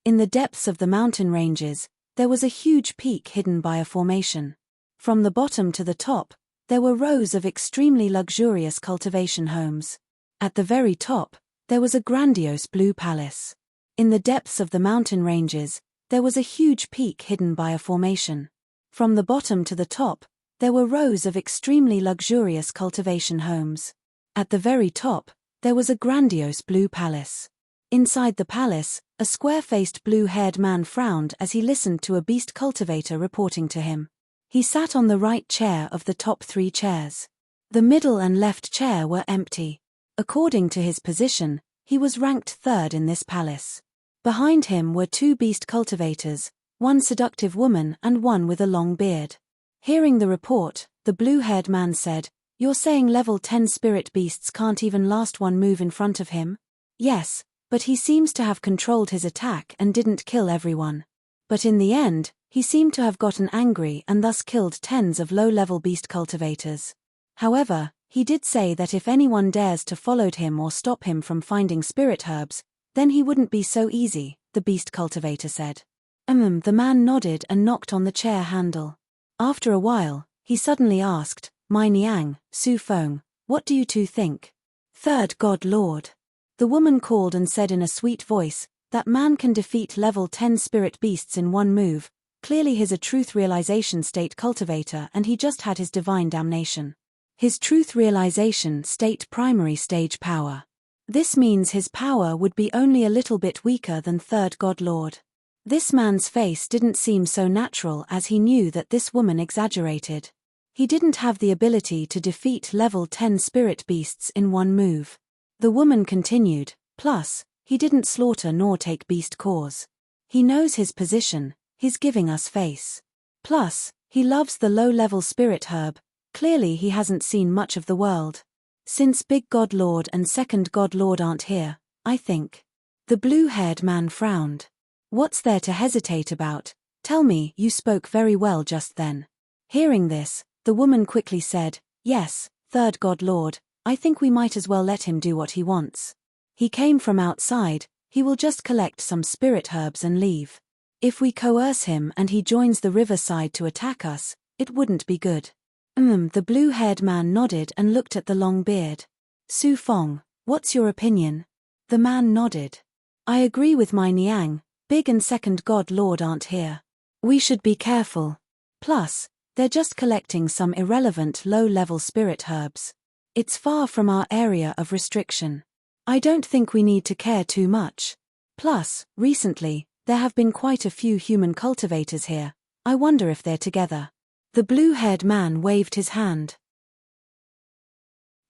In the depths of the mountain ranges, there was a huge peak hidden by a formation. From the bottom to the top, there were rows of extremely luxurious cultivation homes. At the very top, there was a grandiose blue palace. In the depths of the mountain ranges, there was a huge peak hidden by a formation. From the bottom to the top, there were rows of extremely luxurious cultivation homes. At the very top, there was a grandiose blue palace. Inside the palace, a square-faced blue-haired man frowned as he listened to a beast cultivator reporting to him. He sat on the right chair of the top 3 chairs. The middle and left chair were empty. According to his position, he was ranked 3rd in this palace. Behind him were 2 beast cultivators, one seductive woman and one with a long beard. Hearing the report, the blue-haired man said, "You're saying level 10 spirit beasts can't even last one move in front of him?" "Yes, but he seems to have controlled his attack and didn't kill everyone. But in the end, he seemed to have gotten angry and thus killed tens of low-level beast cultivators. However, he did say that if anyone dares to follow him or stop him from finding spirit herbs, then he wouldn't be so easy," the beast cultivator said. The man nodded and knocked on the chair handle. After a while, he suddenly asked, "My Niang, Su Feng, what do you two think?" "Third God Lord." The woman called and said in a sweet voice, "That man can defeat level 10 spirit beasts in one move. Clearly he's a truth realization state cultivator and he just had his divine damnation." His truth realization state primary stage power. This means his power would be only a little bit weaker than third God Lord. This man's face didn't seem so natural as he knew that this woman exaggerated. He didn't have the ability to defeat level 10 spirit beasts in one move. The woman continued, plus, he didn't slaughter nor take beast cores. He knows his position, he's giving us face. Plus, he loves the low-level spirit herb, clearly he hasn't seen much of the world. Since Big God Lord and Second God Lord aren't here, I think. The blue-haired man frowned. What's there to hesitate about? Tell me, you spoke very well just then. Hearing this, the woman quickly said, yes, Third God Lord, I think we might as well let him do what he wants. He came from outside, he will just collect some spirit herbs and leave. If we coerce him and he joins the riverside to attack us, it wouldn't be good. The blue-haired man nodded and looked at the long beard. Su Fong, what's your opinion? The man nodded. I agree with my Niang, Big and Second God Lord aren't here. We should be careful. Plus, they're just collecting some irrelevant low-level spirit herbs. It's far from our area of restriction. I don't think we need to care too much. Plus, recently, there have been quite a few human cultivators here. I wonder if they're together. The blue-haired man waved his hand.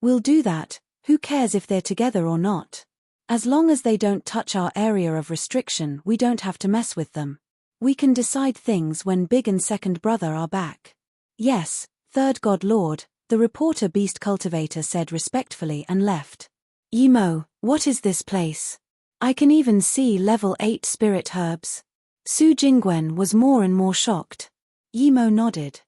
We'll do that, who cares if they're together or not? As long as they don't touch our area of restriction, we don't have to mess with them. We can decide things when Big and Second Brother are back. Yes, Third God Lord, the reporter beast cultivator said respectfully and left. Yimo, what is this place? I can even see level 8 spirit herbs. Su Jingwen was more and more shocked. Yimo nodded.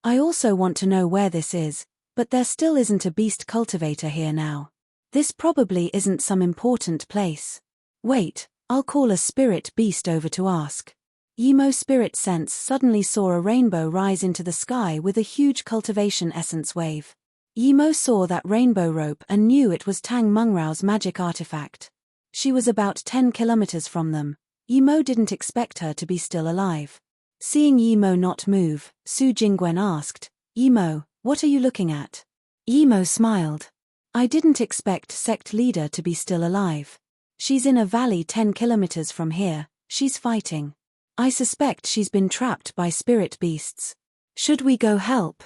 I also want to know where this is, but there still isn't a beast cultivator here now. This probably isn't some important place. Wait, I'll call a spirit beast over to ask. Yimo's spirit sense suddenly saw a rainbow rise into the sky with a huge cultivation essence wave. Yimo saw that rainbow rope and knew it was Tang Mungrao's magic artifact. She was about 10 kilometers from them. Yimo didn't expect her to be still alive. Seeing Yimo not move, Su Jingwen asked, Yimo, what are you looking at? Yimo smiled. I didn't expect sect leader to be still alive. She's in a valley 10 kilometers from here, she's fighting. I suspect she's been trapped by spirit beasts. Should we go help?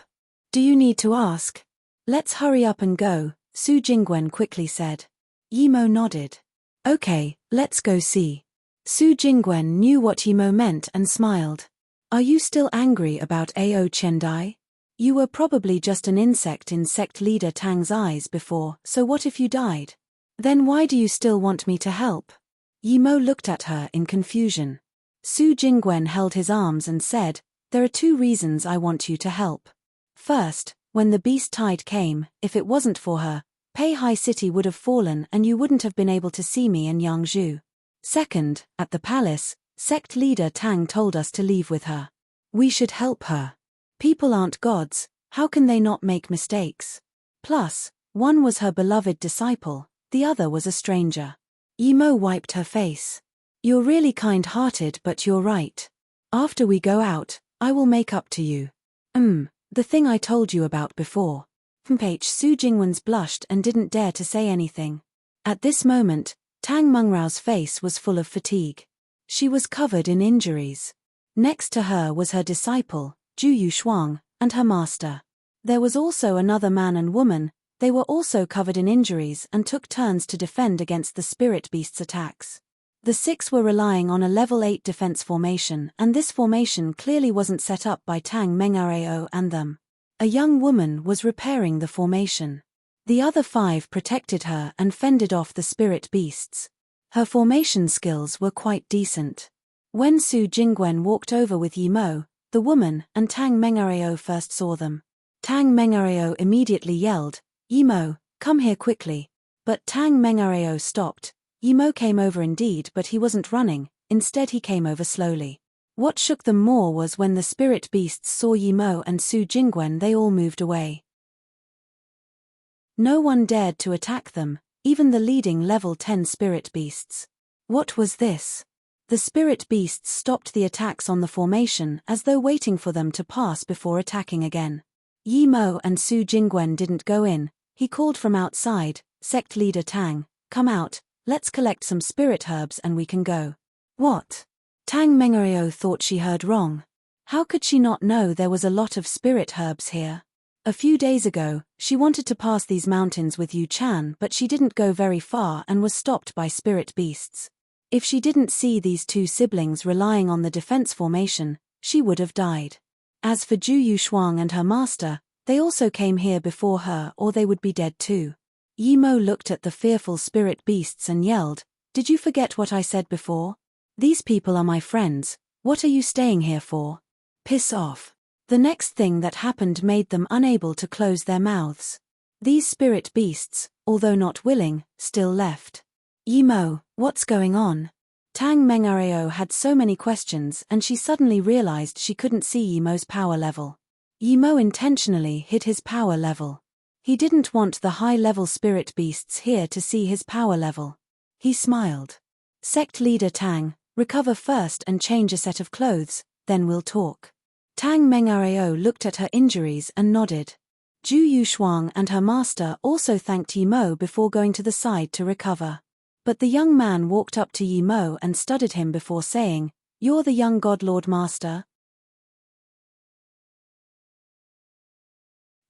Do you need to ask? Let's hurry up and go, Su Jingwen quickly said. Yimo nodded. Okay, let's go see. Su Jingwen knew what Yimo meant and smiled. Are you still angry about Ao Chendai? You were probably just an insect in sect leader Tang's eyes before, so what if you died? Then why do you still want me to help? Yimo looked at her in confusion. Su Jingwen held his arms and said, there are 2 reasons I want you to help. First, when the beast tide came, if it wasn't for her, Pei Hai City would have fallen and you wouldn't have been able to see me and Yang Zhu. Second, at the palace, sect leader Tang told us to leave with her. We should help her. People aren't gods, how can they not make mistakes? Plus, one was her beloved disciple, the other was a stranger. Yimo wiped her face. You're really kind-hearted, but you're right. After we go out, I will make up to you. The thing I told you about before. Su Jingwen's blushed and didn't dare to say anything. At this moment, Tang Mungrao's face was full of fatigue. She was covered in injuries. Next to her was her disciple, Zhu Yushuang, and her master. There was also another man and woman, they were also covered in injuries and took turns to defend against the spirit beast's attacks. The 6 were relying on a level 8 defense formation, and this formation clearly wasn't set up by Tang Mengareo and them. A young woman was repairing the formation. The other 5 protected her and fended off the spirit beasts. Her formation skills were quite decent. When Su Jingwen walked over with Yimo, the woman, and Tang Mengareo first saw them. Tang Mengareo immediately yelled, Yimo, come here quickly. But Tang Mengareo stopped. Yimo came over indeed, but he wasn't running, instead he came over slowly. What shook them more was when the spirit beasts saw Yimo and Su Jingwen, they all moved away. No one dared to attack them, even the leading level 10 spirit beasts. What was this? The spirit beasts stopped the attacks on the formation as though waiting for them to pass before attacking again. Yi Mo and Su Jingwen didn't go in. He called from outside, sect leader Tang, come out, let's collect some spirit herbs and we can go. What? Tang Mengareo thought she heard wrong. How could she not know there was a lot of spirit herbs here? A few days ago, she wanted to pass these mountains with Yu Chan, but she didn't go very far and was stopped by spirit beasts. If she didn't see these two siblings relying on the defense formation, she would have died. As for Ju Yushuang and her master, they also came here before her or they would be dead too. Yi Mo looked at the fearful spirit beasts and yelled, "Did you forget what I said before? These people are my friends, what are you staying here for? Piss off." The next thing that happened made them unable to close their mouths. These spirit beasts, although not willing, still left. Yi Mo, what's going on? Tang Mengareo had so many questions and she suddenly realized she couldn't see Yi Mo's power level. Yi Mo intentionally hid his power level. He didn't want the high-level spirit beasts here to see his power level. He smiled. Sect leader Tang, recover first and change a set of clothes, then we'll talk. Tang Mengareo looked at her injuries and nodded. Ju Yushuang and her master also thanked Yi Mo before going to the side to recover. But the young man walked up to Yi Mo and studied him before saying, "You're the young God Lord Master?"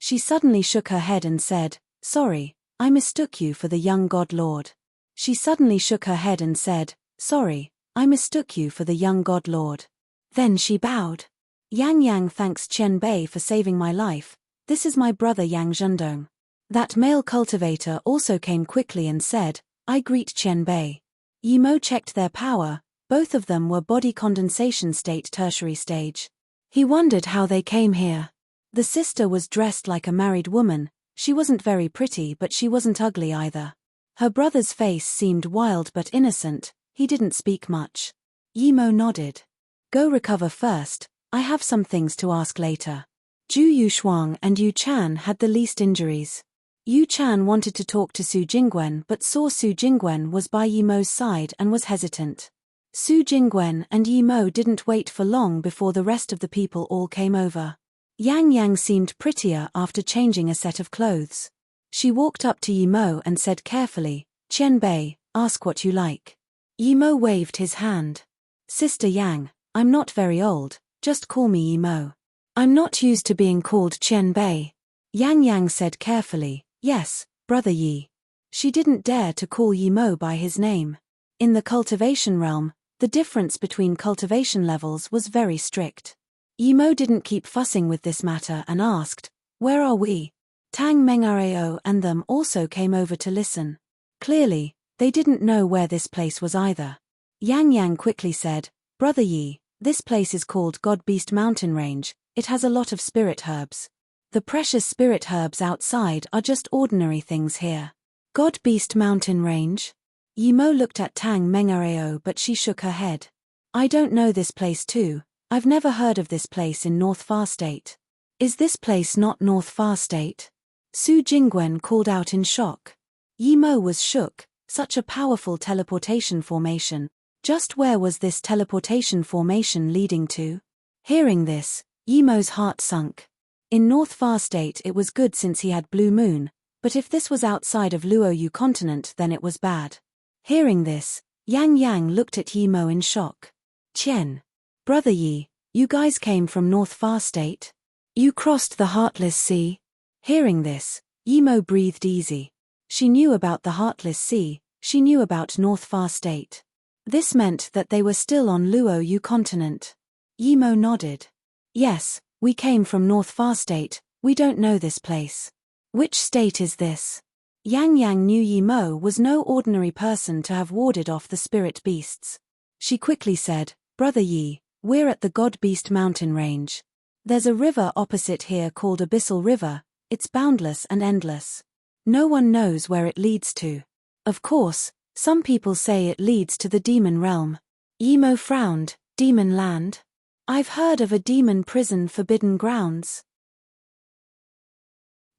She suddenly shook her head and said, "Sorry, I mistook you for the young God Lord." She suddenly shook her head and said, "Sorry, I mistook you for the young God Lord." Then she bowed. "Yang thanks Qian Bei for saving my life. This is my brother Yang Zhendong." That male cultivator also came quickly and said, "I greet Qian Bei." Yi Mo checked their power, both of them were body condensation state tertiary stage. He wondered how they came here. The sister was dressed like a married woman, she wasn't very pretty but she wasn't ugly either. Her brother's face seemed wild but innocent, he didn't speak much. Yi Mo nodded. "Go recover first, I have some things to ask later." Ju Yushuang and Yu Chan had the least injuries. Yu Chan wanted to talk to Su Jingwen but saw Su Jingwen was by Yi Mo's side and was hesitant. Su Jingwen and Yi Mo didn't wait for long before the rest of the people all came over. Yang seemed prettier after changing a set of clothes. She walked up to Yi Mo and said carefully, "Qian Bei, ask what you like." Yi Mo waved his hand. "Sister Yang, I'm not very old, just call me Yi Mo. I'm not used to being called Qian Bei." Yang said carefully, "Yes, brother Yi." She didn't dare to call Yi Mo by his name. In the cultivation realm, the difference between cultivation levels was very strict. Yi Mo didn't keep fussing with this matter and asked, "Where are we?" Tang Mengareo and them also came over to listen. Clearly, they didn't know where this place was either. Yang quickly said, "Brother Yi, this place is called God Beast Mountain Range, it has a lot of spirit herbs. The precious spirit herbs outside are just ordinary things here." God Beast Mountain Range? Yi Mo looked at Tang Mengareo but she shook her head. "I don't know this place too. I've never heard of this place in North Far State." "Is this place not North Far State?" Su Jingwen called out in shock. Yi Mo was shook, such a powerful teleportation formation. Just where was this teleportation formation leading to? Hearing this, Yi Mo's heart sunk. In North Far State it was good since he had Blue Moon, but if this was outside of Luoyu continent then it was bad. Hearing this, Yang looked at Yi Mo in shock. "Qian. Brother Yi, you guys came from North Far State? You crossed the Heartless Sea?" Hearing this, Yi Mo breathed easy. She knew about the Heartless Sea, she knew about North Far State. This meant that they were still on Luoyu continent. Yi Mo nodded. "Yes, we came from North Far State, we don't know this place." "Which state is this?" Yang knew Yi Mo was no ordinary person to have warded off the spirit beasts. She quickly said, "Brother Yi, we're at the God Beast Mountain Range. There's a river opposite here called Abyssal River, it's boundless and endless. No one knows where it leads to. Of course, some people say it leads to the demon realm." Yi Mo frowned. "Demon land? I've heard of a demon prison Forbidden Grounds."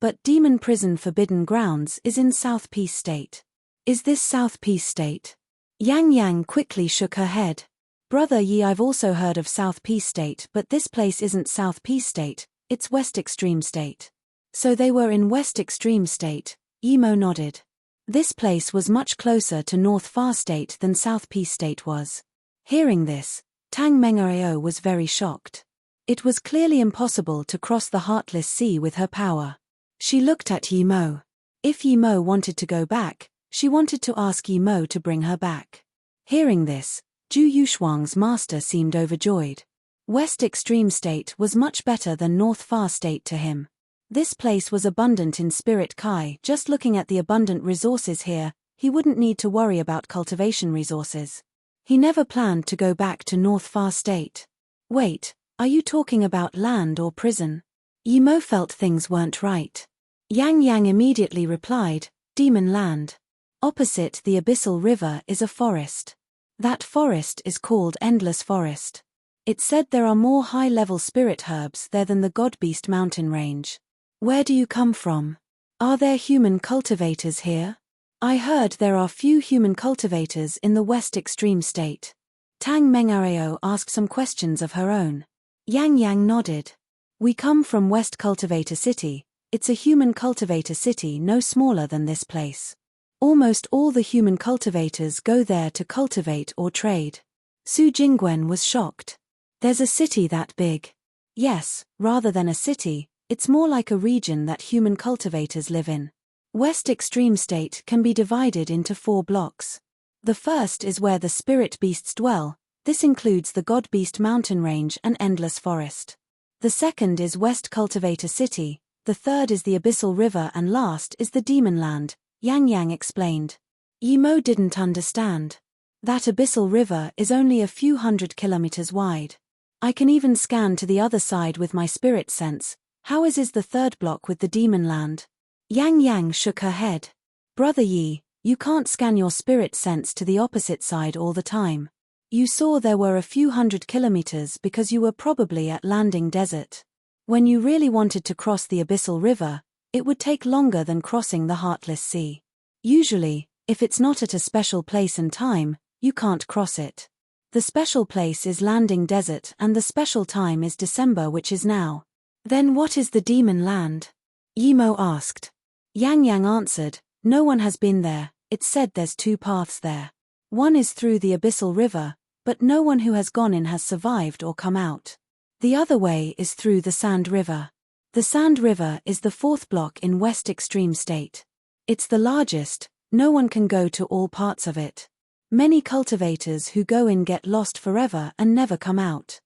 "But Demon Prison Forbidden Grounds is in South Peace State. Is this South Peace State?" Yang quickly shook her head. "Brother Yi, I've also heard of South Peace State but this place isn't South Peace State, It's West Extreme State. So they were in West Extreme State, Emo nodded. This place was much closer to North Far State than South Peace State was. Hearing this, Tang Mengareo was very shocked. It was clearly impossible to cross the Heartless Sea with her power. She looked at Emo. If Emo wanted to go back, she wanted to ask Emo to bring her back. Hearing this, Ju Yuxuang's master seemed overjoyed. West Extreme State was much better than North Far State to him. This place was abundant in spirit Kai. Just looking at the abundant resources here, he wouldn't need to worry about cultivation resources. He never planned to go back to North Far State. Wait, are you talking about land or prison? Emo felt things weren't right. Yang Yang immediately replied, Demon Land. Opposite the Abyssal River is a forest. That forest is called Endless Forest. It said there are more high-level spirit herbs there than the God-Beast mountain range. Where do you come from? Are there human cultivators here? I heard there are few human cultivators in the West Extreme State. Tang Mengareo asked some questions of her own. Yang Yang nodded. We come from West Cultivator City. It's a human cultivator city no smaller than this place. Almost all the human cultivators go there to cultivate or trade. Su Jingwen was shocked. There's a city that big? Yes, rather than a city, it's more like a region that human cultivators live in. West Extreme State can be divided into 4 blocks. The first is where the spirit beasts dwell. This includes the God-Beast mountain range and Endless Forest. The second is West Cultivator City, the third is the Abyssal River and last is the Demon Land, Yang Yang explained. Emo didn't understand. That Abyssal River is only a few hundred kilometers wide. I can even scan to the other side with my spirit sense. How is the third block with the Demon Land? Yang Yang shook her head. Brother Yi, you can't scan your spirit sense to the opposite side all the time. You saw there were a few hundred kilometers because you were probably at Landing Desert. When you really wanted to cross the Abyssal River, it would take longer than crossing the Heartless Sea. Usually, if it's not at a special place and time, you can't cross it. The special place is Landing Desert and the special time is December, which is now. Then what is the Demon Land? Emo asked. Yang Yang answered, no one has been there. It's said there's 2 paths there. One is through the Abyssal River, but no one who has gone in has survived or come out. The other way is through the Sand River. The Sand River is the 4th block in West Extreme State. It's the largest, no one can go to all parts of it. Many cultivators who go in get lost forever and never come out.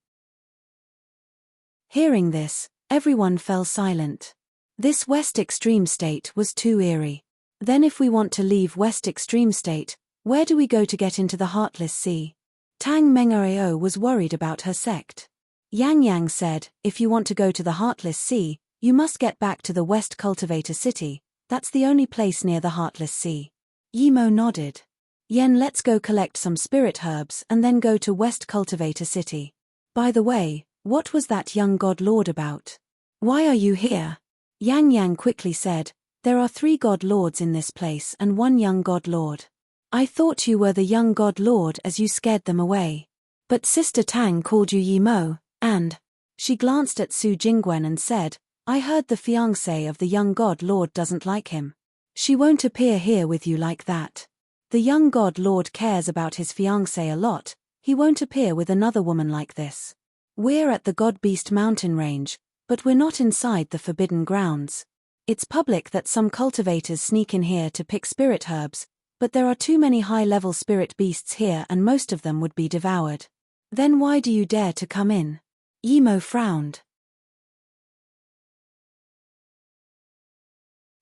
Hearing this, everyone fell silent. This West Extreme State was too eerie. Then if we want to leave West Extreme State, where do we go to get into the Heartless Sea? Tang Mengareo was worried about her sect. Yang Yang said, if you want to go to the Heartless Sea, you must get back to the West Cultivator City. That's the only place near the Heartless Sea. Emo nodded. Yen, let's go collect some spirit herbs and then go to West Cultivator City. By the way, what was that young god lord about? Why are you here? Yang Yang quickly said, there are 3 god lords in this place and 1 young god lord. I thought you were the young god lord as you scared them away. But Sister Tang called you Yimo, and... She glanced at Su Jingwen and said, I heard the fiancé of the young god lord doesn't like him. She won't appear here with you like that. The young god lord cares about his fiancé a lot, he won't appear with another woman like this. We're at the God-Beast mountain range, but we're not inside the forbidden grounds. It's public that some cultivators sneak in here to pick spirit herbs, but there are too many high-level spirit beasts here and most of them would be devoured. Then why do you dare to come in? Emo frowned.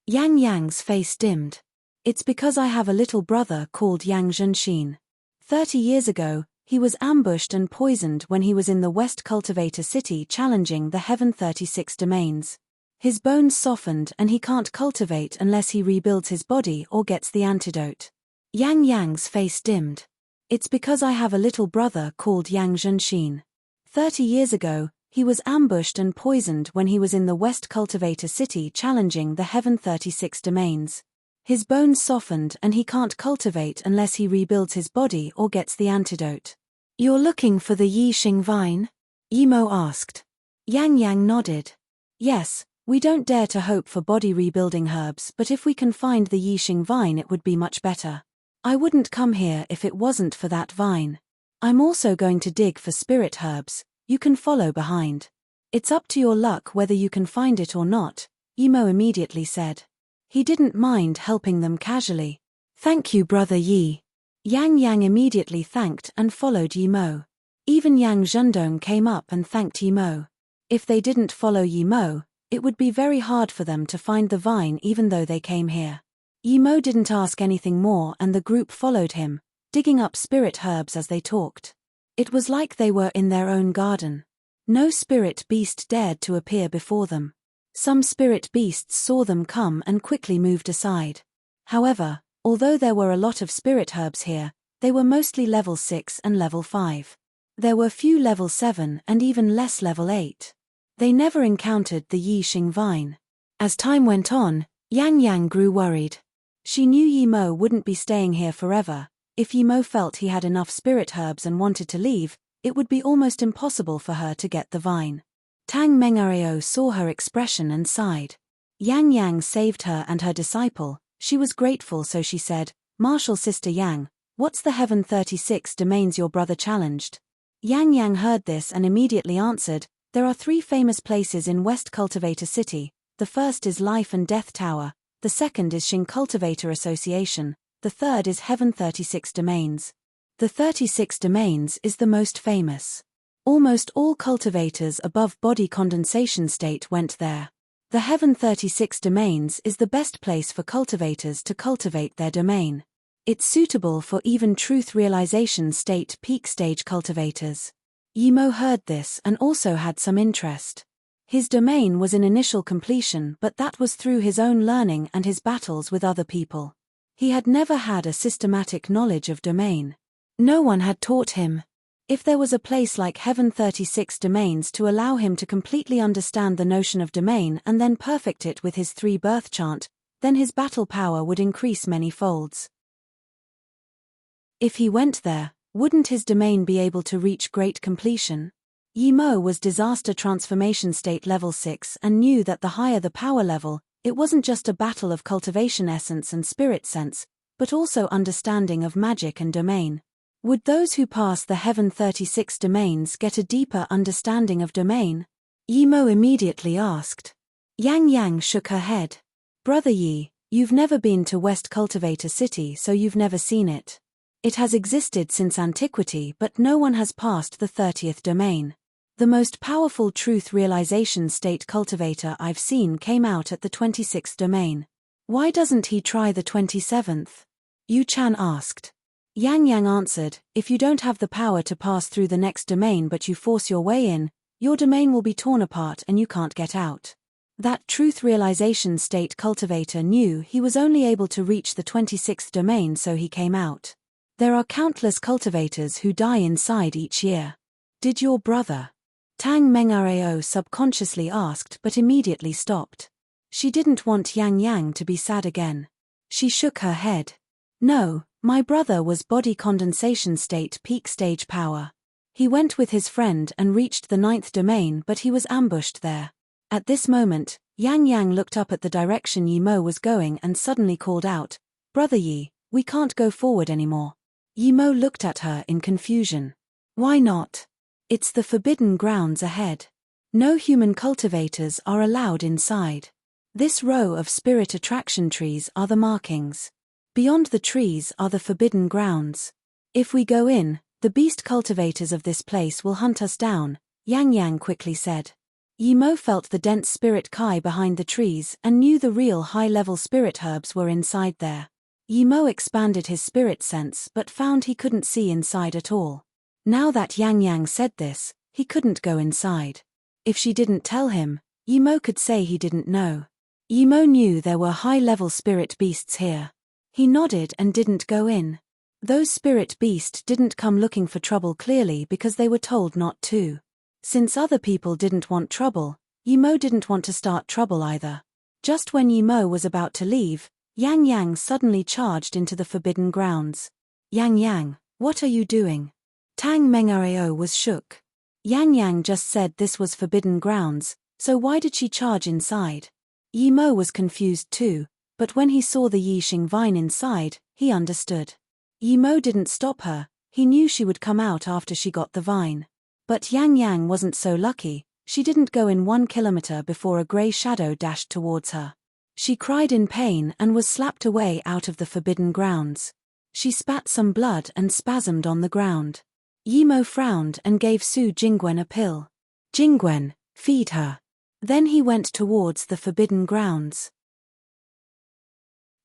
Yang Yang's face dimmed. It's because I have a little brother called Yang Zhenxin. 30 years ago, he was ambushed and poisoned when he was in the West Cultivator City challenging the Heaven 36 domains. His bones softened and he can't cultivate unless he rebuilds his body or gets the antidote. Yang Yang's face dimmed. It's because I have a little brother called Yang Zhenxin. 30 years ago, he was ambushed and poisoned when he was in the West Cultivator City challenging the Heaven 36 domains. His bones softened and he can't cultivate unless he rebuilds his body or gets the antidote. You're looking for the Yi Xing vine? Emo asked. Yang Yang nodded. Yes, we don't dare to hope for body rebuilding herbs, but if we can find the Yixing vine it would be much better. I wouldn't come here if it wasn't for that vine. I'm also going to dig for spirit herbs, you can follow behind. It's up to your luck whether you can find it or not, Yimo immediately said. He didn't mind helping them casually. Thank you, Brother Yi. Yang Yang immediately thanked and followed Yimo. Even Yang Zhendong came up and thanked Yimo. If they didn't follow Yimo, it would be very hard for them to find the vine even though they came here. Yimo didn't ask anything more and the group followed him, digging up spirit herbs as they talked. It was like they were in their own garden. No spirit beast dared to appear before them. Some spirit beasts saw them come and quickly moved aside. However, although there were a lot of spirit herbs here, they were mostly level 6 and level 5. There were few level 7 and even less level 8. They never encountered the Yixing vine. As time went on, Yang Yang grew worried. She knew Yimo wouldn't be staying here forever. If Yimo felt he had enough spirit herbs and wanted to leave, it would be almost impossible for her to get the vine. Tang Mengareo saw her expression and sighed. Yang Yang saved her and her disciple. She was grateful, so she said, "Martial Sister Yang, what's the Heaven 36 domains your brother challenged?" Yang Yang heard this and immediately answered, "There are 3 famous places in West Cultivator City. The first is Life and Death Tower, the second is Xing Cultivator Association, the third is Heaven 36 Domains. The 36 Domains is the most famous. Almost all cultivators above body condensation state went there. The Heaven 36 Domains is the best place for cultivators to cultivate their domain. It's suitable for even truth realization state peak stage cultivators." Yimo heard this and also had some interest. His domain was in initial completion, but that was through his own learning and his battles with other people. He had never had a systematic knowledge of domain. No one had taught him. If there was a place like Heaven 36 Domains to allow him to completely understand the notion of domain and then perfect it with his 3 birth chant, then his battle power would increase many folds. If he went there, wouldn't his domain be able to reach great completion? Yimo was disaster transformation state level 6 and knew that the higher the power level, it wasn't just a battle of cultivation essence and spirit sense, but also understanding of magic and domain. Would those who pass the Heaven 36 Domains get a deeper understanding of domain? Yimo immediately asked. Yang Yang shook her head. Brother Yi, you've never been to West Cultivator City, so you've never seen it. It has existed since antiquity, but no one has passed the 30th domain. The most powerful truth realization state cultivator I've seen came out at the 26th domain. Why doesn't he try the 27th? Yu Chan asked. Yang Yang answered, if you don't have the power to pass through the next domain but you force your way in, your domain will be torn apart and you can't get out. That truth realization state cultivator knew he was only able to reach the 26th domain, so he came out. There are countless cultivators who die inside each year. Did your brother? Tang Mengareo subconsciously asked but immediately stopped. She didn't want Yang Yang to be sad again. She shook her head. No, my brother was body condensation state peak stage power. He went with his friend and reached the 9th domain, but he was ambushed there. At this moment, Yang Yang looked up at the direction Yimo was going and suddenly called out, Brother Yi, we can't go forward anymore. Yimo looked at her in confusion. Why not? It's the forbidden grounds ahead. No human cultivators are allowed inside. This row of spirit attraction trees are the markings. Beyond the trees are the forbidden grounds. If we go in, the beast cultivators of this place will hunt us down, Yang Yang quickly said. Yimo felt the dense spirit Kai behind the trees and knew the real high-level spirit herbs were inside there. Yimo expanded his spirit sense but found he couldn't see inside at all. Now that Yang Yang said this, he couldn't go inside. If she didn't tell him, Yimo could say he didn't know. Yimo knew there were high-level spirit beasts here. He nodded and didn't go in. Those spirit beasts didn't come looking for trouble clearly because they were told not to. Since other people didn't want trouble, Yimo didn't want to start trouble either. Just when Yimo was about to leave, Yang Yang suddenly charged into the forbidden grounds. Yang Yang, what are you doing? Tang Mengareo was shook. Yang Yang just said this was forbidden grounds, So why did she charge inside? Yimo was confused too, but when he saw the Yixing vine inside, he understood. Yimo didn't stop her, he knew she would come out after she got the vine. But Yang Yang wasn't so lucky, she didn't go in 1 kilometer before a grey shadow dashed towards her. She cried in pain and was slapped away out of the forbidden grounds. She spat some blood and spasmed on the ground. Yimo frowned and gave Su Jingwen a pill. Jingwen, feed her. Then he went towards the forbidden grounds.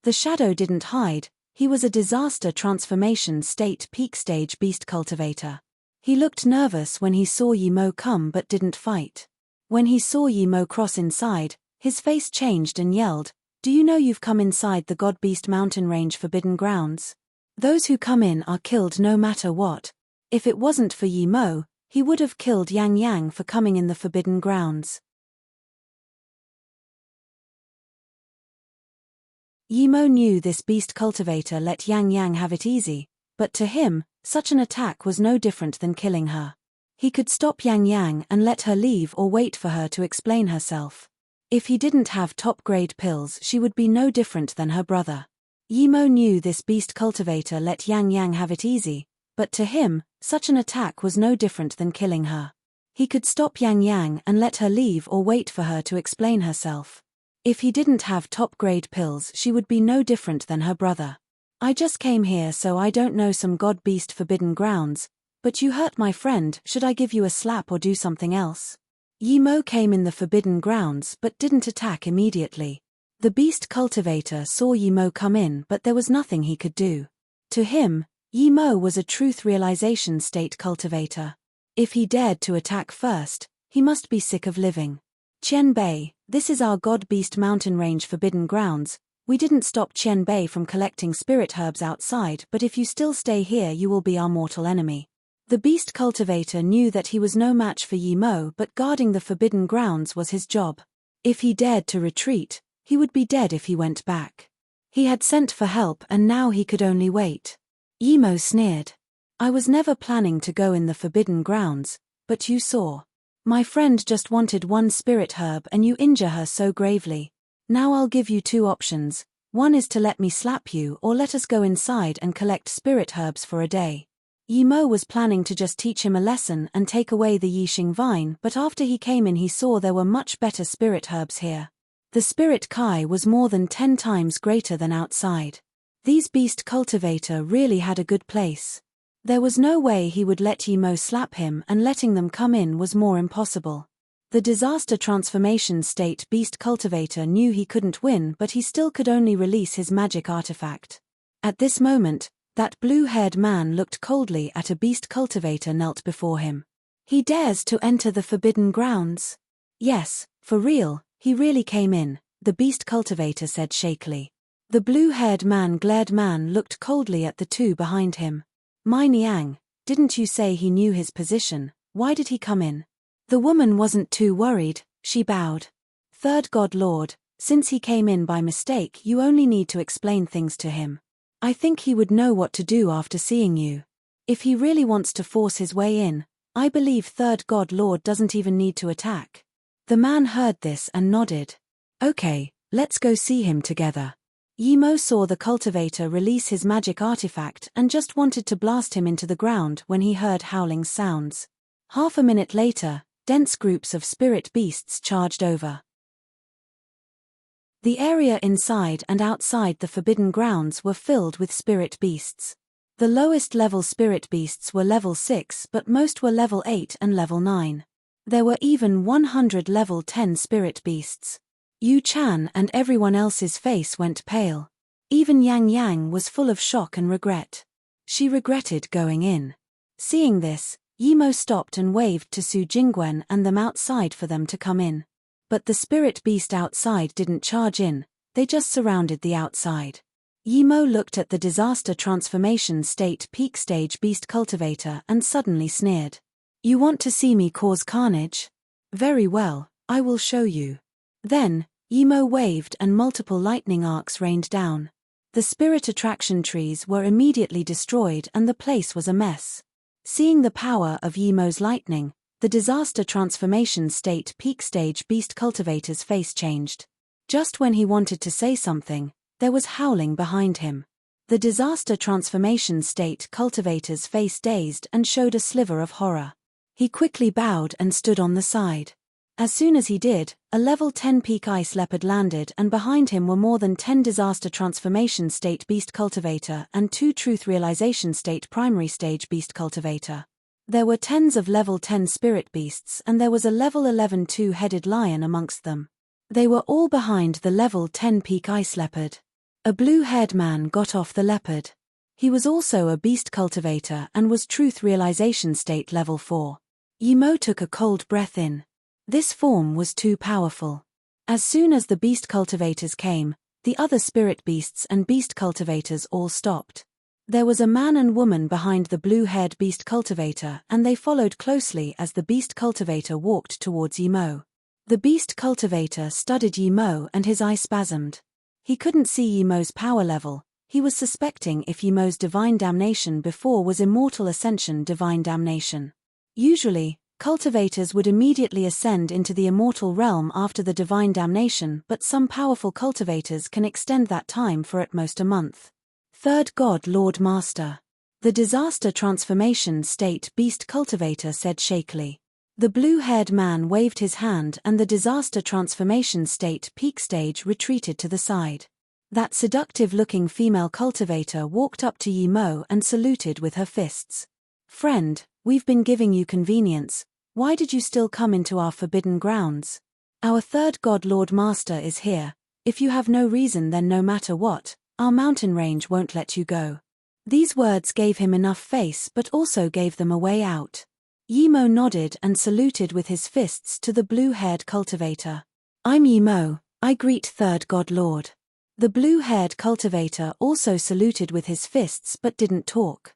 The shadow didn't hide, he was a disaster transformation state peak stage beast cultivator. He looked nervous when he saw Yimo come but didn't fight. When he saw Yimo cross inside, his face changed and yelled, "Do you know you've come inside the God Beast Mountain Range forbidden grounds? Those who come in are killed no matter what. If it wasn't for Yimo, he would have killed Yang Yang for coming in the forbidden grounds." Yimo knew this beast cultivator let Yang Yang have it easy, but to him, such an attack was no different than killing her. He could stop Yang Yang and let her leave or wait for her to explain herself. If he didn't have top-grade pills, she would be no different than her brother. Yimo knew this beast cultivator let Yang Yang have it easy, but to him, such an attack was no different than killing her. He could stop Yang Yang and let her leave or wait for her to explain herself. If he didn't have top-grade pills, she would be no different than her brother. "I just came here so I don't know some god beast forbidden grounds, but you hurt my friend, should I give you a slap or do something else?" Yimo came in the forbidden grounds but didn't attack immediately. The beast cultivator saw Yimo come in but there was nothing he could do. To him, Yimo was a truth realization state cultivator. If he dared to attack first, he must be sick of living. "Qianbei, this is our God Beast Mountain Range forbidden grounds. We didn't stop Qianbei from collecting spirit herbs outside, but if you still stay here you will be our mortal enemy." The beast cultivator knew that he was no match for Yimo, but guarding the forbidden grounds was his job. If he dared to retreat, he would be dead if he went back. He had sent for help and now he could only wait. Yimo sneered. "I was never planning to go in the forbidden grounds, but you saw. My friend just wanted one spirit herb and you injure her so gravely. Now I'll give you 2 options, one is to let me slap you or let us go inside and collect spirit herbs for a day." Yimo was planning to just teach him a lesson and take away the Yixing vine, but after he came in he saw there were much better spirit herbs here. The spirit Kai was more than 10 times greater than outside. These beast cultivator really had a good place. There was no way he would let Yimo slap him, and letting them come in was more impossible. The disaster transformation state beast cultivator knew he couldn't win, but he still could only release his magic artifact. At this moment, that blue-haired man looked coldly at a beast cultivator knelt before him. "He dares to enter the forbidden grounds?" "Yes, for real, he really came in," the beast cultivator said shakily. The blue-haired man looked coldly at the 2 behind him. "My Niang, didn't you say he knew his position? Why did he come in?" The woman wasn't too worried, she bowed. "Third God Lord, since he came in by mistake you only need to explain things to him. I think he would know what to do after seeing you. If he really wants to force his way in, I believe Third God Lord doesn't even need to attack." The man heard this and nodded. "Okay, let's go see him together." Yimo saw the cultivator release his magic artifact and just wanted to blast him into the ground when he heard howling sounds. Half a minute later, dense groups of spirit beasts charged over. The area inside and outside the forbidden grounds were filled with spirit beasts. The lowest level spirit beasts were level 6, but most were level 8 and level 9. There were even 100 level 10 spirit beasts. Yu Chan and everyone else's face went pale. Even Yang Yang was full of shock and regret. She regretted going in. Seeing this, Yimo stopped and waved to Su Jingwen and them outside for them to come in. But the spirit beast outside didn't charge in, they just surrounded the outside. Yimo looked at the disaster transformation state peak stage beast cultivator and suddenly sneered. "You want to see me cause carnage? Very well, I will show you." Then, Yimo waved and multiple lightning arcs rained down. The spirit attraction trees were immediately destroyed and the place was a mess. Seeing the power of Yimo's lightning, The disaster transformation state peak stage beast cultivator's face changed. Just when he wanted to say something, there was howling behind him. The disaster transformation state cultivator's face dazed and showed a sliver of horror. He quickly bowed and stood on the side. As soon as he did, a level 10 peak ice leopard landed, and behind him were more than 10 disaster transformation state beast cultivator and 2 truth realization state primary stage beast cultivator. There were tens of level 10 spirit beasts, and there was a level 11 two-headed lion amongst them. They were all behind the level 10 peak ice leopard. A blue-haired man got off the leopard. He was also a beast cultivator and was truth realization state level 4. Yimo took a cold breath in. This form was too powerful. As soon as the beast cultivators came, the other spirit beasts and beast cultivators all stopped. There was a man and woman behind the blue-haired beast cultivator, and they followed closely as the beast cultivator walked towards Yimo. The beast cultivator studied Yimo and his eye spasmed. He couldn't see Yimo's power level. He was suspecting if Yimo's divine damnation before was immortal ascension divine damnation. Usually, cultivators would immediately ascend into the immortal realm after the divine damnation, but some powerful cultivators can extend that time for at most a month. Third God Lord Master. The disaster transformation state beast cultivator said shakily. The blue-haired man waved his hand and the disaster transformation state peak stage retreated to the side. That seductive-looking female cultivator walked up to Yimo and saluted with her fists. Friend, we've been giving you convenience. Why did you still come into our forbidden grounds? Our third God Lord Master is here. If you have no reason, then no matter what, our mountain range won't let you go. These words gave him enough face but also gave them a way out. Yimo nodded and saluted with his fists to the blue-haired cultivator. I'm Yimo, I greet third God Lord. The blue-haired cultivator also saluted with his fists but didn't talk.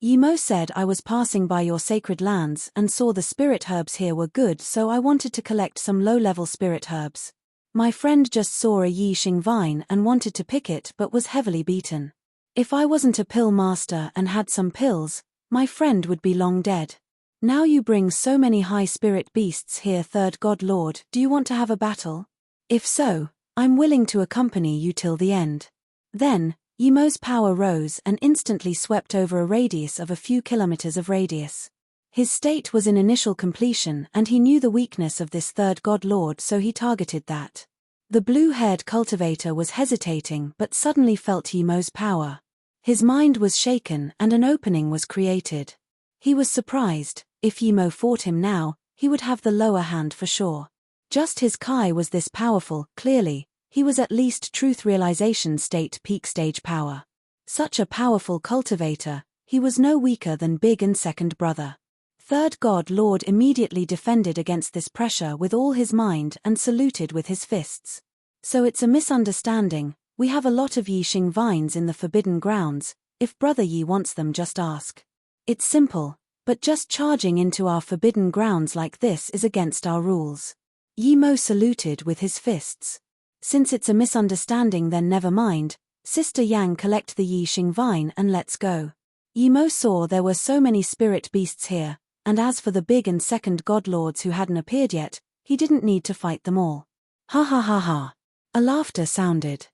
Yimo said, I was passing by your sacred lands and saw the spirit herbs here were good, so I wanted to collect some low-level spirit herbs. My friend just saw a Yi Xing vine and wanted to pick it but was heavily beaten. If I wasn't a pill master and had some pills, my friend would be long dead. Now you bring so many high spirit beasts here, third God Lord, do you want to have a battle? If so, I'm willing to accompany you till the end. Then, Yimo's power rose and instantly swept over a radius of a few kilometers of radius. His state was in initial completion and he knew the weakness of this third God Lord, so he targeted that. The blue-haired cultivator was hesitating but suddenly felt Yimo's power. His mind was shaken and an opening was created. He was surprised. If Yimo fought him now, he would have the lower hand for sure. Just his Kai was this powerful, clearly, he was at least truth realization state peak stage power. Such a powerful cultivator, he was no weaker than Big and Second Brother. Third God Lord immediately defended against this pressure with all his mind and saluted with his fists. So it's a misunderstanding. We have a lot of Yi Xing vines in the forbidden grounds. If Brother Yi wants them, just ask. It's simple, but just charging into our forbidden grounds like this is against our rules. Yimo saluted with his fists. Since it's a misunderstanding, then never mind. Sister Yang, collect the Yi Xing vine and let's go. Yimo saw there were so many spirit beasts here, and as for the Big and Second God Lords who hadn't appeared yet, he didn't need to fight them all. Ha ha ha ha. A laughter sounded.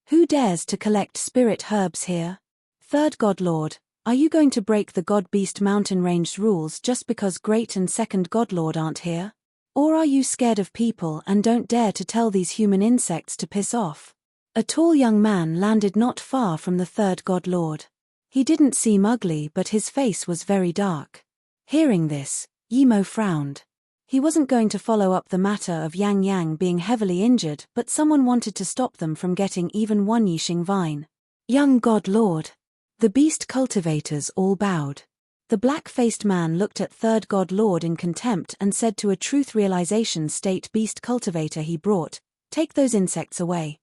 Who dares to collect spirit herbs here? Third God Lord, are you going to break the God Beast Mountain Range's rules just because Great and Second God Lord aren't here? Or are you scared of people and don't dare to tell these human insects to piss off? A tall young man landed not far from the third God Lord. He didn't seem ugly, but his face was very dark. Hearing this, Yimo frowned. He wasn't going to follow up the matter of Yang Yang being heavily injured, but someone wanted to stop them from getting even one Yi Xing vine. Young God Lord. The beast cultivators all bowed. The black-faced man looked at third God Lord in contempt and said to a truth realization state beast cultivator he brought, "Take those insects away."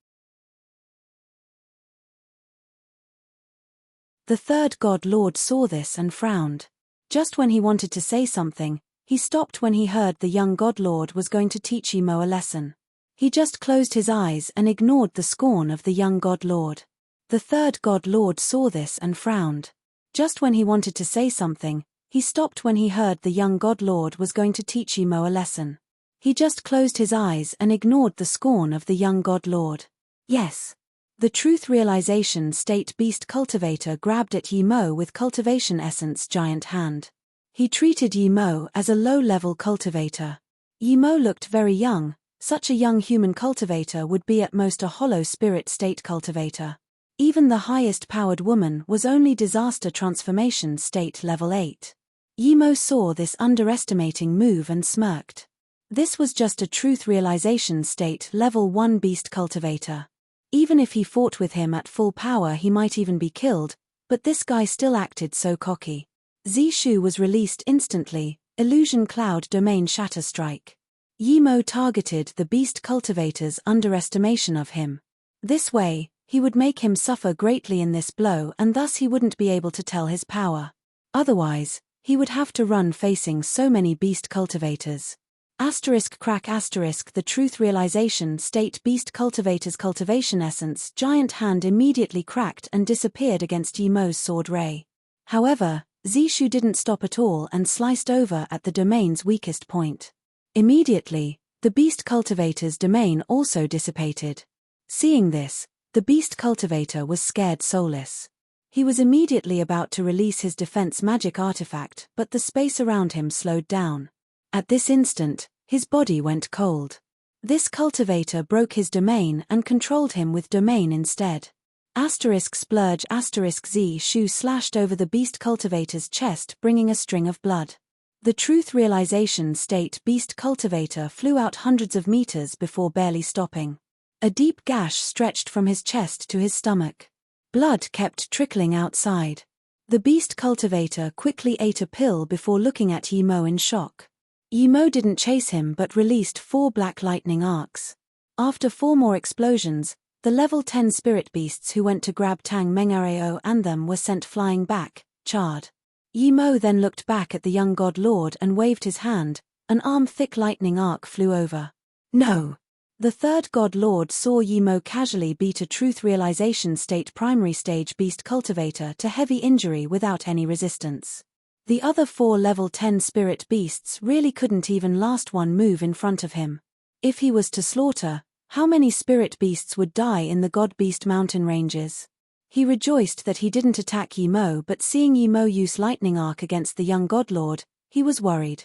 The third God Lord saw this and frowned. Just when he wanted to say something, he stopped when he heard the young God Lord was going to teach Yimo a lesson. He just closed his eyes and ignored the scorn of the young God Lord. The third God Lord saw this and frowned. Just when he wanted to say something, He stopped when he heard the young god lord was going to teach Yimo a lesson. He just closed his eyes and ignored the scorn of the young god lord. Yes. The truth realization state beast cultivator grabbed at Yimo with cultivation essence giant hand. He treated Yimo as a low-level cultivator. Yimo looked very young. Such a young human cultivator would be at most a hollow spirit state cultivator. Even the highest powered woman was only disaster transformation state level 8. Yimo saw this underestimating move and smirked. This was just a truth realization state level 1 beast cultivator. Even if he fought with him at full power he might even be killed, but this guy still acted so cocky. Zishu was released instantly, illusion cloud domain shatter strike. Yimo targeted the beast cultivator's underestimation of him. This way, he would make him suffer greatly in this blow and thus he wouldn't be able to tell his power. Otherwise, he would have to run facing so many beast cultivators. The truth realization state beast cultivator's cultivation essence giant hand immediately cracked and disappeared against Yimo's sword ray. However, Zishu didn't stop at all and sliced over at the domain's weakest point. Immediately, the beast cultivator's domain also dissipated. Seeing this, the beast cultivator was scared soulless. He was immediately about to release his defense magic artifact, but the space around him slowed down. At this instant, his body went cold. This cultivator broke his domain and controlled him with domain instead. Splurge Zishu slashed over the beast cultivator's chest, bringing a string of blood. The truth realization state beast cultivator flew out hundreds of meters before barely stopping. A deep gash stretched from his chest to his stomach. Blood kept trickling outside. The beast cultivator quickly ate a pill before looking at Yimo in shock. Yimo didn't chase him but released 4 black lightning arcs. After 4 more explosions, the level 10 spirit beasts who went to grab Tang Mengareo and them were sent flying back, charred. Yimo then looked back at the young god lord and waved his hand. An arm-thick lightning arc flew over. No! The third god lord saw Yimo casually beat a truth realization state primary stage beast cultivator to heavy injury without any resistance. The other 4 level 10 spirit beasts really couldn't even last one move in front of him. If he was to slaughter, how many spirit beasts would die in the god beast mountain ranges? He rejoiced that he didn't attack Yimo, but seeing Yimo use lightning arc against the young godlord, he was worried.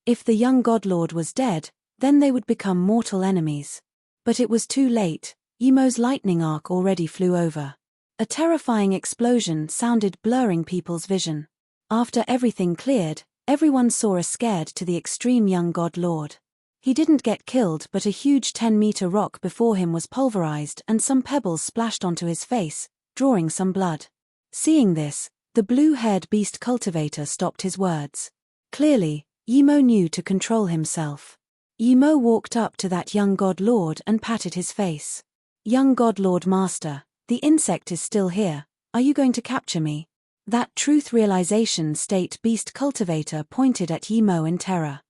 If the young godlord was dead, then they would become mortal enemies. But it was too late. Yimo's lightning arc already flew over. A terrifying explosion sounded, blurring people's vision. After everything cleared, everyone saw a scared to the extreme young god lord. He didn't get killed, but a huge 10-meter rock before him was pulverized and some pebbles splashed onto his face, drawing some blood. Seeing this, the blue-haired beast cultivator stopped his words. Clearly, Yimo knew to control himself. Yimo walked up to that young god lord and patted his face. Young god lord master, the insect is still here. Are you going to capture me? That truth realization state beast cultivator pointed at Yimo in terror.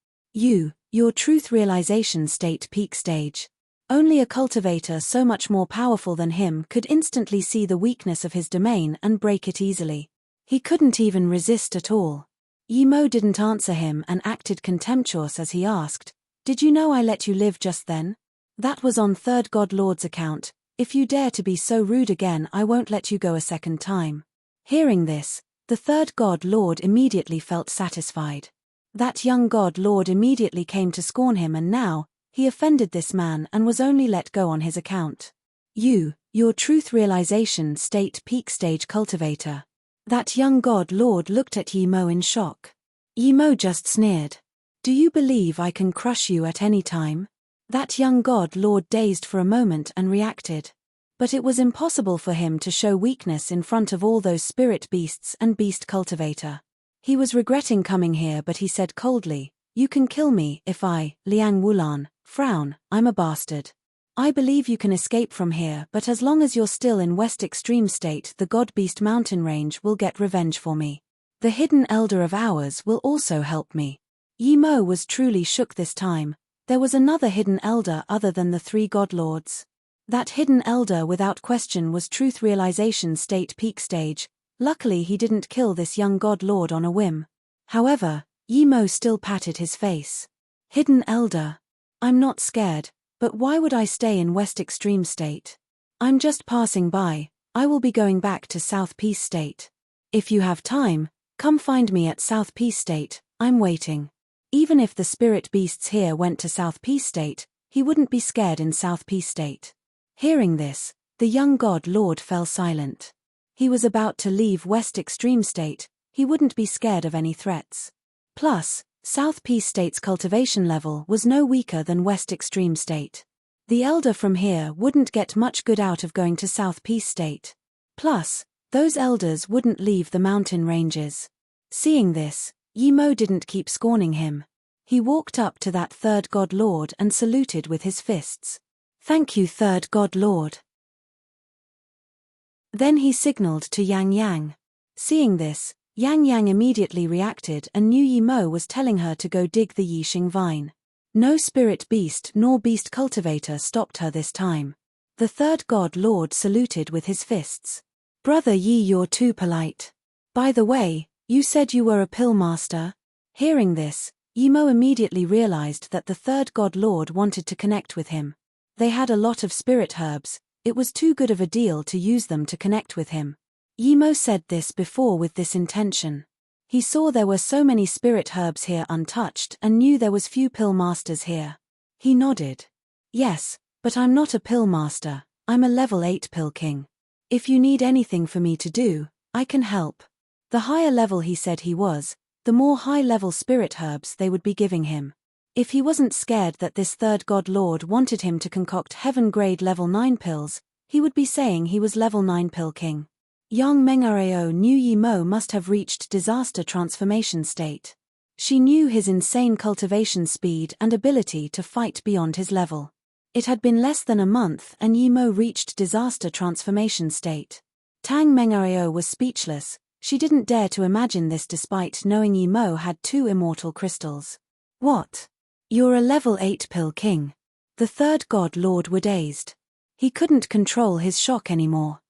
Your truth realization state peak stage. Only a cultivator so much more powerful than him could instantly see the weakness of his domain and break it easily. He couldn't even resist at all. Yimo didn't answer him and acted contemptuous as he asked, "Did you know I let you live just then? That was on third god lord's account. If you dare to be so rude again, I won't let you go a second time." Hearing this, the third god lord immediately felt satisfied. That young god lord immediately came to scorn him, and now, he offended this man and was only let go on his account. Your truth realization state peak stage cultivator. That young god lord looked at Yimo in shock. Yimo just sneered. "Do you believe I can crush you at any time?" That young god lord dazed for a moment and reacted. But it was impossible for him to show weakness in front of all those spirit beasts and beast cultivator. He was regretting coming here, but he said coldly, "You can kill me if I, Liang Wulan, frown. I'm a bastard. I believe you can escape from here, but as long as you're still in West Extreme State, the God Beast mountain range will get revenge for me. The hidden elder of ours will also help me." Yimo was truly shook this time. There was another hidden elder other than the 3 godlords. That hidden elder without question was truth realization state peak stage, Luckily he didn't kill this young god lord on a whim. However, Yimo still patted his face. Hidden Elder. I'm not scared, but why would I stay in West Extreme State? I'm just passing by, I will be going back to South Peace State. If you have time, come find me at South Peace State, I'm waiting. Even if the spirit beasts here went to South Peace State, he wouldn't be scared in South Peace State. Hearing this, the young god lord fell silent. He was about to leave West Extreme State, he wouldn't be scared of any threats. Plus, South Peace State's cultivation level was no weaker than West Extreme State. The elder from here wouldn't get much good out of going to South Peace State. Plus, those elders wouldn't leave the mountain ranges. Seeing this, Yimo didn't keep scorning him. He walked up to that third god lord and saluted with his fists. Thank you, third god lord. Then he signaled to Yang Yang. Seeing this, Yang Yang immediately reacted and knew Yimo was telling her to go dig the Yixing vine. No spirit beast nor beast cultivator stopped her this time. The third god lord saluted with his fists. Brother Yi, you're too polite. By the way, you said you were a pill master? Hearing this, Yimo immediately realized that the third god lord wanted to connect with him. They had a lot of spirit herbs, it was too good of a deal to use them to connect with him. Yimo said this before with this intention. He saw there were so many spirit herbs here untouched and knew there was few pill masters here. He nodded. Yes, but I'm not a pill master, I'm a level 8 pill king. If you need anything for me to do, I can help. The higher level he said he was, the more high-level spirit herbs they would be giving him. If he wasn't scared that this third god lord wanted him to concoct heaven-grade level 9 pills, he would be saying he was level 9 pill king. Yang Mengareo knew Yimo must have reached disaster transformation state. She knew his insane cultivation speed and ability to fight beyond his level. It had been less than a month and Yimo reached disaster transformation state. Tang Mengareo was speechless, she didn't dare to imagine this despite knowing Yimo had 2 immortal crystals. What? You're a level 8 pill king. The third god lord were dazed. He couldn't control his shock anymore.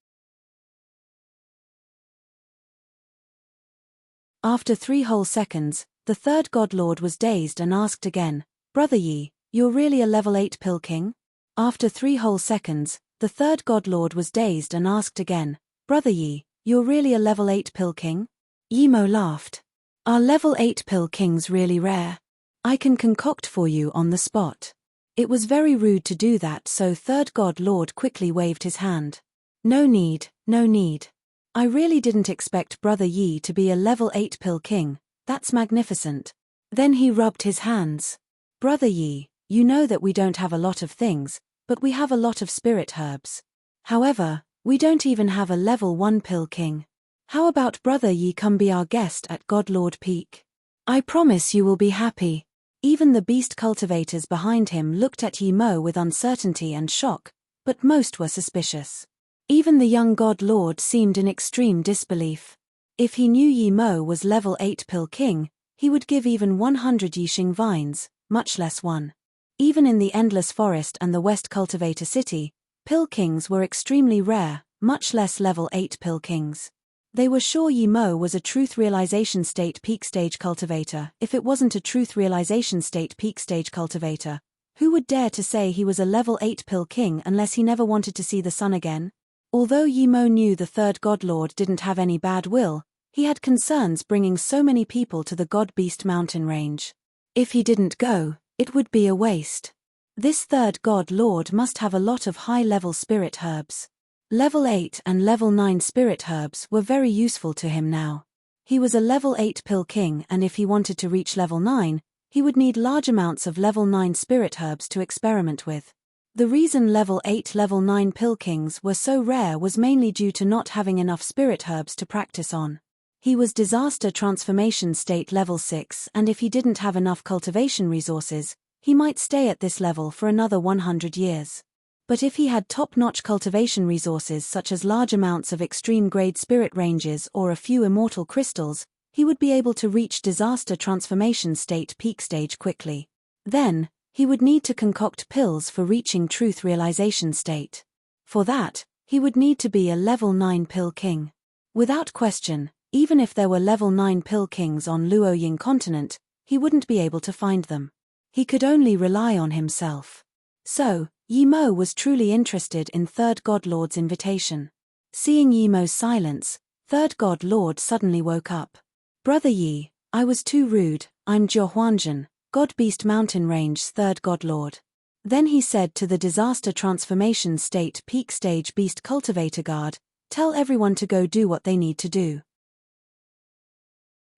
After 3 whole seconds, the third god lord was dazed and asked again, Brother Yi, you're really a level 8 pill king? After 3 whole seconds, the third god lord was dazed and asked again, Brother Yi, you're really a level 8 pill king? Yimo laughed. Are level 8 pill kings really rare? I can concoct for you on the spot. It was very rude to do that, so third god lord quickly waved his hand. No need, no need. I really didn't expect Brother Yi to be a level 8 pill king, that's magnificent. Then he rubbed his hands. Brother Yi, you know that we don't have a lot of things, but we have a lot of spirit herbs. However, we don't even have a level 1 pill king. How about Brother Yi come be our guest at Godlord Peak? I promise you will be happy. Even the beast cultivators behind him looked at Yimo with uncertainty and shock, but most were suspicious. Even the young god lord seemed in extreme disbelief. If he knew Yimo was level 8 pill king, he would give even 100 Yixing vines, much less 1. Even in the Endless Forest and the West Cultivator City, pill kings were extremely rare, much less level 8 pill kings. They were sure Yimo was a truth realization state peak stage cultivator. If it wasn't a truth realization state peak stage cultivator, who would dare to say he was a level 8 pill king unless he never wanted to see the sun again? Although Yimo knew the third godlord didn't have any bad will, he had concerns bringing so many people to the God Beast mountain range. If he didn't go, it would be a waste. This third god lord must have a lot of high-level spirit herbs. Level 8 and level 9 spirit herbs were very useful to him now. He was a level 8 pill king, and if he wanted to reach level 9, he would need large amounts of level 9 spirit herbs to experiment with. The reason level 8 level 9 pill kings were so rare was mainly due to not having enough spirit herbs to practice on. He was disaster transformation state level 6, and if he didn't have enough cultivation resources, he might stay at this level for another 100 years. But if he had top-notch cultivation resources such as large amounts of extreme-grade spirit ranges or a few immortal crystals, he would be able to reach disaster transformation state peak stage quickly. Then, he would need to concoct pills for reaching truth realization state. For that, he would need to be a level 9 pill king. Without question, even if there were level 9 pill kings on Luoying continent, he wouldn't be able to find them. He could only rely on himself. So, Yi Mo was truly interested in Third God Lord's invitation. Seeing Yi Mo's silence, Third God Lord suddenly woke up. Brother Yi, I was too rude, I'm Jia Huanzhen, God Beast Mountain Range's Third God Lord. Then he said to the Disaster Transformation State Peak Stage Beast Cultivator Guard, tell everyone to go do what they need to do.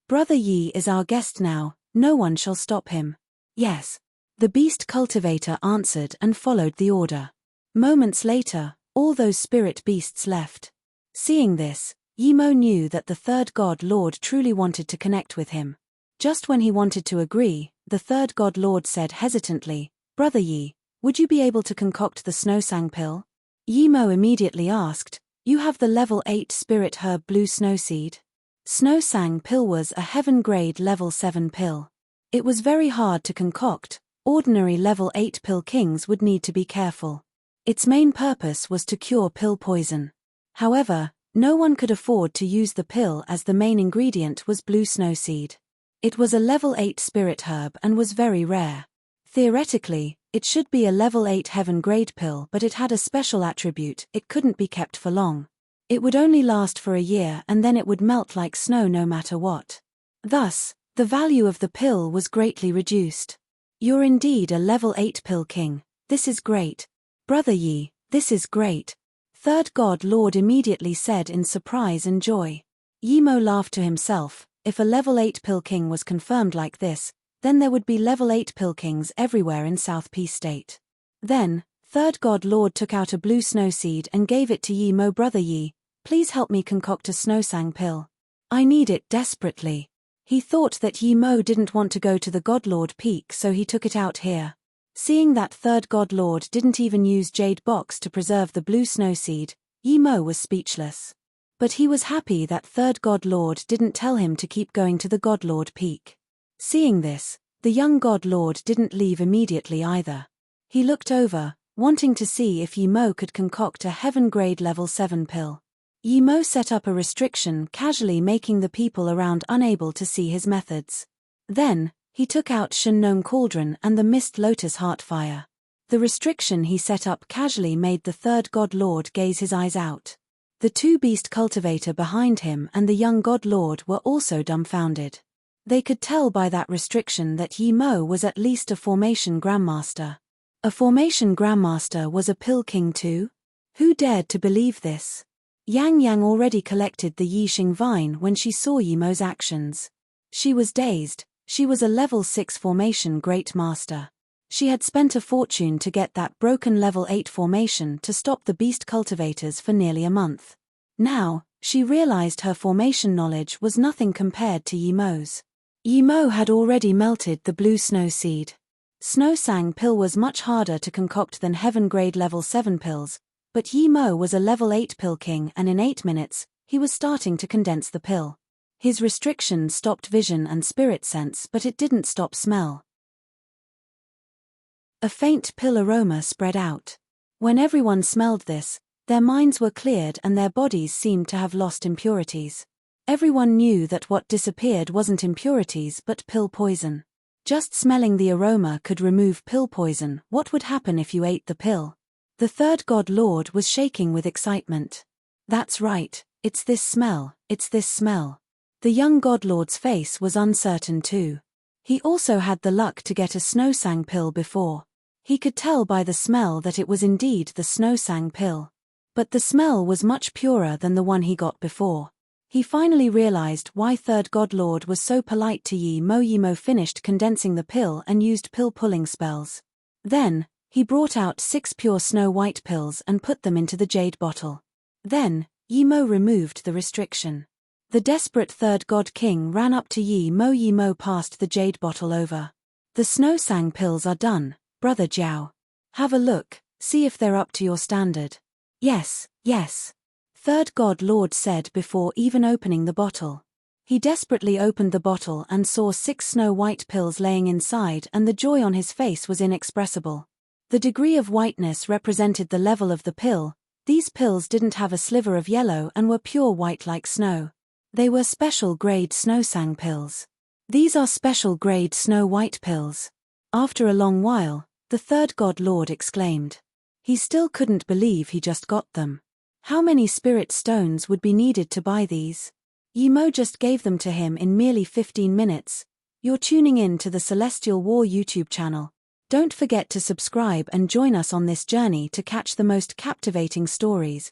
Brother Yi is our guest now, no one shall stop him. Yes. The Beast Cultivator answered and followed the order. Moments later, all those spirit beasts left. Seeing this, Yi Mo knew that the Third God Lord truly wanted to connect with him. Just when he wanted to agree, the Third God Lord said hesitantly, Brother Yi, would you be able to concoct the Snowsang pill? Yi Mo immediately asked, you have the level 8 spirit herb blue snowseed? Snowsang pill was a heaven grade level 7 pill. It was very hard to concoct. Ordinary level 8 pill kings would need to be careful. Its main purpose was to cure pill poison. However, no one could afford to use the pill as the main ingredient was blue snowseed. It was a level 8 spirit herb and was very rare. Theoretically, it should be a level 8 heaven grade pill, but it had a special attribute: it couldn't be kept for long. It would only last for a year and then it would melt like snow no matter what. Thus, the value of the pill was greatly reduced. You're indeed a level 8 pill king, this is great. Brother Yi, this is great. Third God Lord immediately said in surprise and joy. Yi Mo laughed to himself, if a level 8 pill king was confirmed like this, then there would be level 8 pill kings everywhere in South Peace State. Then, Third God Lord took out a blue snowseed and gave it to Yi Mo. Brother Yi, please help me concoct a Snowsang pill. I need it desperately. He thought that Yi Mo didn't want to go to the Godlord Peak, so he took it out here. Seeing that Third God Lord didn't even use Jade Box to preserve the blue snowseed, Yi Mo was speechless. But he was happy that Third God Lord didn't tell him to keep going to the Godlord Peak. Seeing this, the young God Lord didn't leave immediately either. He looked over, wanting to see if Yi Mo could concoct a heaven grade level 7 pill. Yi Mo set up a restriction, casually making the people around unable to see his methods. Then, he took out Shengnome Cauldron and the Mist Lotus Heartfire. The restriction he set up casually made the Third God Lord gaze his eyes out. The two Beast Cultivator behind him and the young God Lord were also dumbfounded. They could tell by that restriction that Yi Mo was at least a Formation Grandmaster. A Formation Grandmaster was a Pill King too? Who dared to believe this? Yang Yang already collected the Yixing Vine when she saw Yi Mo's actions. She was dazed. She was a level 6 Formation Great Master. She had spent a fortune to get that broken level 8 formation to stop the Beast Cultivators for nearly a month. Now, she realized her formation knowledge was nothing compared to Yi Mo's. Yi Mo had already melted the blue snow seed. Snowsang pill was much harder to concoct than heaven grade level 7 pills, but Yi Mo was a level 8 pill king and in 8 minutes, he was starting to condense the pill. His restriction stopped vision and spirit sense, but it didn't stop smell. A faint pill aroma spread out. When everyone smelled this, their minds were cleared and their bodies seemed to have lost impurities. Everyone knew that what disappeared wasn't impurities but pill poison. Just smelling the aroma could remove pill poison. What would happen if you ate the pill? The Third God Lord was shaking with excitement. That's right, it's this smell, it's this smell. The young God Lord's face was uncertain too. He also had the luck to get a Snowsang pill before. He could tell by the smell that it was indeed the Snowsang pill. But the smell was much purer than the one he got before. He finally realized why Third God Lord was so polite to Yi Mo. Yi Mo finished condensing the pill and used pill-pulling spells. Then, he brought out 6 pure snow-white pills and put them into the jade bottle. Then, Yi Mo removed the restriction. The desperate Third God King ran up to Yi Mo. Yi Mo passed the jade bottle over. The Snowsang pills are done, Brother Jiao. Have a look, see if they're up to your standard. Yes, yes. Third God Lord said before even opening the bottle. He desperately opened the bottle and saw 6 snow-white pills laying inside, and the joy on his face was inexpressible. The degree of whiteness represented the level of the pill, These pills didn't have a sliver of yellow and were pure white like snow. They were special grade snowsang pills. These are special grade snow white pills. After a long while, the third god lord exclaimed. He still couldn't believe he just got them. How many spirit stones would be needed to buy these? Yimo just gave them to him in merely 15 minutes. You're tuning in to the Celestial War YouTube channel. Don't forget to subscribe and join us on this journey to catch the most captivating stories.